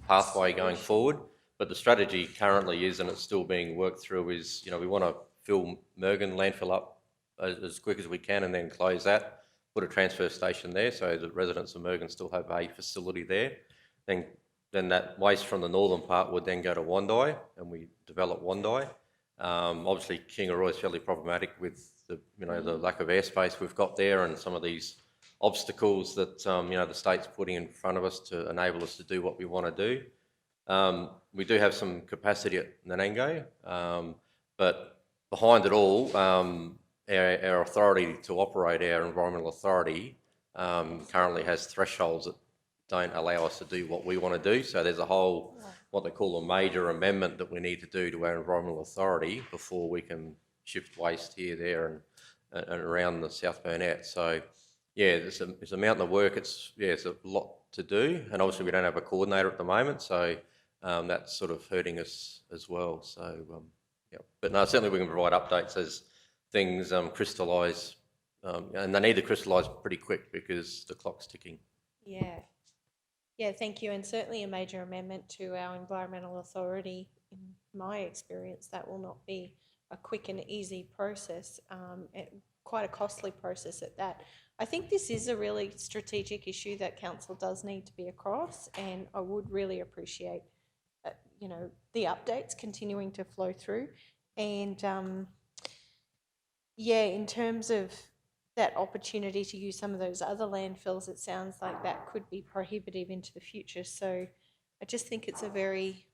pathway going forward. But the strategy currently is, and it's still being worked through, is, you know, we want to fill Mergen landfill up as quick as we can and then close that, put a transfer station there so the residents of Mergen still have a facility there. Then that waste from the northern part would then go to Wandai, and we develop Wandai. Obviously, Kingaroy is fairly problematic with the, you know, the lack of airspace we've got there and some of these obstacles that, you know, the state's putting in front of us to enable us to do what we want to do. We do have some capacity at Nanango, but behind it all, our authority to operate, our environmental authority, currently has thresholds that don't allow us to do what we want to do. So there's a whole, what they call a major amendment that we need to do to our environmental authority before we can shift waste here, there and around the South Burnett. So yeah, there's a mountain of work. It's a lot to do. And obviously we don't have a coordinator at the moment. So that's sort of hurting us as well. So yeah, but no, certainly we can provide updates as things crystallise, and they need to crystallise pretty quick because the clock's ticking. Yeah. Yeah, thank you. And certainly a major amendment to our environmental authority. In my experience, that will not be a quick and easy process, quite a costly process at that. I think this is a really strategic issue that council does need to be across, and I would really appreciate, you know, the updates continuing to flow through. And yeah, in terms of that opportunity to use some of those other landfills, it sounds like that could be prohibitive into the future. So I just think it's a very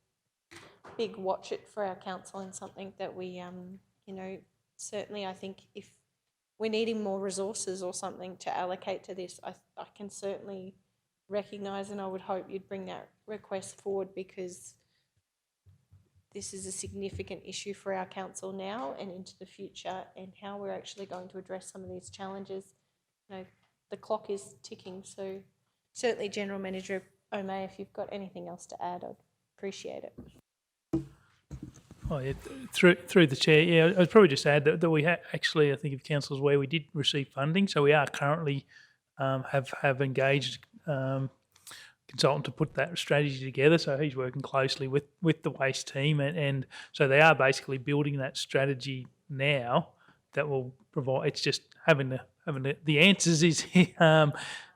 big watch it for our council, and something that we, you know, certainly I think if we're needing more resources or something to allocate to this, I can certainly recognise, and I would hope you'd bring that request forward, because this is a significant issue for our council now and into the future, and how we're actually going to address some of these challenges. You know, the clock is ticking, so certainly General Manager O'May, if you've got anything else to add, I'd appreciate it. Oh, yeah, through the chair, yeah, I'd probably just add that we actually, I think of councils where we did receive funding, so we are currently have engaged consultant to put that strategy together. So he's working closely with the waste team, and so they are basically building that strategy now that will provide. It's just having the answers is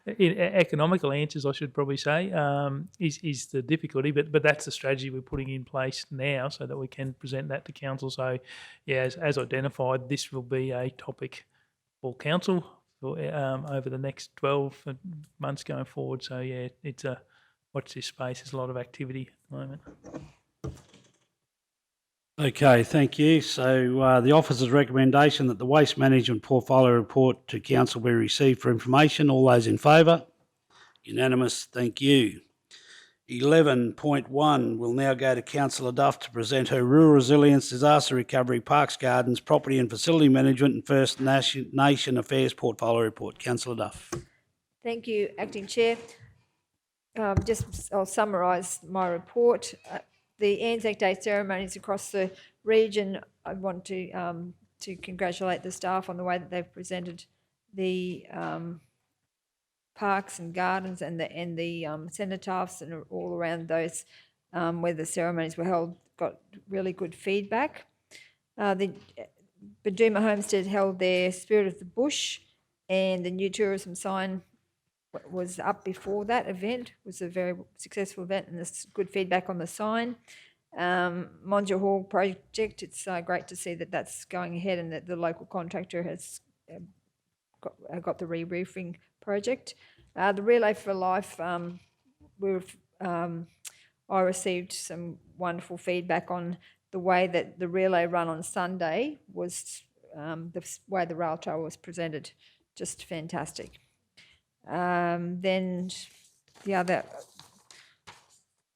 economical answers, I should probably say, is the difficulty. But that's the strategy we're putting in place now, so that we can present that to council. So yeah, as identified, this will be a topic for council over the next 12 months going forward. So yeah, it's a watch this space. There's a lot of activity at the moment. Okay, thank you. So the officer's recommendation that the Waste Management Portfolio Report to Council be received for information. All those in favour? Unanimous, thank you. 11.1 will now go to Councillor Duff to present her Rural Resilience, Disaster Recovery, Parks, Gardens, Property and Facility Management and First Nation Affairs Portfolio Report. Councillor Duff. Thank you, Acting Chair. I'll summarise my report. The Anzac Day ceremonies across the region, I want to congratulate the staff on the way that they've presented the parks and gardens and the cenotaphs and all around those where the ceremonies were held, got really good feedback. The Badooma Homestead held their Spirit of the Bush, and the new tourism sign was up before that event. It was a very successful event, and there's good feedback on the sign. Monja Hall project, it's great to see that that's going ahead and that the local contractor has got the re-roofing project. The Relay for Life, I received some wonderful feedback on the way that the relay run on Sunday was, the way the rail trail was presented, just fantastic. Then the other,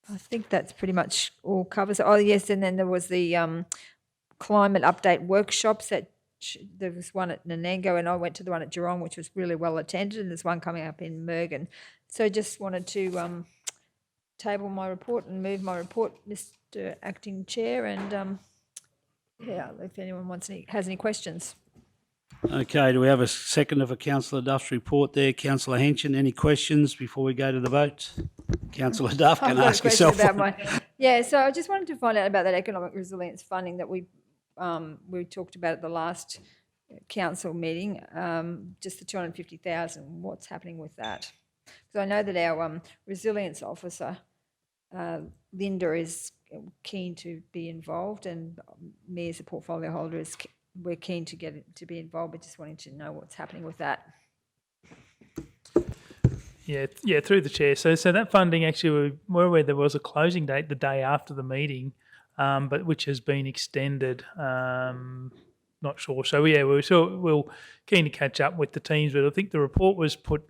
I think that's pretty much all covers. Oh yes, and then there was the climate update workshops that there was one at Nanango, and I went to the one at Geelong, which was really well attended, and there's one coming up in Mergen. So just wanted to table my report and move my report, Mr. Acting Chair, and yeah, if anyone has any questions. Okay, do we have a seconder for Councillor Duff's report there? Councillor Henson, any questions before we go to the vote? Councillor Duff, can ask yourself. Yeah, so I just wanted to find out about that economic resilience funding that we talked about at the last council meeting, just the 250,000. What's happening with that? Because I know that our resilience officer, Linda, is keen to be involved, and me as a portfolio holder we're keen to get it to be involved, but just wanting to know what's happening with that. Yeah, through the chair. So that funding actually, we're aware there was a closing date the day after the meeting, but which has been extended. Not sure. So yeah, we're keen to catch up with the teams, but I think the report was put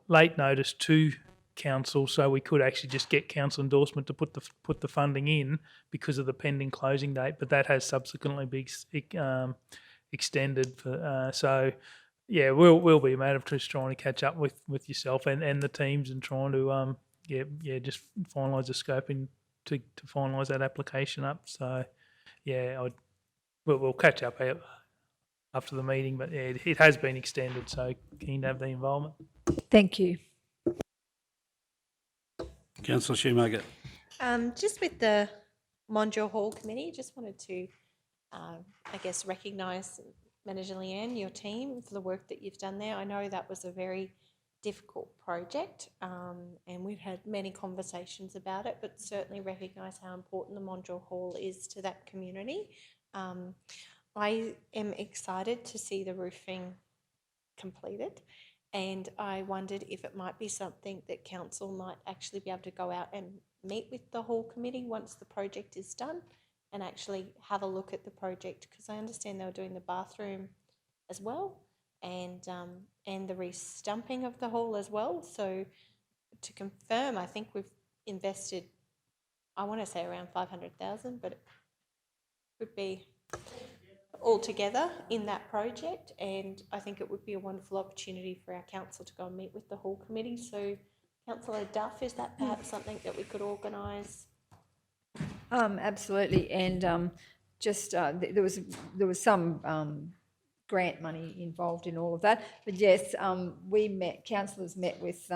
late notice to council, so we could actually just get council endorsement to put the funding in because of the pending closing date. But that has subsequently been extended. So yeah, we'll be a matter of just trying to catch up with yourself and the teams and trying to just finalise the scoping to finalise that application up. So yeah, we'll catch up after the meeting, but yeah, it has been extended, so keen to have the involvement. Thank you. Councillor Shoemaker. Just with the Monja Hall Committee, just wanted to, I guess, recognise Manager Leanne, your team, for the work that you've done there. I know that was a very difficult project, and we've had many conversations about it, but certainly recognise how important the Monja Hall is to that community. I am excited to see the roofing completed, and I wondered if it might be something that council might actually be able to go out and meet with the Hall Committee once the project is done and actually have a look at the project, because I understand they were doing the bathroom as well, and the re-stumping of the hall as well. So to confirm, I think we've invested, I want to say around 500,000, but it could be altogether in that project, and I think it would be a wonderful opportunity for our council to go and meet with the hall committee. So Councillor Duff, is that perhaps something that we could organise? Absolutely, and just there was some grant money involved in all of that, but yes, councillors met with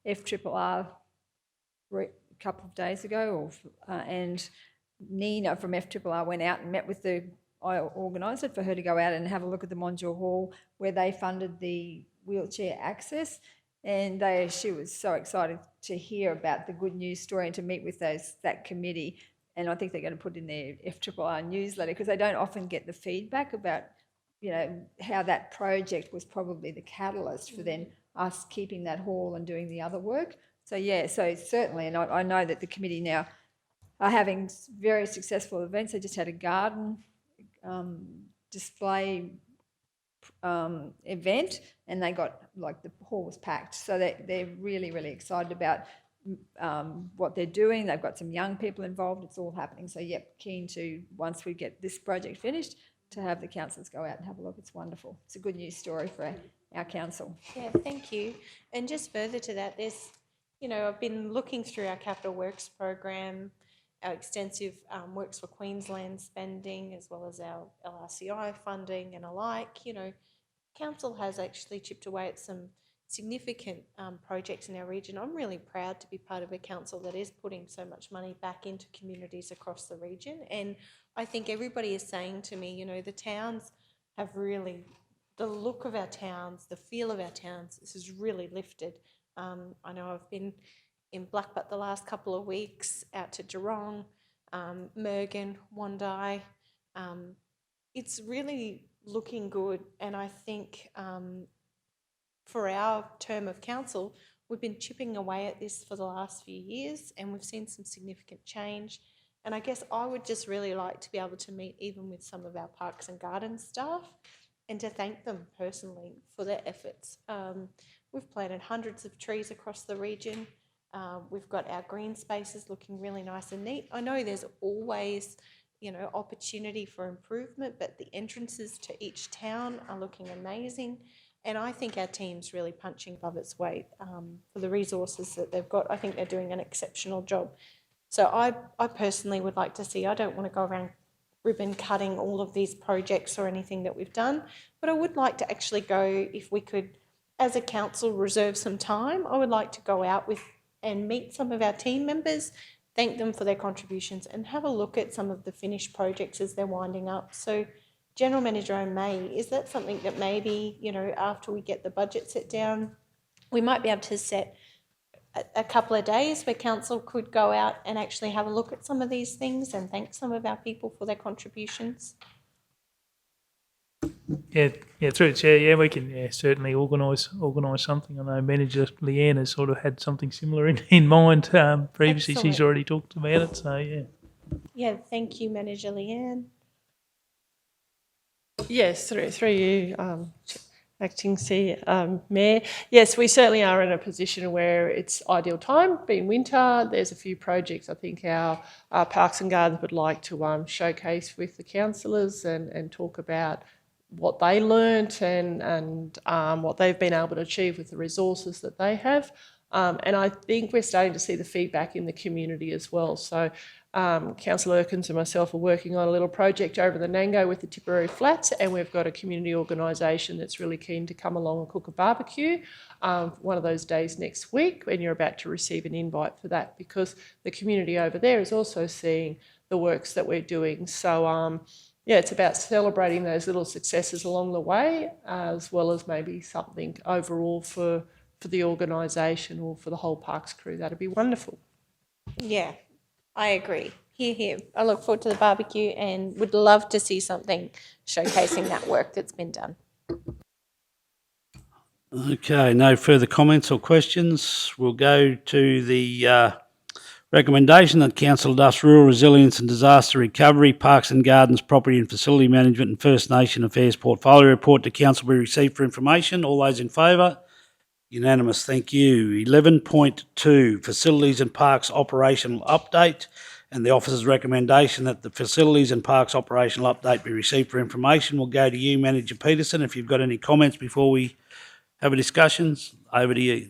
FRRR a couple of days ago, and Nina from FRRR went out and met with I organised it for her to go out and have a look at the Monjur Hall where they funded the wheelchair access, and she was so excited to hear about the good news story and to meet with that committee. And I think they're going to put in their FRRR newsletter, because they don't often get the feedback about, how that project was probably the catalyst for then us keeping that hall and doing the other work. So yeah, so certainly, and I know that the committee now are having very successful events. They just had a garden display event, and they got, the hall was packed. So they're really, really excited about what they're doing. They've got some young people involved. It's all happening. So yep, keen to, once we get this project finished, to have the councillors go out and have a look. It's wonderful. It's a good news story for our council. Yeah, thank you. And just further to that, there's, I've been looking through our capital works program, our extensive Works for Queensland spending, as well as our LRCI funding and alike. Council has actually chipped away at some significant projects in our region. I'm really proud to be part of a council that is putting so much money back into communities across the region. And I think everybody is saying to me, the towns have really, the look of our towns, the feel of our towns, this has really lifted. I know I've been in Blackbutt the last couple of weeks, out to Geelong, Mergen, Wondai. It's really looking good, and I think for our term of council, we've been chipping away at this for the last few years, and we've seen some significant change. And I guess I would just really like to be able to meet even with some of our parks and gardens staff and to thank them personally for their efforts. We've planted hundreds of trees across the region. We've got our green spaces looking really nice and neat. I know there's always, opportunity for improvement, but the entrances to each town are looking amazing. And I think our team's really punching above its weight for the resources that they've got. I think they're doing an exceptional job. So I personally would like to see, I don't want to go around ribbon cutting all of these projects or anything that we've done, but I would like to actually go, if we could, as a council, reserve some time. I would like to go out with and meet some of our team members, thank them for their contributions, and have a look at some of the finished projects as they're winding up. So General Manager O'May, is that something that maybe, after we get the budget set down, we might be able to set a couple of days where council could go out and actually have a look at some of these things and thank some of our people for their contributions? Yeah, through the chair, we can certainly organise something. I know Manager Leanne has sort of had something similar in mind previously. Excellent. She's already talked about it, so yeah. Yeah, thank you, Manager Leanne. Yes, through you, Acting Mayor. Yes, we certainly are in a position where it's ideal time, being winter. There's a few projects I think our Parks and Gardens would like to showcase with the councillors and talk about what they learnt and what they've been able to achieve with the resources that they have. And I think we're starting to see the feedback in the community as well. So Councillor Erkins and myself are working on a little project over the Nango with the Tipperary Flats, and we've got a community organisation that's really keen to come along and cook a barbecue one of those days next week, when you're about to receive an invite for that, because the community over there is also seeing the works that we're doing. So yeah, it's about celebrating those little successes along the way, as well as maybe something overall for the organisation or for the whole parks crew. That'd be wonderful. Yeah, I agree. Hear, hear. I look forward to the barbecue and would love to see something showcasing that work that's been done. Okay, no further comments or questions. We'll go to the Recommendation that Council Duff's Rural Resilience and Disaster Recovery, Parks and Gardens, Property and Facility Management and First Nation Affairs Portfolio Report to Council be received for information. All those in favour? Unanimous, thank you. 11.2, Facilities and Parks Operational Update, and the officer's recommendation that the Facilities and Parks Operational Update be received for information. We'll go to you, Manager Peterson, if you've got any comments before we have a discussion. Over to you.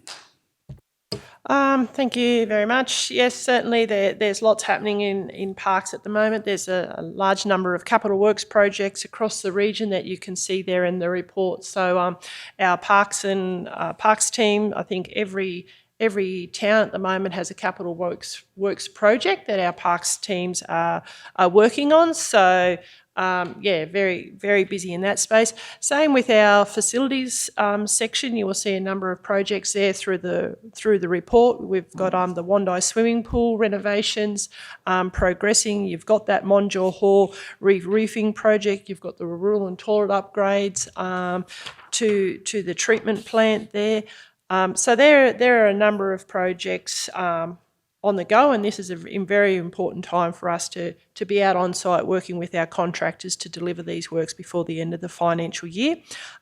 Thank you very much. Yes, certainly there's lots happening in parks at the moment. There's a large number of capital works projects across the region that you can see there in the report. So our parks and parks team, I think every town at the moment has a capital works project that our parks teams are working on. So yeah, very, very busy in that space. Same with our facilities section. You will see a number of projects there through the report. We've got the Wandai swimming pool renovations progressing. You've got that Monjaw Hall re-roofing project. You've got the rural and toilet upgrades to the treatment plant there. So there are a number of projects on the go, and this is a very important time for us to be out on site working with our contractors to deliver these works before the end of the financial year.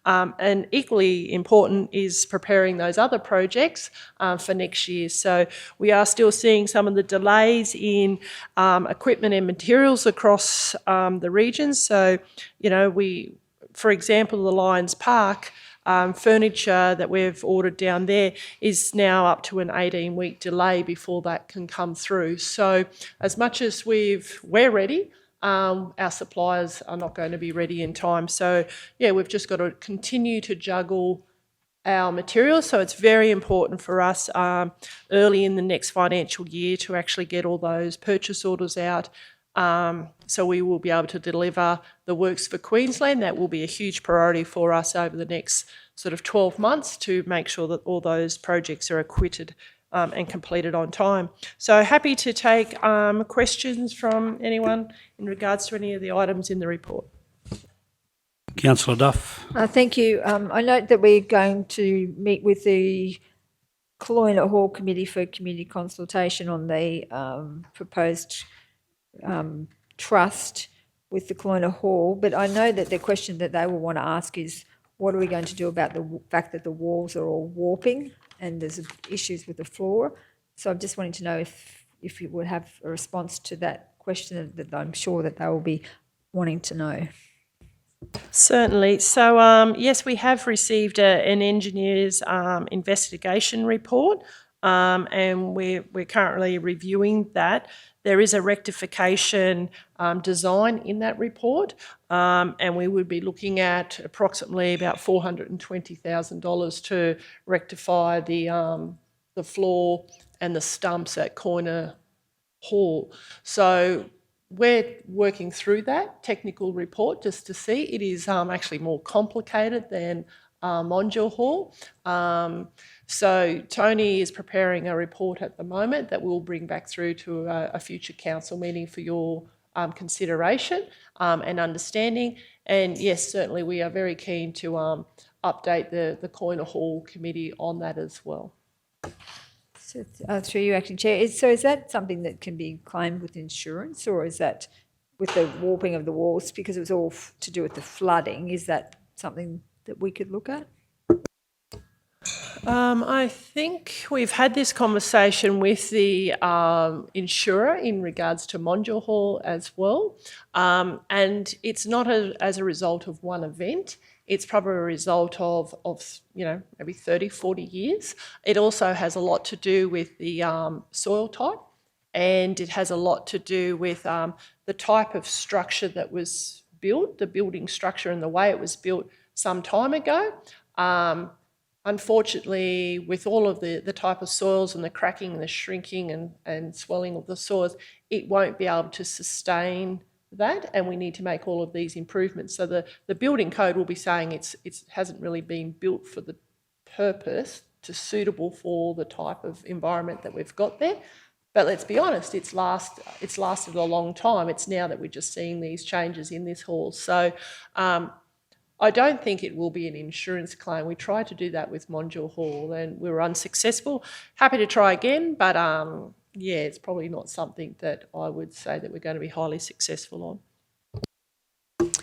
And equally important is preparing those other projects for next year. So we are still seeing some of the delays in equipment and materials across the region. So, you know, for example, the Lions Park, furniture that we've ordered down there is now up to an 18-week delay before that can come through. So as much as we're ready, our suppliers are not going to be ready in time. So yeah, we've just got to continue to juggle our materials. So it's very important for us early in the next financial year to actually get all those purchase orders out. So we will be able to deliver the works for Queensland. That will be a huge priority for us over the next sort of 12 months to make sure that all those projects are acquitted and completed on time. So happy to take questions from anyone in regards to any of the items in the report. Councillor Duff. Thank you. I note that we're going to meet with the Cloyna Hall Committee for community consultation on the proposed trust with the Cloyna Hall, but I know that the question that they will want to ask is, what are we going to do about the fact that the walls are all warping and there's issues with the floor? So I'm just wanting to know if you would have a response to that question that I'm sure that they will be wanting to know. Certainly. So yes, we have received an engineer's investigation report, and we're currently reviewing that. There is a rectification design in that report, and we would be looking at approximately about $420,000 to rectify the floor and the stumps at Cloyna Hall. So we're working through that technical report just to see. It is actually more complicated than Monjaw Hall. So Tony is preparing a report at the moment that we'll bring back through to a future council meeting for your consideration and understanding. And yes, certainly we are very keen to update the Cloyna Hall committee on that as well. So, through you, Acting Chair, so is that something that can be claimed with insurance, or is that with the warping of the walls, because it was all to do with the flooding, is that something that we could look at? I think we've had this conversation with the insurer in regards to Monjaw Hall as well, and it's not as a result of one event. It's probably a result of you know, maybe 30, 40 years. It also has a lot to do with the soil type, and it has a lot to do with the type of structure that was built, the building structure and the way it was built some time ago. Unfortunately, with all of the type of soils and the cracking and the shrinking and swelling of the soils, it won't be able to sustain that, and we need to make all of these improvements. So the building code will be saying it hasn't really been built for the purpose to suitable for the type of environment that we've got there. But let's be honest, it's lasted a long time. It's now that we're just seeing these changes in this hall. So I don't think it will be an insurance claim. We tried to do that with Monjaw Hall and we were unsuccessful. Happy to try again, but yeah, it's probably not something that I would say that we're going to be highly successful on.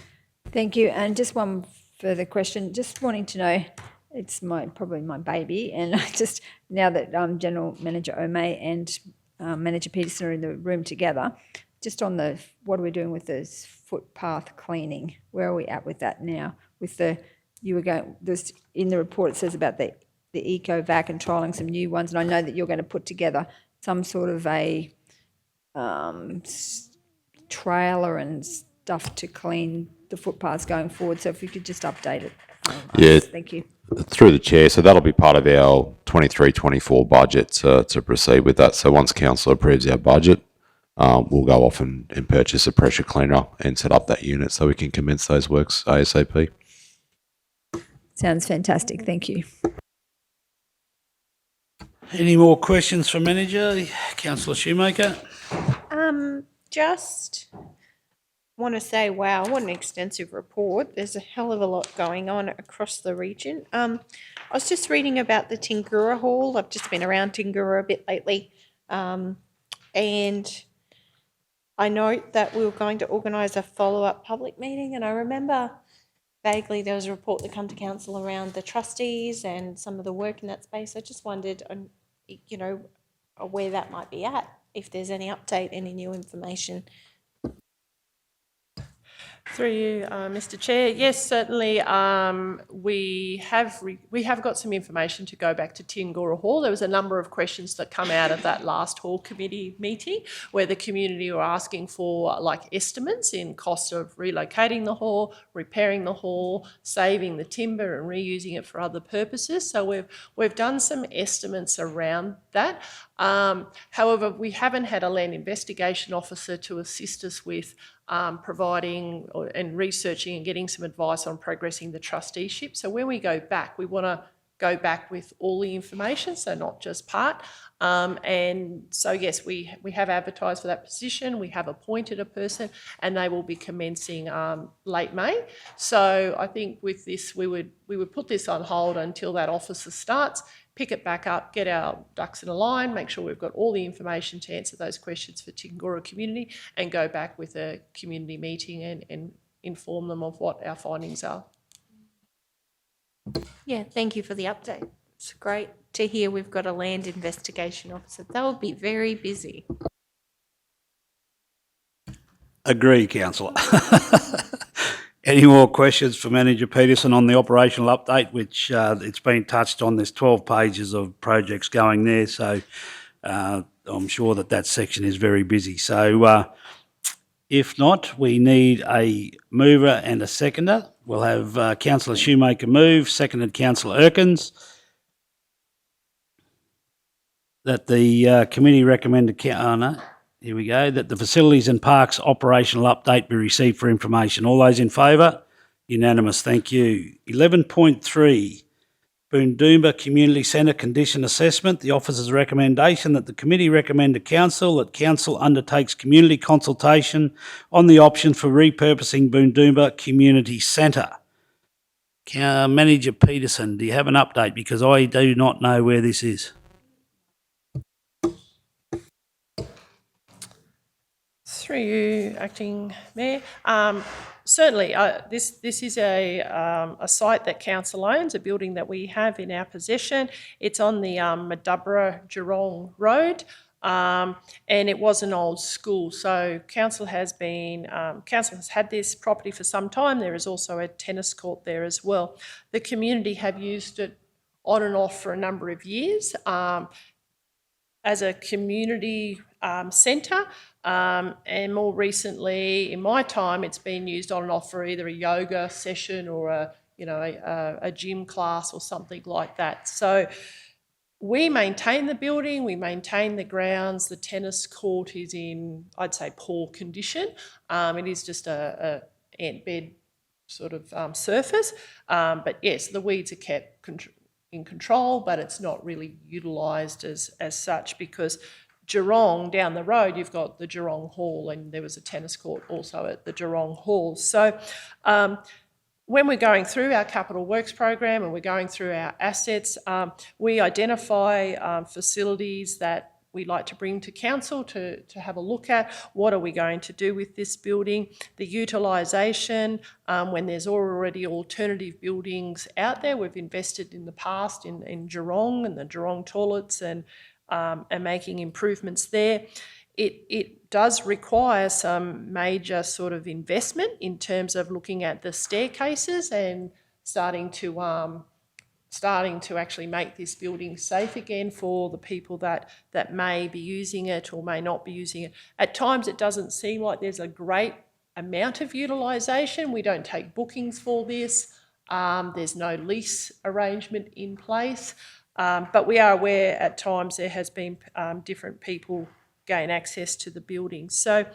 Thank you. And just one further question, just wanting to know, it's probably my baby, and I just, now that General Manager O'May and Manager Peterson are in the room together, just on what are we doing with this footpath cleaning? Where are we at with that now? With there's in the report it says about the eco-vac and trialling some new ones, and I know that you're going to put together some sort of a trailer and stuff to clean the footpaths going forward. So if you could just update it. Yeah. Thank you. Through the chair, so that'll be part of our 23-24 budget to proceed with that. So once council approves our budget, we'll go off and purchase a pressure cleaner and set up that unit so we can commence those works ASAP. Sounds fantastic. Thank you. Any more questions for manager? Councillor Shoemaker? Just want to say, wow, what an extensive report. There's a hell of a lot going on across the region. I was just reading about the Tingura Hall. I've just been around Tingura a bit lately. And I know that we were going to organise a follow-up public meeting, and I remember vaguely there was a report that come to council around the trustees and some of the work in that space. I just wondered, where that might be at, if there's any update, any new information. Through you, Mr. Chair. Yes, certainly. We have got some information to go back to Tingura Hall. There was a number of questions that come out of that last hall committee meeting where the community were asking for estimates in cost of relocating the hall, repairing the hall, saving the timber and reusing it for other purposes. So we've done some estimates around that. However, we haven't had a land investigation officer to assist us with providing and researching and getting some advice on progressing the trusteeship. So when we go back, we want to go back with all the information, so not just part. And so, yes, we have advertised for that position. We have appointed a person and they will be commencing late May. So I think with this, we would put this on hold until that officer starts, pick it back up, get our ducks in a line, make sure we've got all the information to answer those questions for Tingura community, and go back with a community meeting and inform them of what our findings are. Yeah, thank you for the update. It's great to hear we've got a land investigation officer. They will be very busy. Agree, councillor. Any more questions for Manager Peterson on the operational update, which it's been touched on? There's 12 pages of projects going there, so I'm sure that section is very busy. So if not, we need a mover and a seconder. We'll have Councillor Shoemaker move, seconded Councillor Erkins, that the committee recommended, here we go, that the Facilities and Parks operational update be received for information. All those in favour? Unanimous, thank you. 11.3, Boondoomba Community Centre Condition Assessment. The officer's recommendation that the committee recommend to council that council undertakes community consultation on the option for repurposing Boondoomba Community Centre. Manager Peterson, do you have an update? Because I do not know where this is. Through you, Acting Mayor. Certainly, this is a site that council owns, a building that we have in our possession. It's on the Madubbera-Geelong Road, and it was an old school. So council has had this property for some time. There is also a tennis court there as well. The community have used it on and off for a number of years as a community centre. And more recently, in my time, it's been used on and off for either a yoga session or a gym class or something like that. So we maintain the building, we maintain the grounds. The tennis court is in, I'd say, poor condition. It is just a ant bed sort of surface. But yes, the weeds are kept in control, but it's not really utilised as such, because Geelong, down the road, you've got the Geelong Hall, and there was a tennis court also at the Geelong Hall. So when we're going through our capital works program and we're going through our assets, we identify facilities that we like to bring to council to have a look at. What are we going to do with this building? The utilisation, when there's already alternative buildings out there. We've invested in the past in Geelong and the Geelong toilets and making improvements there. It does require some major sort of investment in terms of looking at the staircases and starting to actually make this building safe again for the people that may be using it or may not be using it. At times it doesn't seem like there's a great amount of utilisation. We don't take bookings for this. There's no lease arrangement in place. But we are aware at times there has been different people gain access to the building. So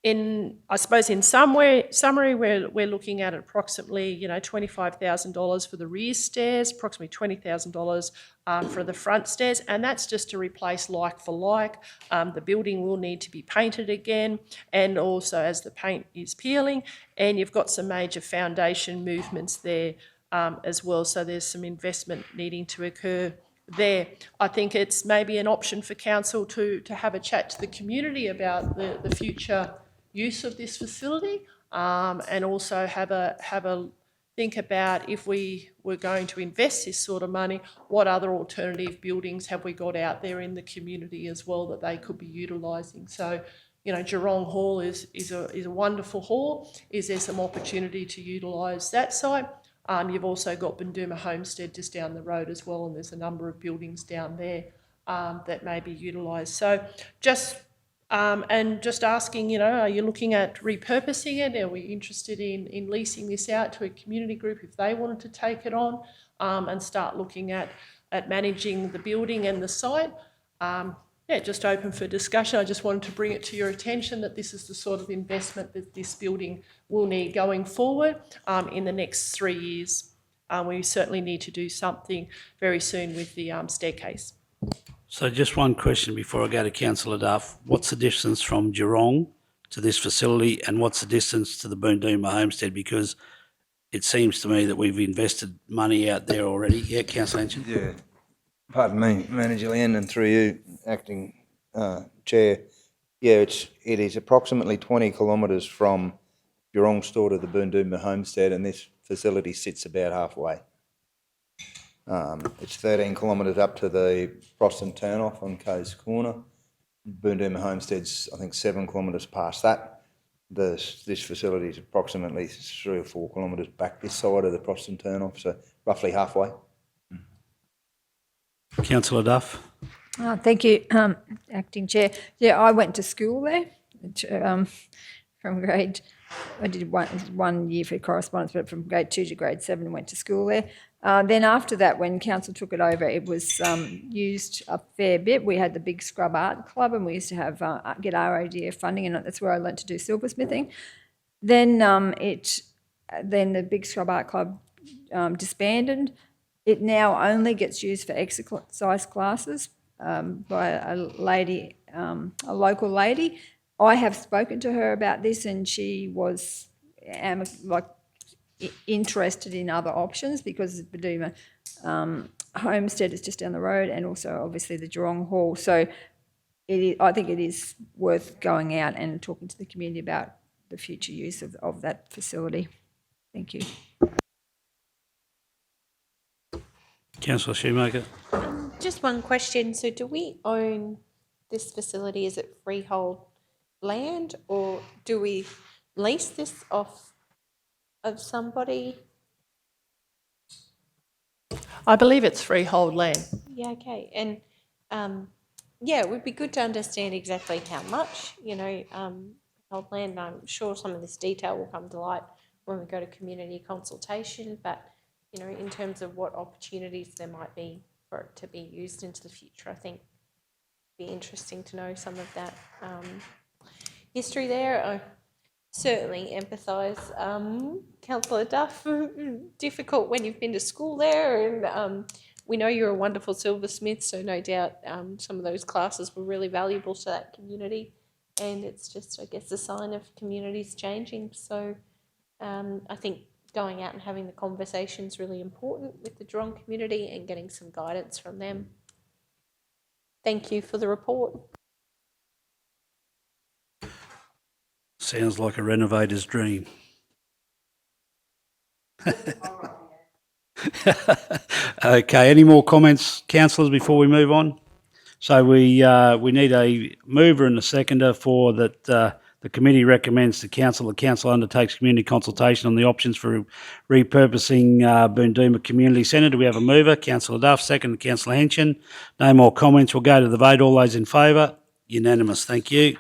I suppose in summary, we're looking at approximately, $25,000 for the rear stairs, approximately $20,000 for the front stairs, and that's just to replace like for like. The building will need to be painted again, and also as the paint is peeling, and you've got some major foundation movements there as well, so there's some investment needing to occur there. I think it's maybe an option for council to have a chat to the community about the future use of this facility, and also have a think about, if we were going to invest this sort of money, what other alternative buildings have we got out there in the community as well that they could be utilising. So, Geelong Hall is a wonderful hall. Is there some opportunity to utilise that site? You've also got Bunduma Homestead just down the road as well, and there's a number of buildings down there that may be utilised. So just asking, are you looking at repurposing it? Are we interested in leasing this out to a community group if they wanted to take it on, and start looking at managing the building and the site? Just open for discussion. I just wanted to bring it to your attention that this is the sort of investment that this building will need going forward in the next 3 years. We certainly need to do something very soon with the staircase. So just one question before I go to Councillor Duff. What's the distance from Geelong to this facility, and what's the distance to the Bunduma Homestead? Because it seems to me that we've invested money out there already. Yeah, Councillor Anchin? Yeah. Pardon me, Manager Leanne, and through you, Acting Chair. Yeah, it is approximately 20 kilometres from Geelong store to the Bunduma Homestead, and this facility sits about halfway. It's 13 kilometres up to the Proston turnoff on Coast Corner. Bunduma Homestead's, I think, 7 kilometres past that. This facility is approximately 3 or 4 kilometres back this side of the Proston turnoff, so roughly halfway. Councillor Duff? Thank you, Acting Chair. Yeah, I went to school there from grade, I did 1 year for correspondence, but from grade 2 to grade 7 went to school there. Then after that, when council took it over, it was used a fair bit. We had the Big Scrub Art Club, and we used to have get RADF funding, and that's where I learnt to do silversmithing. Then the Big Scrub Art Club disbanded. It now only gets used for exercise classes by a lady, a local lady. I have spoken to her about this, and she was interested in other options, because Bunduma Homestead is just down the road, and also obviously the Geelong Hall. So I think it is worth going out and talking to the community about the future use of that facility. Thank you. Councillor Shoemaker? Just one question. So do we own this facility? Is it freehold land, or do we lease this off of somebody? I believe it's freehold land. Yeah, okay. And it would be good to understand exactly how much, freehold land. I'm sure some of this detail will come to light when we go to community consultation, but, in terms of what opportunities there might be for it to be used into the future, I think it'd be interesting to know some of that history there. I certainly empathise, Councillor Duff. Difficult when you've been to school there, and we know you're a wonderful silversmith, so no doubt some of those classes were really valuable to that community, and it's just, I guess, a sign of communities changing. So I think going out and having the conversation is really important with the Geelong community and getting some guidance from them. Thank you for the report. Sounds like a renovator's dream. Okay, any more comments, councillors, before we move on? So we need a mover and a seconder for that. The committee recommends to council. The council undertakes community consultation on the options for repurposing Boondooma Community Centre. Do we have a mover? Councillor Duff, second, Councillor Henson. No more comments. We'll go to the vote. All those in favour? Unanimous. Thank you.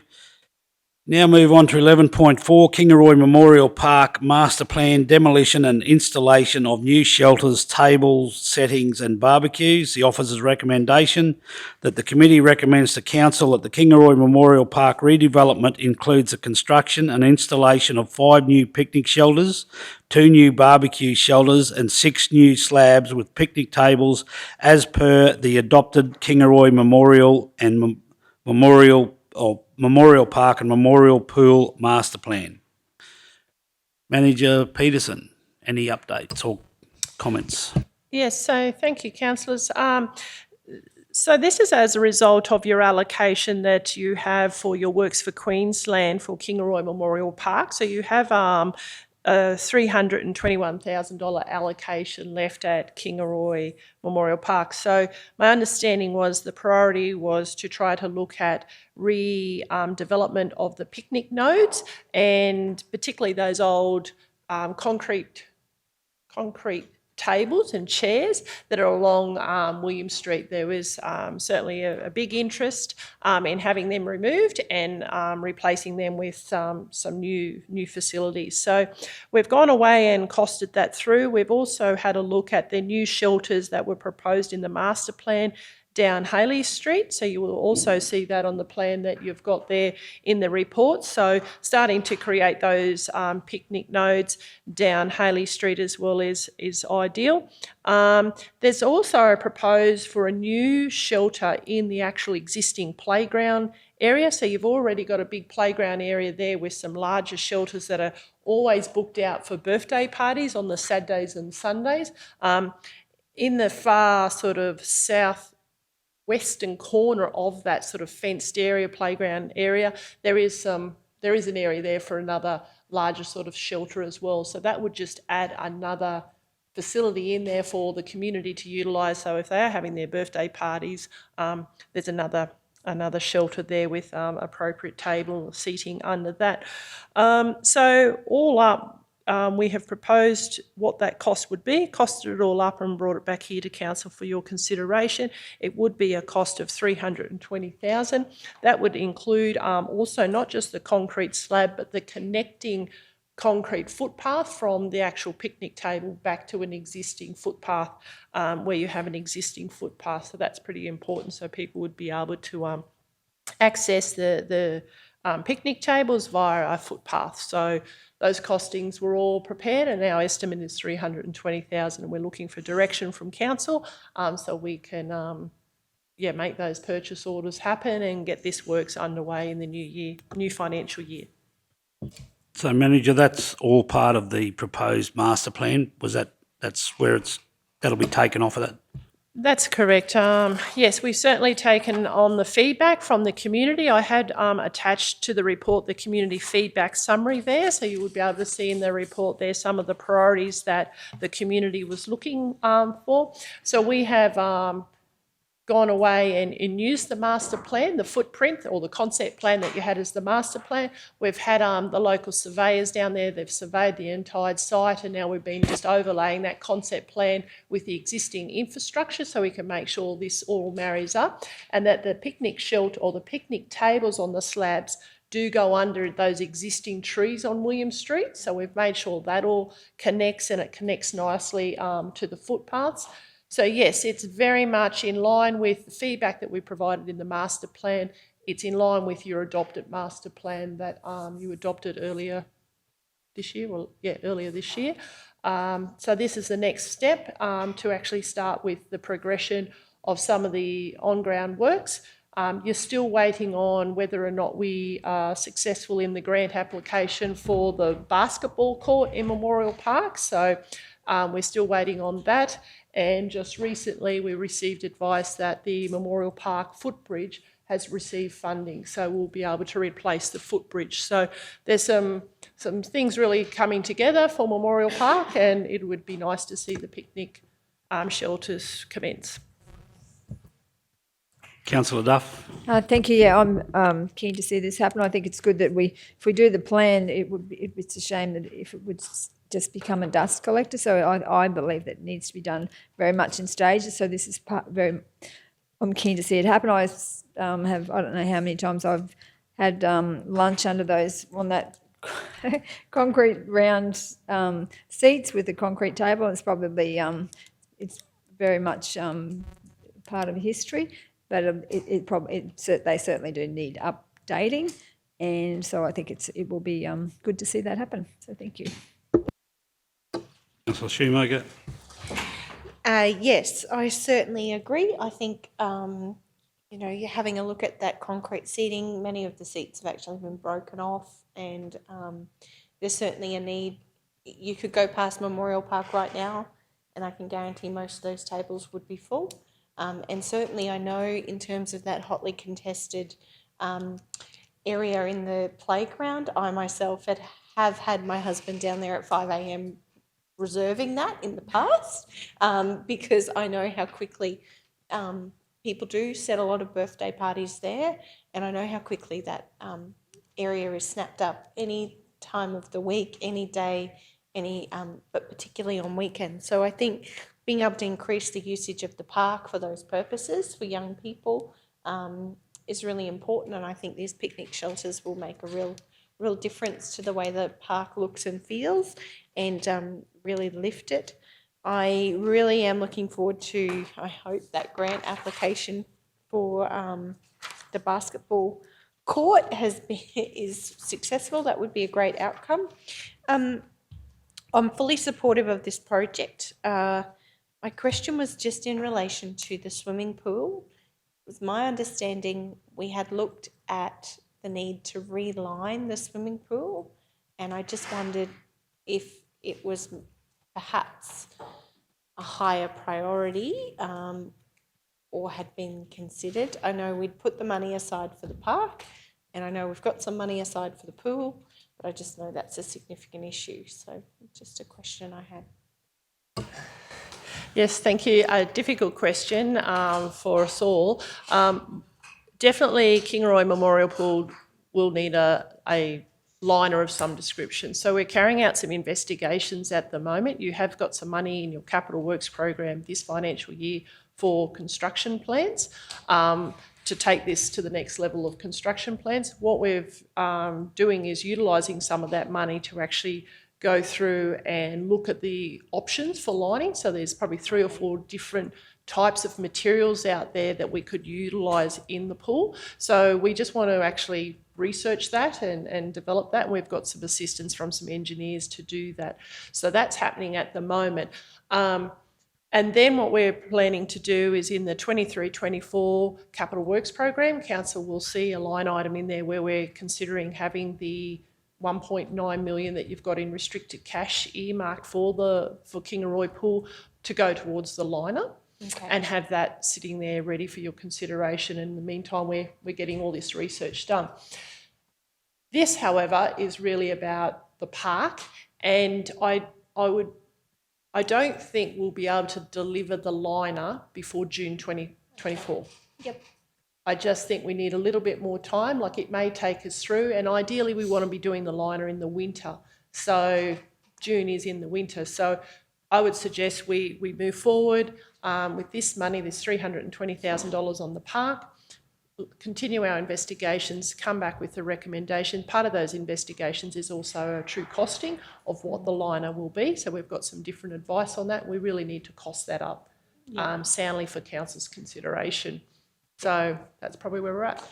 Now move on to 11.4, Kingaroy Memorial Park Master Plan demolition and installation of new shelters, tables, settings and barbecues. The officer's recommendation that the committee recommends to council that the Kingaroy Memorial Park redevelopment includes the construction and installation of 5 new picnic shelters, 2 new barbecue shelters and 6 new slabs with picnic tables as per the adopted Kingaroy Memorial and Memorial Park and Memorial Pool Master Plan. Manager Peterson, any updates or comments? Yes, so thank you, councillors. So this is as a result of your allocation that you have for your Works for Queensland for Kingaroy Memorial Park. So you have a $321,000 allocation left at Kingaroy Memorial Park. So my understanding was the priority was to try to look at redevelopment of the picnic nodes, and particularly those old concrete tables and chairs that are along William Street. There was certainly a big interest in having them removed and replacing them with some new facilities. So we've gone away and costed that through. We've also had a look at the new shelters that were proposed in the master plan down Haley Street. So you will also see that on the plan that you've got there in the report. So starting to create those picnic nodes down Haley Street as well is ideal. There's also a proposed for a new shelter in the actual existing playground area. So you've already got a big playground area there with some larger shelters that are always booked out for birthday parties on the Saturdays and Sundays. In the far sort of southwestern corner of that sort of fenced area, playground area, there is an area there for another larger sort of shelter as well. So that would just add another facility in there for the community to utilise. So if they are having their birthday parties, there's another shelter there with appropriate table seating under that. So all up, we have proposed what that cost would be, costed it all up and brought it back here to council for your consideration. It would be a cost of $320,000. That would include also not just the concrete slab, but the connecting concrete footpath from the actual picnic table back to an existing footpath where you have an existing footpath. So that's pretty important, so people would be able to access the picnic tables via a footpath. So those costings were all prepared and our estimate is $320,000, and we're looking for direction from council so we can make those purchase orders happen and get this works underway in the new financial year. So, Manager, that's all part of the proposed master plan. That's where that'll be taken off of that? That's correct. Yes, we've certainly taken on the feedback from the community. I had attached to the report the community feedback summary there, so you would be able to see in the report there some of the priorities that the community was looking for. So we have gone away and used the master plan, the footprint or the concept plan that you had as the master plan. We've had the local surveyors down there, they've surveyed the entire site, and now we've been just overlaying that concept plan with the existing infrastructure so we can make sure this all marries up, and that the picnic shelter or the picnic tables on the slabs do go under those existing trees on William Street. So we've made sure that all connects, and it connects nicely to the footpaths. So yes, it's very much in line with the feedback that we provided in the master plan. It's in line with your adopted master plan that you adopted earlier this year. So this is the next step to actually start with the progression of some of the on-ground works. You're still waiting on whether or not we are successful in the grant application for the basketball court in Memorial Park. So We're still waiting on that. And just recently, we received advice that the Memorial Park footbridge has received funding, so we'll be able to replace the footbridge. So there's some things really coming together for Memorial Park, and it would be nice to see the picnic shelters commence. Councillor Duff. Thank you. Yeah, I'm keen to see this happen. I think it's good that if we do the plan, it's a shame that if it would just become a dust collector. So I believe that it needs to be done very much in stages. So this is I'm keen to see it happen. I don't know how many times I've had lunch under on that concrete round seats with the concrete table. It's probably it's very much part of history, but they certainly do need updating, and so I think it will be good to see that happen. So thank you. Councillor Schumacher. Yes, I certainly agree. I think, you're having a look at that concrete seating. Many of the seats have actually been broken off, and there's certainly a need. You could go past Memorial Park right now, and I can guarantee most of those tables would be full. And certainly I know in terms of that hotly contested area in the playground, I myself have had my husband down there at 5 a.m. reserving that in the past, because I know how quickly people do set a lot of birthday parties there, and I know how quickly that area is snapped up any time of the week, any day, but particularly on weekends. So I think being able to increase the usage of the park for those purposes for young people is really important, and I think these picnic shelters will make a real difference to the way the park looks and feels, and really lift it. I really am looking forward to, I hope, that grant application for the basketball court is successful. That would be a great outcome. I'm fully supportive of this project. My question was just in relation to the swimming pool. It was my understanding we had looked at the need to reline the swimming pool, and I just wondered if it was perhaps a higher priority or had been considered. I know we'd put the money aside for the park, and I know we've got some money aside for the pool, but I just know that's a significant issue. So just a question I had. Yes, thank you. A difficult question for us all. Definitely Kingaroy Memorial Pool will need a liner of some description. So we're carrying out some investigations at the moment. You have got some money in your capital works program this financial year for construction plans to take this to the next level of construction plans. What we're doing is utilising some of that money to actually go through and look at the options for lining. So there's probably 3 or 4 different types of materials out there that we could utilise in the pool. So we just want to actually research that and develop that. We've got some assistance from some engineers to do that. So that's happening at the moment. And then what we're planning to do is in the 23-24 capital works program, council will see a line item in there where we're considering having the 1.9 million that you've got in restricted cash earmarked for Kingaroy Pool to go towards the liner. Okay. And have that sitting there ready for your consideration. In the meantime, we're getting all this research done. This, however, is really about the park, and I don't think we'll be able to deliver the liner before June 2024. Yep. I just think we need a little bit more time. Like, it may take us through, and ideally we want to be doing the liner in the winter. So June is in the winter. So I would suggest we move forward with this money, this $320,000 on the park, continue our investigations, come back with a recommendation. Part of those investigations is also a true costing of what the liner will be. So we've got some different advice on that. We really need to cost that up soundly for council's consideration. So that's probably where we're at.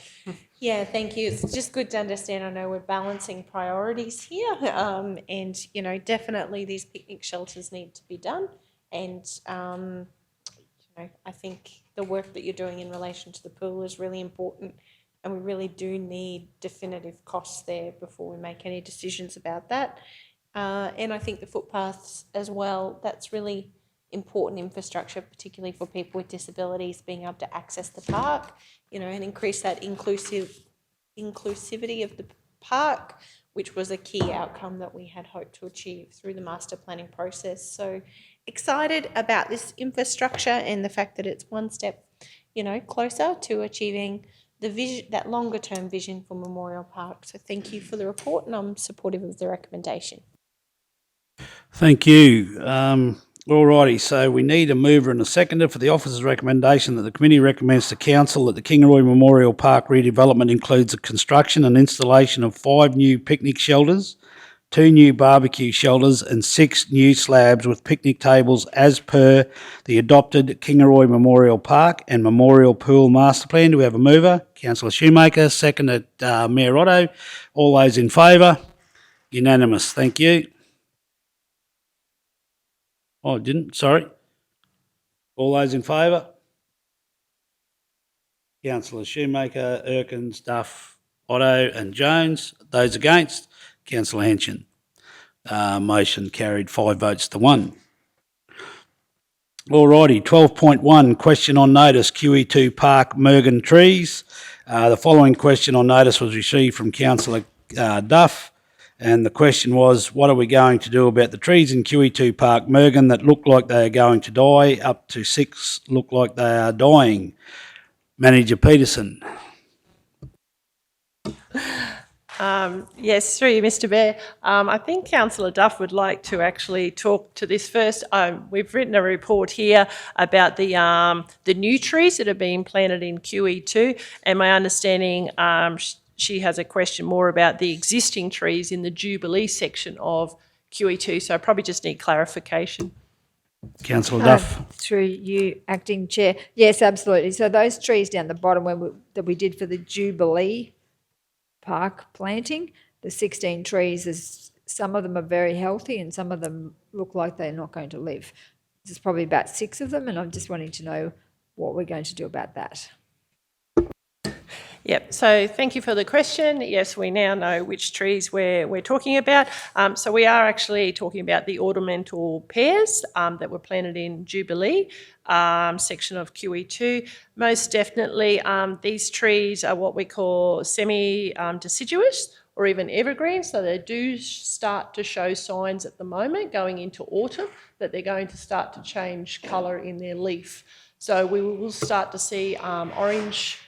Yeah, thank you. It's just good to understand. I know we're balancing priorities here, and definitely these picnic shelters need to be done. And I think the work that you're doing in relation to the pool is really important, and we really do need definitive costs there before we make any decisions about that. And I think the footpaths as well, that's really important infrastructure, particularly for people with disabilities, being able to access the park, you know, and increase that inclusivity of the park, which was a key outcome that we had hoped to achieve through the master planning process. So excited about this infrastructure and the fact that it's one step, you know, closer to achieving the vision, that longer term vision for Memorial Park. So thank you for the report, and I'm supportive of the recommendation. Thank you. All righty, so we need a mover and a seconder for the officer's recommendation that the committee recommends to council that the Kingaroy Memorial Park redevelopment includes the construction and installation of 5 new picnic shelters, 2 new barbecue shelters and 6 new slabs with picnic tables as per the adopted Kingaroy Memorial Park and Memorial Pool Master Plan. Do we have a mover? Councillor Shoemaker, seconded Mayor Otto. All those in favour? Unanimous, thank you. Oh, I didn't, sorry. All those in favour? Councillor Shoemaker, Erkins, Duff, Otto and Jones. Those against? Councillor Henson. Motion carried 5 votes to 1. All righty, 12.1, question on notice, QE2 Park Mergen Trees. The following question on notice was received from Councillor Duff. And the question was, what are we going to do about the trees in QE2 Park Mergen that look like they are going to die, up to 6 look like they are dying? Manager Peterson. Yes, through you, Mr. Mayor. I think Councillor Duff would like to actually talk to this first. We've written a report here about the new trees that are being planted in QE2, and my understanding she has a question more about the existing trees in the Jubilee section of QE2, so I probably just need clarification. Councillor Duff. Through you, Acting Chair. Yes, absolutely. So those trees down the bottom that we did for the Jubilee Park planting, the 16 trees, some of them are very healthy and some of them look like they're not going to live. There's probably about 6 of them, and I'm just wanting to know what we're going to do about that. Yep, so thank you for the question. Yes, we now know which trees we're talking about. So we are actually talking about the ornamental pears that were planted in Jubilee section of QE2. Most definitely, these trees are what we call semi-deciduous or even evergreen, so they do start to show signs at the moment going into autumn that they're going to start to change colour in their leaf. So we will start to see orange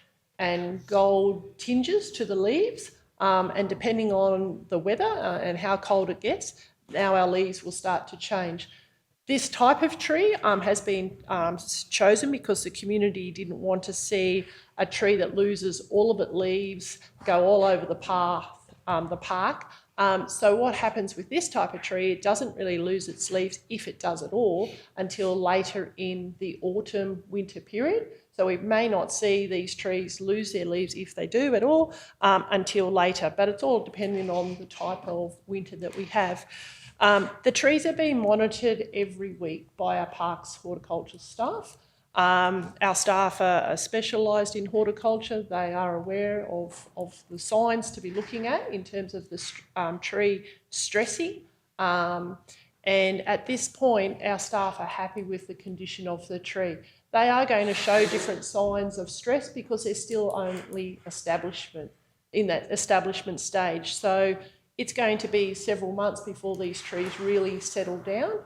and gold tinges to the leaves, and depending on the weather and how cold it gets, now our leaves will start to change. This type of tree has been chosen because the community didn't want to see a tree that loses all of its leaves, go all over the park. So what happens with this type of tree, it doesn't really lose its leaves, if it does at all, until later in the autumn winter period. So we may not see these trees lose their leaves, if they do at all, until later, but it's all depending on the type of winter that we have. The trees are being monitored every week by our parks horticulture staff. Our staff are specialised in horticulture. They are aware of the signs to be looking at in terms of the tree stressing. And at this point, our staff are happy with the condition of the tree. They are going to show different signs of stress because they're still only in that establishment stage. So it's going to be several months before these trees really settle down.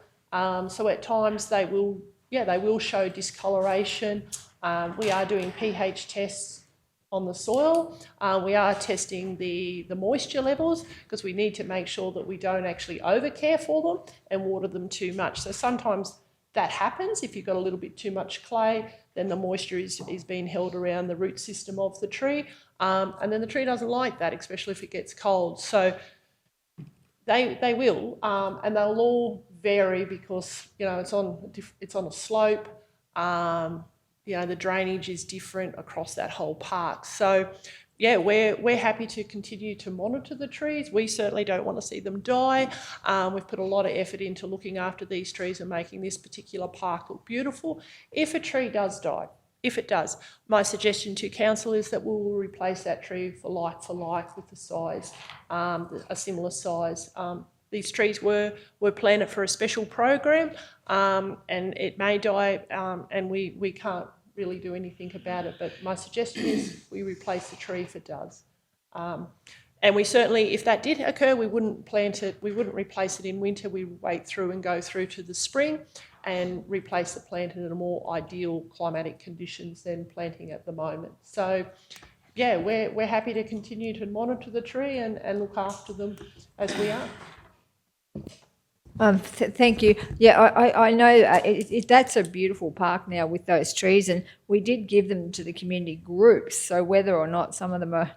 So at times they will show discoloration. We are doing pH tests on the soil. We are testing the moisture levels because we need to make sure that we don't actually overcare for them and water them too much. So sometimes that happens. If you've got a little bit too much clay, then the moisture is being held around the root system of the tree. And then the tree doesn't like that, especially if it gets cold. So they will, and they'll all vary because, you know, it's on a slope. You know, the drainage is different across that whole park. So yeah, we're happy to continue to monitor the trees. We certainly don't want to see them die. We've put a lot of effort into looking after these trees and making this particular park look beautiful. If a tree does die, if it does, my suggestion to council is that we will replace that tree for like with the size, a similar size. these trees were planted for a special program, and it may die, and we can't really do anything about it. But my suggestion is we replace the tree if it does. And we certainly, if that did occur, we wouldn't plant it, we wouldn't replace it in winter. We would wait through and go through to the spring and replace the plant in a more ideal climatic conditions than planting at the moment. So, yeah, we're happy to continue to monitor the tree and look after them as we are. Thank you. Yeah, I know that's a beautiful park now with those trees, and we did give them to the community groups. So whether or not some of them are,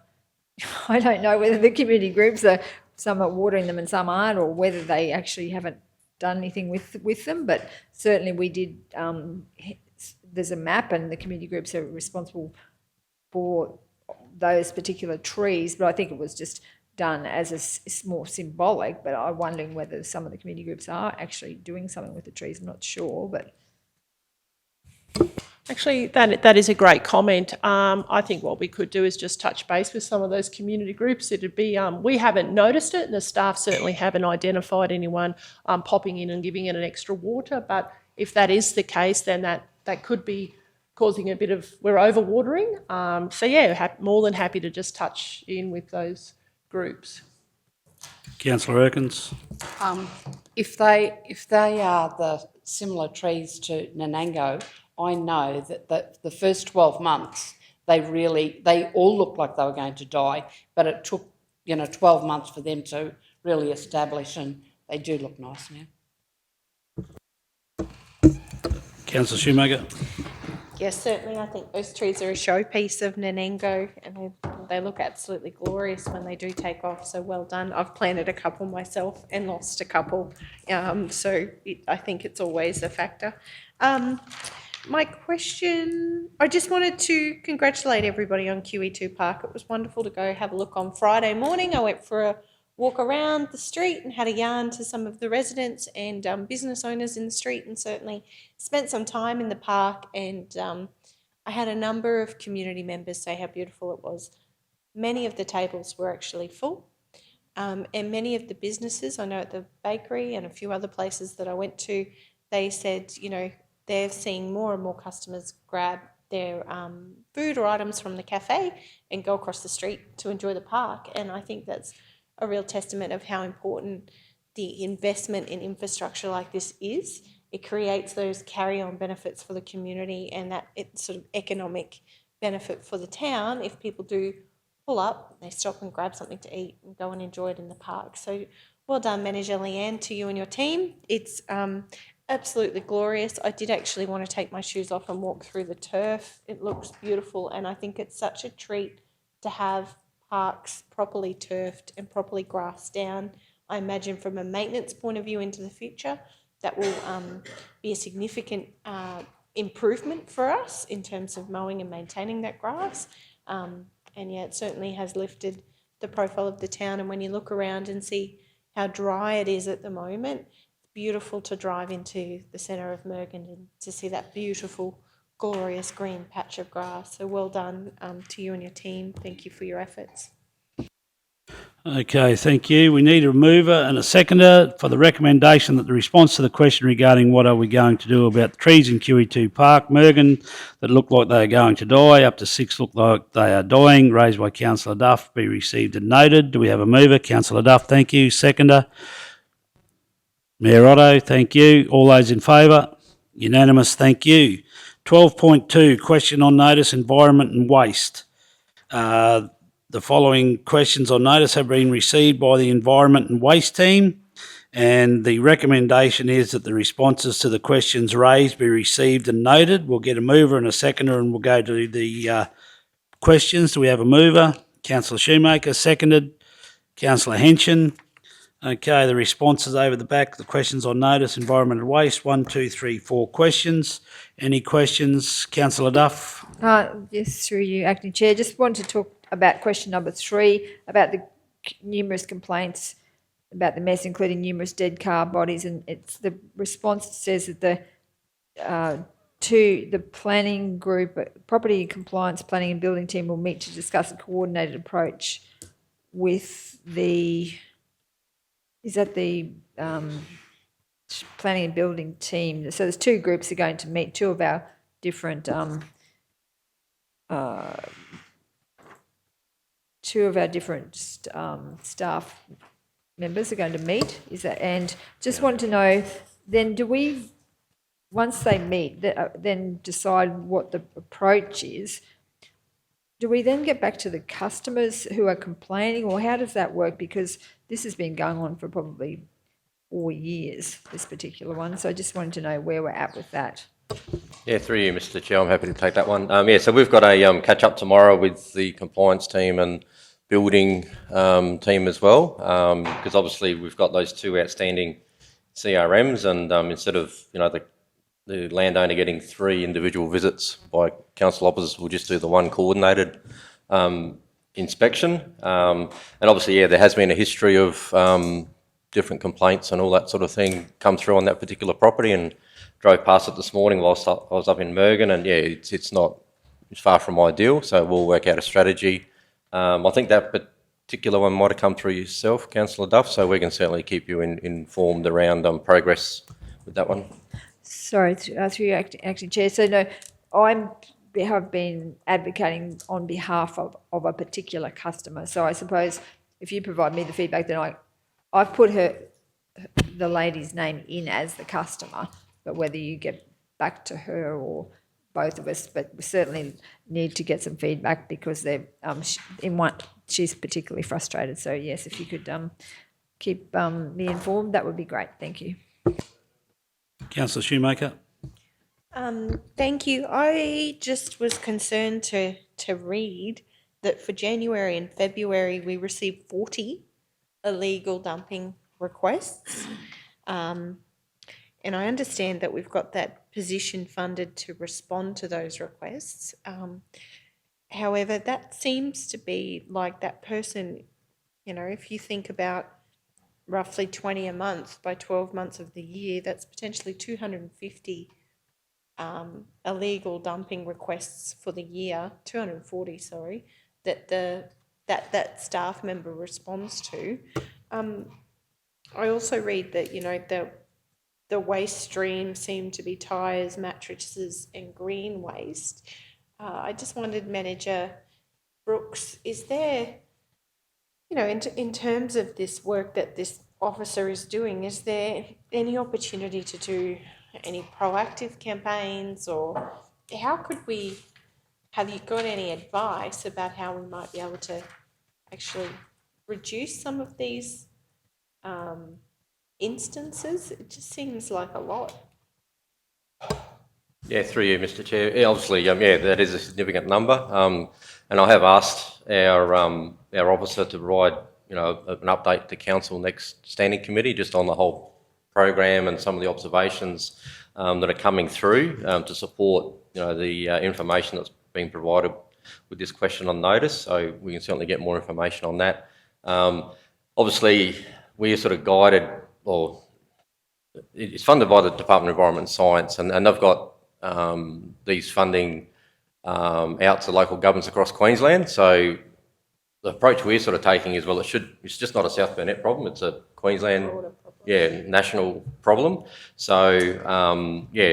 I don't know whether the community groups are, some are watering them and some aren't, or whether they actually haven't done anything with them. But certainly we did. There's a map, and the community groups are responsible for those particular trees. But I think it was just done as a more symbolic, but I'm wondering whether some of the community groups are actually doing something with the trees. I'm not sure, but... Actually, that is a great comment. I think what we could do is just touch base with some of those community groups. It'd be, we haven't noticed it, and the staff certainly haven't identified anyone popping in and giving it an extra water, but if that is the case, then that could be causing a bit of, we're overwatering. So yeah, more than happy to just touch in with those groups. Councillor Erkins. If they are the similar trees to Nanango, I know that the first 12 months they all looked like they were going to die, but it took 12 months for them to really establish, and they do look nice now. Councillor Shoemaker. Yes, certainly. I think those trees are a showpiece of Nanango, and they look absolutely glorious when they do take off. So well done. I've planted a couple myself and lost a couple, so I think it's always a factor. My question, I just wanted to congratulate everybody on QE2 Park. It was wonderful to go have a look on Friday morning. I went for a walk around the street and had a yarn to some of the residents and business owners in the street, and certainly spent some time in the park, and I had a number of community members say how beautiful it was. Many of the tables were actually full, and many of the businesses, I know at the bakery and a few other places that I went to, they said, they're seeing more and more customers grab their food or items from the cafe and go across the street to enjoy the park, and I think that's a real testament of how important the investment in infrastructure like this is. It creates those carry-on benefits for the community, and that it's sort of economic benefit for the town. If people do pull up, they stop and grab something to eat and go and enjoy it in the park. So well done, Manager Leanne, to you and your team. It's absolutely glorious. I did actually want to take my shoes off and walk through the turf. It looks beautiful, and I think it's such a treat to have parks properly turfed and properly grassed down. I imagine from a maintenance point of view into the future, that will be a significant improvement for us in terms of mowing and maintaining that grass. And yeah, it certainly has lifted the profile of the town. And when you look around and see how dry it is at the moment, it's beautiful to drive into the centre of Mergen and to see that beautiful, glorious green patch of grass. So well done to you and your team. Thank you for your efforts. Okay, thank you. We need a mover and a seconder for the recommendation that the response to the question regarding what are we going to do about the trees in QE2 Park, Mergen, that look like they are going to die, up to 6 look like they are dying, raised by Councillor Duff, be received and noted. Do we have a mover? Councillor Duff, thank you. Seconder? Mayor Otto, thank you. All those in favour? Unanimous, thank you. 12.2, question on notice, environment and waste. The following questions on notice have been received by the Environment and Waste team, and the recommendation is that the responses to the questions raised be received and noted. We'll get a mover and a seconder, and we'll go to the questions. Do we have a mover? Councillor Shoemaker, seconded. Councillor Henson. Okay, the responses over the back. The questions on notice, environment and waste. 1, 2, 3, 4 questions. Any questions? Councillor Duff. Yes, through you, Acting Chair. Just want to talk about question number 3, about the numerous complaints about the mess, including numerous dead car bodies, and it's the response says that the planning group, property compliance planning and building team will meet to discuss a coordinated approach with the is that the planning and building team? So there's two groups that are going to meet, two of our different staff members are going to meet. Is that, and just wanted to know, then do we, once they meet, then decide what the approach is? Do we then get back to the customers who are complaining, or how does that work? Because this has been going on for probably 4 years, this particular one. So I just wanted to know where we're at with that. Yeah, through you, Mr. Chair, I'm happy to take that one. Yeah, so we've got a catch up tomorrow with the compliance team and building team as well, because obviously we've got those two outstanding CRMs, and instead of the landowner getting 3 individual visits by council officers, we'll just do the one coordinated inspection. And obviously, yeah, there has been a history of different complaints and all that sort of thing come through on that particular property, and drove past it this morning whilst I was up in Mergen, and yeah, it's far from ideal, so we'll work out a strategy. I think that particular one might have come through yourself, Councillor Duff, so we can certainly keep you informed around progress with that one. Sorry, through you, Acting Chair. So no, have been advocating on behalf of a particular customer. So I suppose if you provide me the feedback, then I've put the lady's name in as the customer, but whether you get back to her or both of us, but we certainly need to get some feedback because she's particularly frustrated. So yes, if you could keep me informed, that would be great. Thank you. Councillor Shoemaker. Thank you. I just was concerned to read that for January and February we received 40 illegal dumping requests. And I understand that we've got that position funded to respond to those requests. However, that seems to be like that person, if you think about roughly 20 a month by 12 months of the year, that's potentially 250 illegal dumping requests for the year, 240, sorry, that staff member responds to. I also read that, the waste stream seemed to be tyres, mattresses and green waste. I just wondered, Manager Brooks, is there, in terms of this work that this officer is doing, is there any opportunity to do any proactive campaigns, or how could we, have you got any advice about how we might be able to actually reduce some of these instances? It just seems like a lot. Yeah, through you, Mr. Chair. Yeah, obviously, that is a significant number, and I have asked our officer to provide, an update to council next standing committee just on the whole program and some of the observations that are coming through to support, the information that's being provided with this question on notice. So we can certainly get more information on that. Obviously, we're sort of guided, or it's funded by the Department of Environment and Science, and they've got these funding out to local governments across Queensland. So the approach we're sort of taking is, well, it's just not a South Burnett problem, it's a Queensland, national problem. So,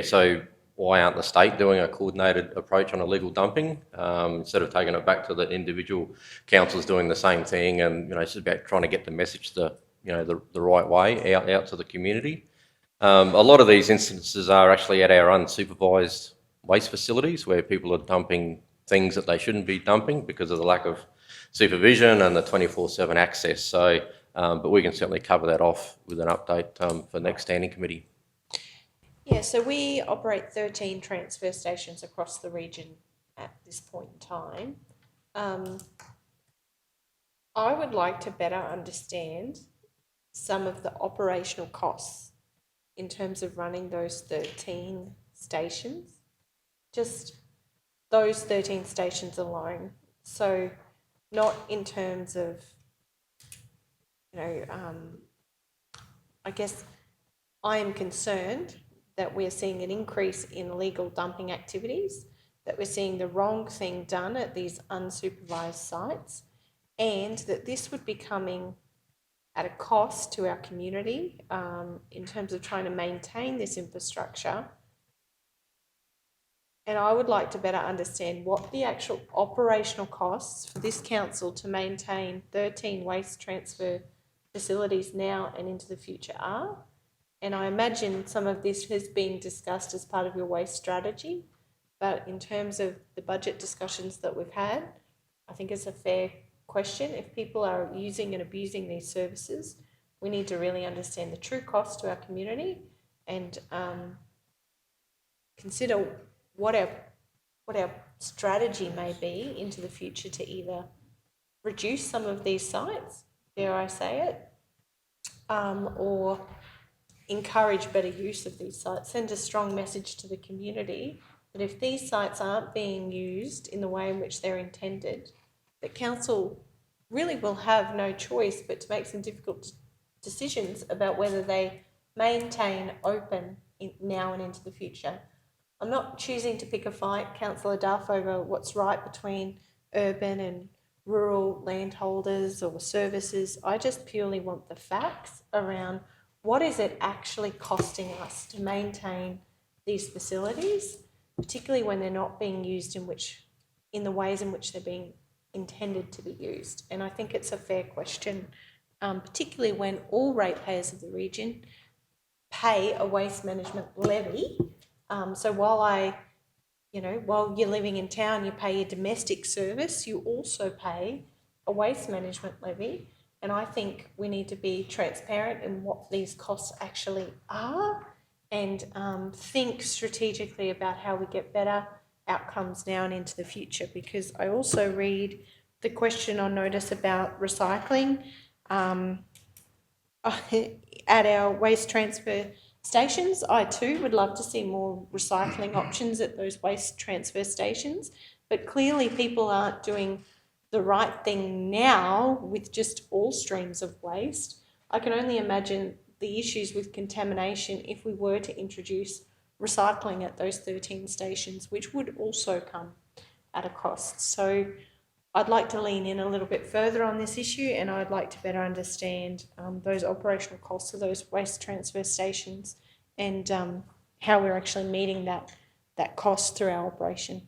so why aren't the state doing a coordinated approach on illegal dumping instead of taking it back to the individual councils doing the same thing? And, it's about trying to get the message the right way out to the community. A lot of these instances are actually at our unsupervised waste facilities where people are dumping things that they shouldn't be dumping because of the lack of supervision and the 24/7 access. So, but we can certainly cover that off with an update for next standing committee. Yeah, so we operate 13 transfer stations across the region at this point in time. I would like to better understand some of the operational costs in terms of running those 13 stations, just those 13 stations alone. So not in terms of, I guess I am concerned that we're seeing an increase in illegal dumping activities, that we're seeing the wrong thing done at these unsupervised sites, and that this would be coming at a cost to our community in terms of trying to maintain this infrastructure. And I would like to better understand what the actual operational costs for this council to maintain 13 waste transfer facilities now and into the future are. And I imagine some of this has been discussed as part of your waste strategy, but in terms of the budget discussions that we've had, I think it's a fair question. If people are using and abusing these services, we need to really understand the true cost to our community and consider what our strategy may be into the future to either reduce some of these sites, dare I say it, or encourage better use of these sites, send a strong message to the community that if these sites aren't being used in the way in which they're intended, that council really will have no choice but to make some difficult decisions about whether they maintain open now and into the future. I'm not choosing to pick a fight, Councillor Duff, over what's right between urban and rural landholders or services. I just purely want the facts around what is it actually costing us to maintain these facilities, particularly when they're not being used in the ways in which they're being intended to be used. And I think it's a fair question, particularly when all ratepayers of the region pay a waste management levy. So while you're living in town, you pay your domestic service, you also pay a waste management levy. And I think we need to be transparent in what these costs actually are and think strategically about how we get better outcomes now and into the future. Because I also read the question on notice about recycling at our waste transfer stations. I too would love to see more recycling options at those waste transfer stations, but clearly people aren't doing the right thing now with just all streams of waste. I can only imagine the issues with contamination if we were to introduce recycling at those 13 stations, which would also come at a cost. So I'd like to lean in a little bit further on this issue, and I'd like to better understand those operational costs of those waste transfer stations and how we're actually meeting that cost through our operation.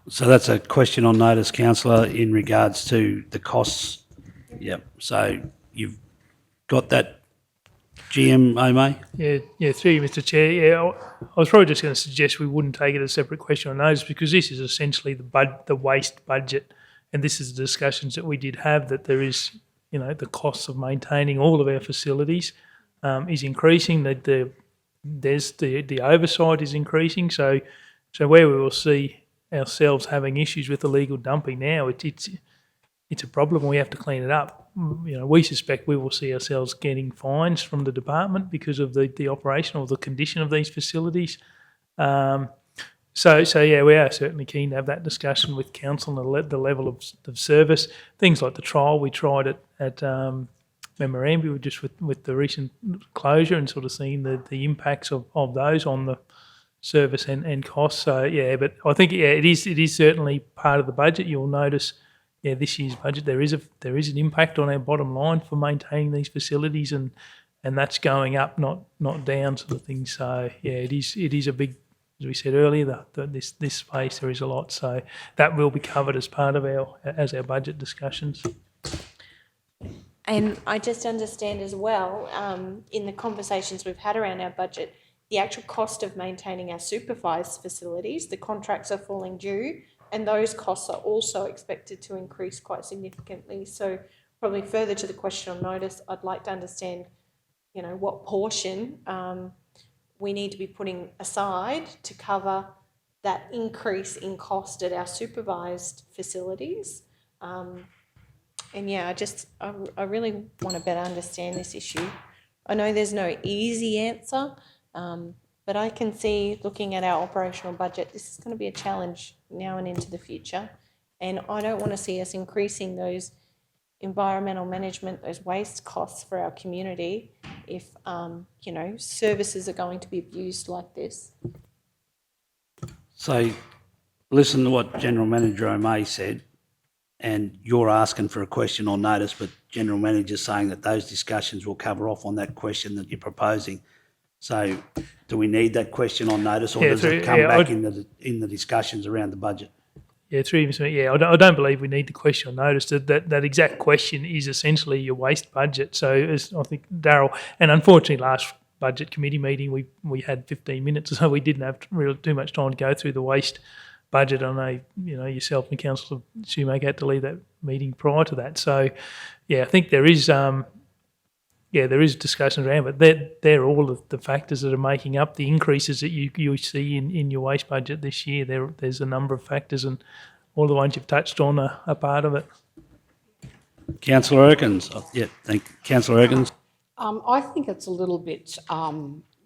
So that's a question on notice, councillor, in regards to the costs. Yep. So you've got that, GM O'May? Yeah, through you, Mr. Chair. Yeah, I was probably just going to suggest we wouldn't take it as a separate question on notice because this is essentially the waste budget, and this is the discussions that we did have, that there is, the costs of maintaining all of our facilities is increasing. That the oversight is increasing. So where we will see ourselves having issues with illegal dumping now, it's a problem. We have to clean it up. We suspect we will see ourselves getting fines from the department because of the operation or the condition of these facilities. So yeah, we are certainly keen to have that discussion with council and the level of service. Things like the trial we tried at Memorandum, just with the recent closure and sort of seeing the impacts of those on the service and costs. So yeah, but I think it is certainly part of the budget. You'll notice. Yeah, this year's budget, there is an impact on our bottom line for maintaining these facilities, and that's going up, not down, sort of thing. So yeah, it is a big, as we said earlier, this space there is a lot. So that will be covered as part of our budget discussions. And I just understand as well, in the conversations we've had around our budget, the actual cost of maintaining our supervised facilities, the contracts are falling due, and those costs are also expected to increase quite significantly. So probably further to the question on notice, I'd like to understand, what portion we need to be putting aside to cover that increase in cost at our supervised facilities. And yeah, I really want to better understand this issue. I know there's no easy answer, but I can see, looking at our operational budget, this is going to be a challenge now and into the future. And I don't want to see us increasing those environmental management, those waste costs for our community if, services are going to be abused like this. So listen to what General Manager O'May said, and you're asking for a question on notice, but General Manager's saying that those discussions will cover off on that question that you're proposing. So do we need that question on notice, or Yeah, does it through- come yeah, back I'd- in the discussions around the budget? Yeah, through you, Mr. Mayor. Yeah, I don't believe we need the question on notice. That exact question is essentially your waste budget. So as I think Darryl, and unfortunately last budget committee meeting we had 15 minutes, so we didn't have really too much time to go through the waste budget. I know, you know, yourself and Councillor Shoemaker had to leave that meeting prior to that. So yeah, I think there is discussion around, but they're all of the factors that are making up the increases that you see in your waste budget this year. There's a number of factors, and all the ones you've touched on are part of it. Councillor Erkins. Councillor Erkins. I think it's a little bit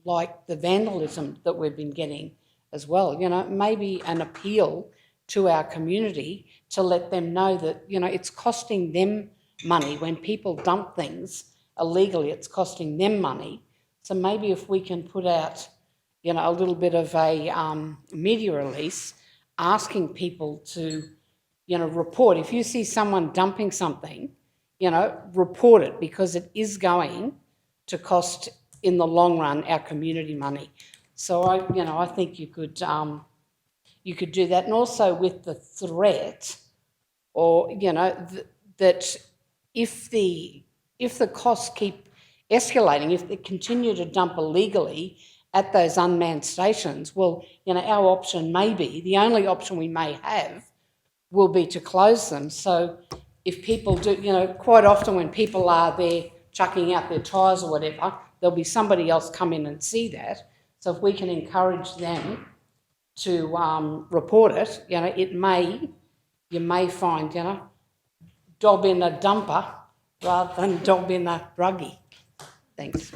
like the vandalism that we've been getting as well. You know, maybe an appeal to our community to let them know that, you know, it's costing them money when people dump things illegally. It's costing them money. So maybe if we can put out, you know, a little bit of a media release asking people to, you know, report. If you see someone dumping something, you know, report it, because it is going to cost in the long run our community money. So I think you could do that, and also with the threat, or you know, that if the costs keep escalating, if they continue to dump illegally at those unmanned stations, well, you know, our option may be, the only option we may have will be to close them. So if people do, you know, quite often when people are there chucking out their tyres or whatever, there'll be somebody else come in and see that. So if we can encourage them to report it, you know, you may find, you know, dob in a dumper rather than dob in a druggie. Thanks.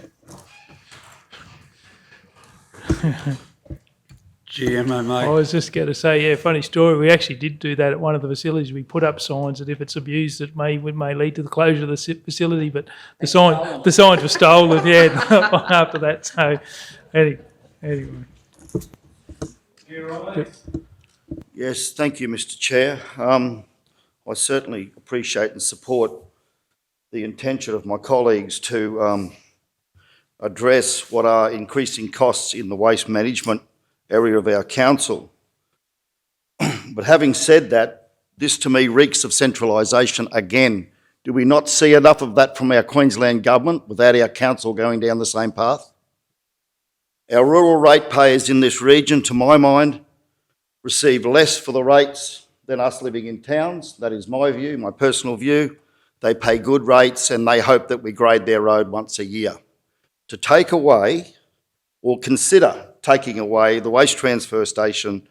GMO, mate. I was just going to say, yeah, funny story. We actually did do that at one of the facilities. We put up signs that if it's abused, it may lead to the closure of the facility. But the signs were stolen. Yeah, after that. So anyway. Yes, thank you, Mr. Chair. I certainly appreciate and support the intention of my colleagues to address what are increasing costs in the waste management area of our council. But having said that, this to me reeks of centralisation again. Do we not see enough of that from our Queensland government without our council going down the same path? Our rural ratepayers in this region, to my mind, receive less for the rates than us living in towns. That is my view, my personal view. They pay good rates and they hope that we grade their road once a year. To take away or consider taking away the waste transfer station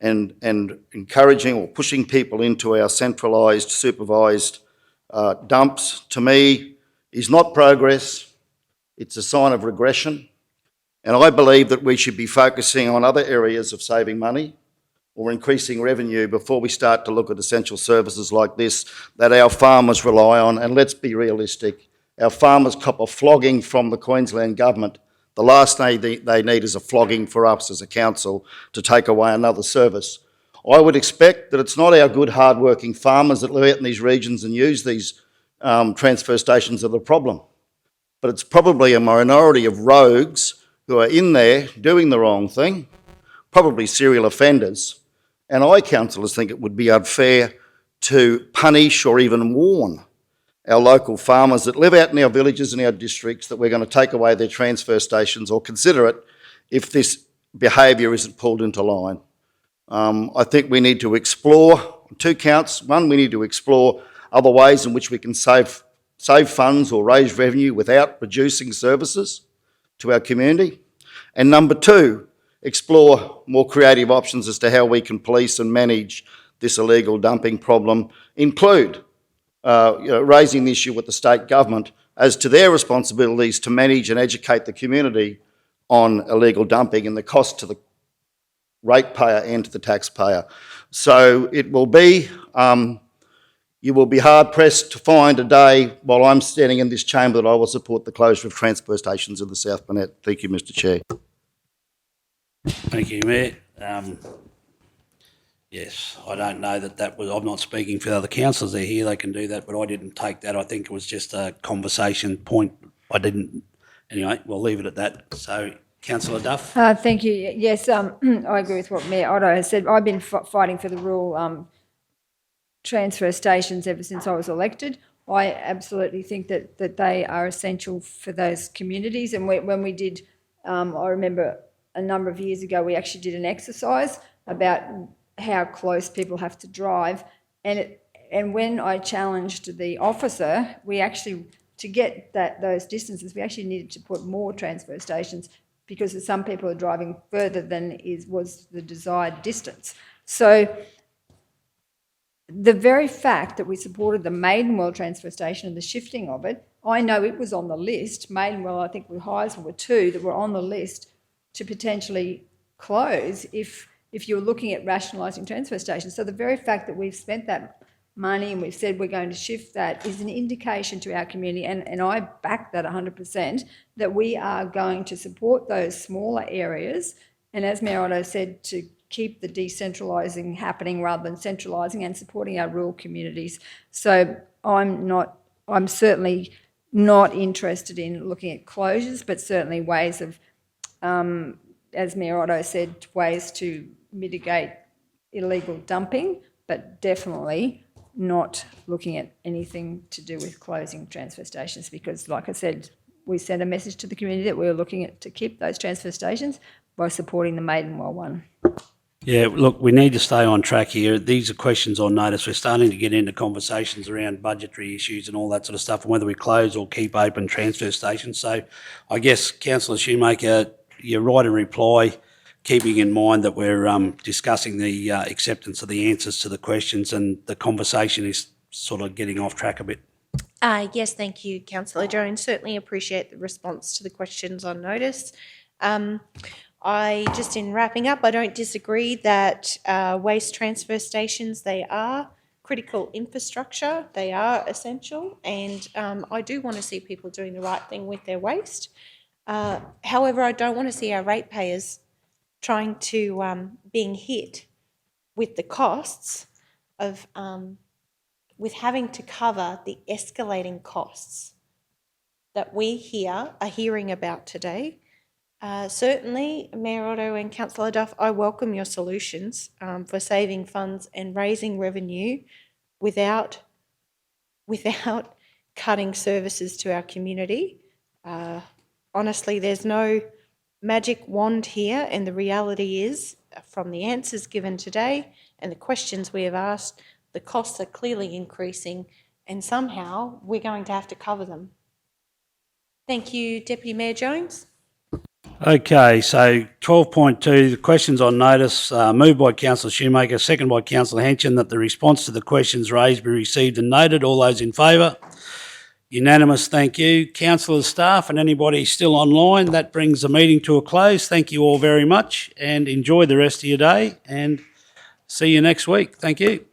and encouraging or pushing people into our centralised, supervised dumps, to me, is not progress. It's a sign of regression. And I believe that we should be focusing on other areas of saving money or increasing revenue before we start to look at essential services like this that our farmers rely on. And let's be realistic, our farmers cop a flogging from the Queensland government. The last thing they need is a flogging for us as a council to take away another service. I would expect that it's not our good hard-working farmers that live out in these regions and use these transfer stations that are the problem, but it's probably a minority of rogues who are in there doing the wrong thing, probably serial offenders. And I, councillors, think it would be unfair to punish or even warn our local farmers that live out in our villages and our districts that we're going to take away their transfer stations or consider it if this behaviour isn't pulled into line. I think we need to explore two counts. One, we need to explore other ways in which we can save funds or raise revenue without reducing services to our community. And number two, explore more creative options as to how we can police and manage this illegal dumping problem, include raising the issue with the state government as to their responsibilities to manage and educate the community on illegal dumping and the cost to the ratepayer and to the taxpayer. So it will be, you will be hard pressed to find a day while I'm standing in this chamber that I will support the closure of transfer stations in the South Burnett. Thank you, Mr. Chair. Thank you, Mayor. Yes, I don't know that was, I'm not speaking for the other councillors, they're here, they can do that, but I didn't take that. I think it was just a conversation point. I didn't, anyway, we'll leave it at that. So, Councillor Duff? Thank you. Yes, I agree with what Mayor Otto has said. I've been fighting for the rural transfer stations ever since I was elected. I absolutely think that they are essential for those communities. And when we did, I remember a number of years ago, we actually did an exercise about how close people have to drive. And when I challenged the officer, we actually, to get those distances, we actually needed to put more transfer stations because some people are driving further than was the desired distance. So the very fact that we supported the Maidenwell transfer station and the shifting of it, I know it was on the list. Maidenwell, I think, with Heisel were two that were on the list to potentially close if you're looking at rationalising transfer stations. So the very fact that we've spent that money and we've said we're going to shift that is an indication to our community, and I back that 100%, that we are going to support those smaller areas, and as Mayor Otto said, to keep the decentralising happening rather than centralising and supporting our rural communities. So I'm certainly not interested in looking at closures, but certainly ways of, as Mayor Otto said, ways to mitigate illegal dumping, but definitely not looking at anything to do with closing transfer stations because, like I said, we sent a message to the community that we were looking at to keep those transfer stations by supporting the Maidenwell one. Yeah, look, we need to stay on track here. These are questions on notice. We're starting to get into conversations around budgetary issues and all that sort of stuff, and whether we close or keep open transfer stations. So I guess, Councillor Shoemaker, you're right in reply, keeping in mind that we're discussing the acceptance of the answers to the questions, and the conversation is sort of getting off track a bit. Yes, thank you, Councillor Jones. Certainly appreciate the response to the questions on notice. Just in wrapping up, I don't disagree that waste transfer stations, they are critical infrastructure, they are essential, and I do want to see people doing the right thing with their waste. However, I don't want to see our ratepayers trying to, being hit with the costs of, with having to cover the escalating costs that we are hearing about today. Certainly, Mayor Otto and Councillor Duff, I welcome your solutions for saving funds and raising revenue without cutting services to our community. Honestly, there's no magic wand here, and the reality is, from the answers given today and the questions we have asked, the costs are clearly increasing, and somehow we're going to have to cover them. Thank you, Deputy Mayor Jones. Okay, so 12.2, the questions on notice, moved by Councillor Shoemaker, second by Councillor Henson, that the response to the questions raised be received and noted. All those in favour? Unanimous, thank you. Councillors, staff and anybody still online, that brings the meeting to a close. Thank you all very much and enjoy the rest of your day and see you next week. Thank you.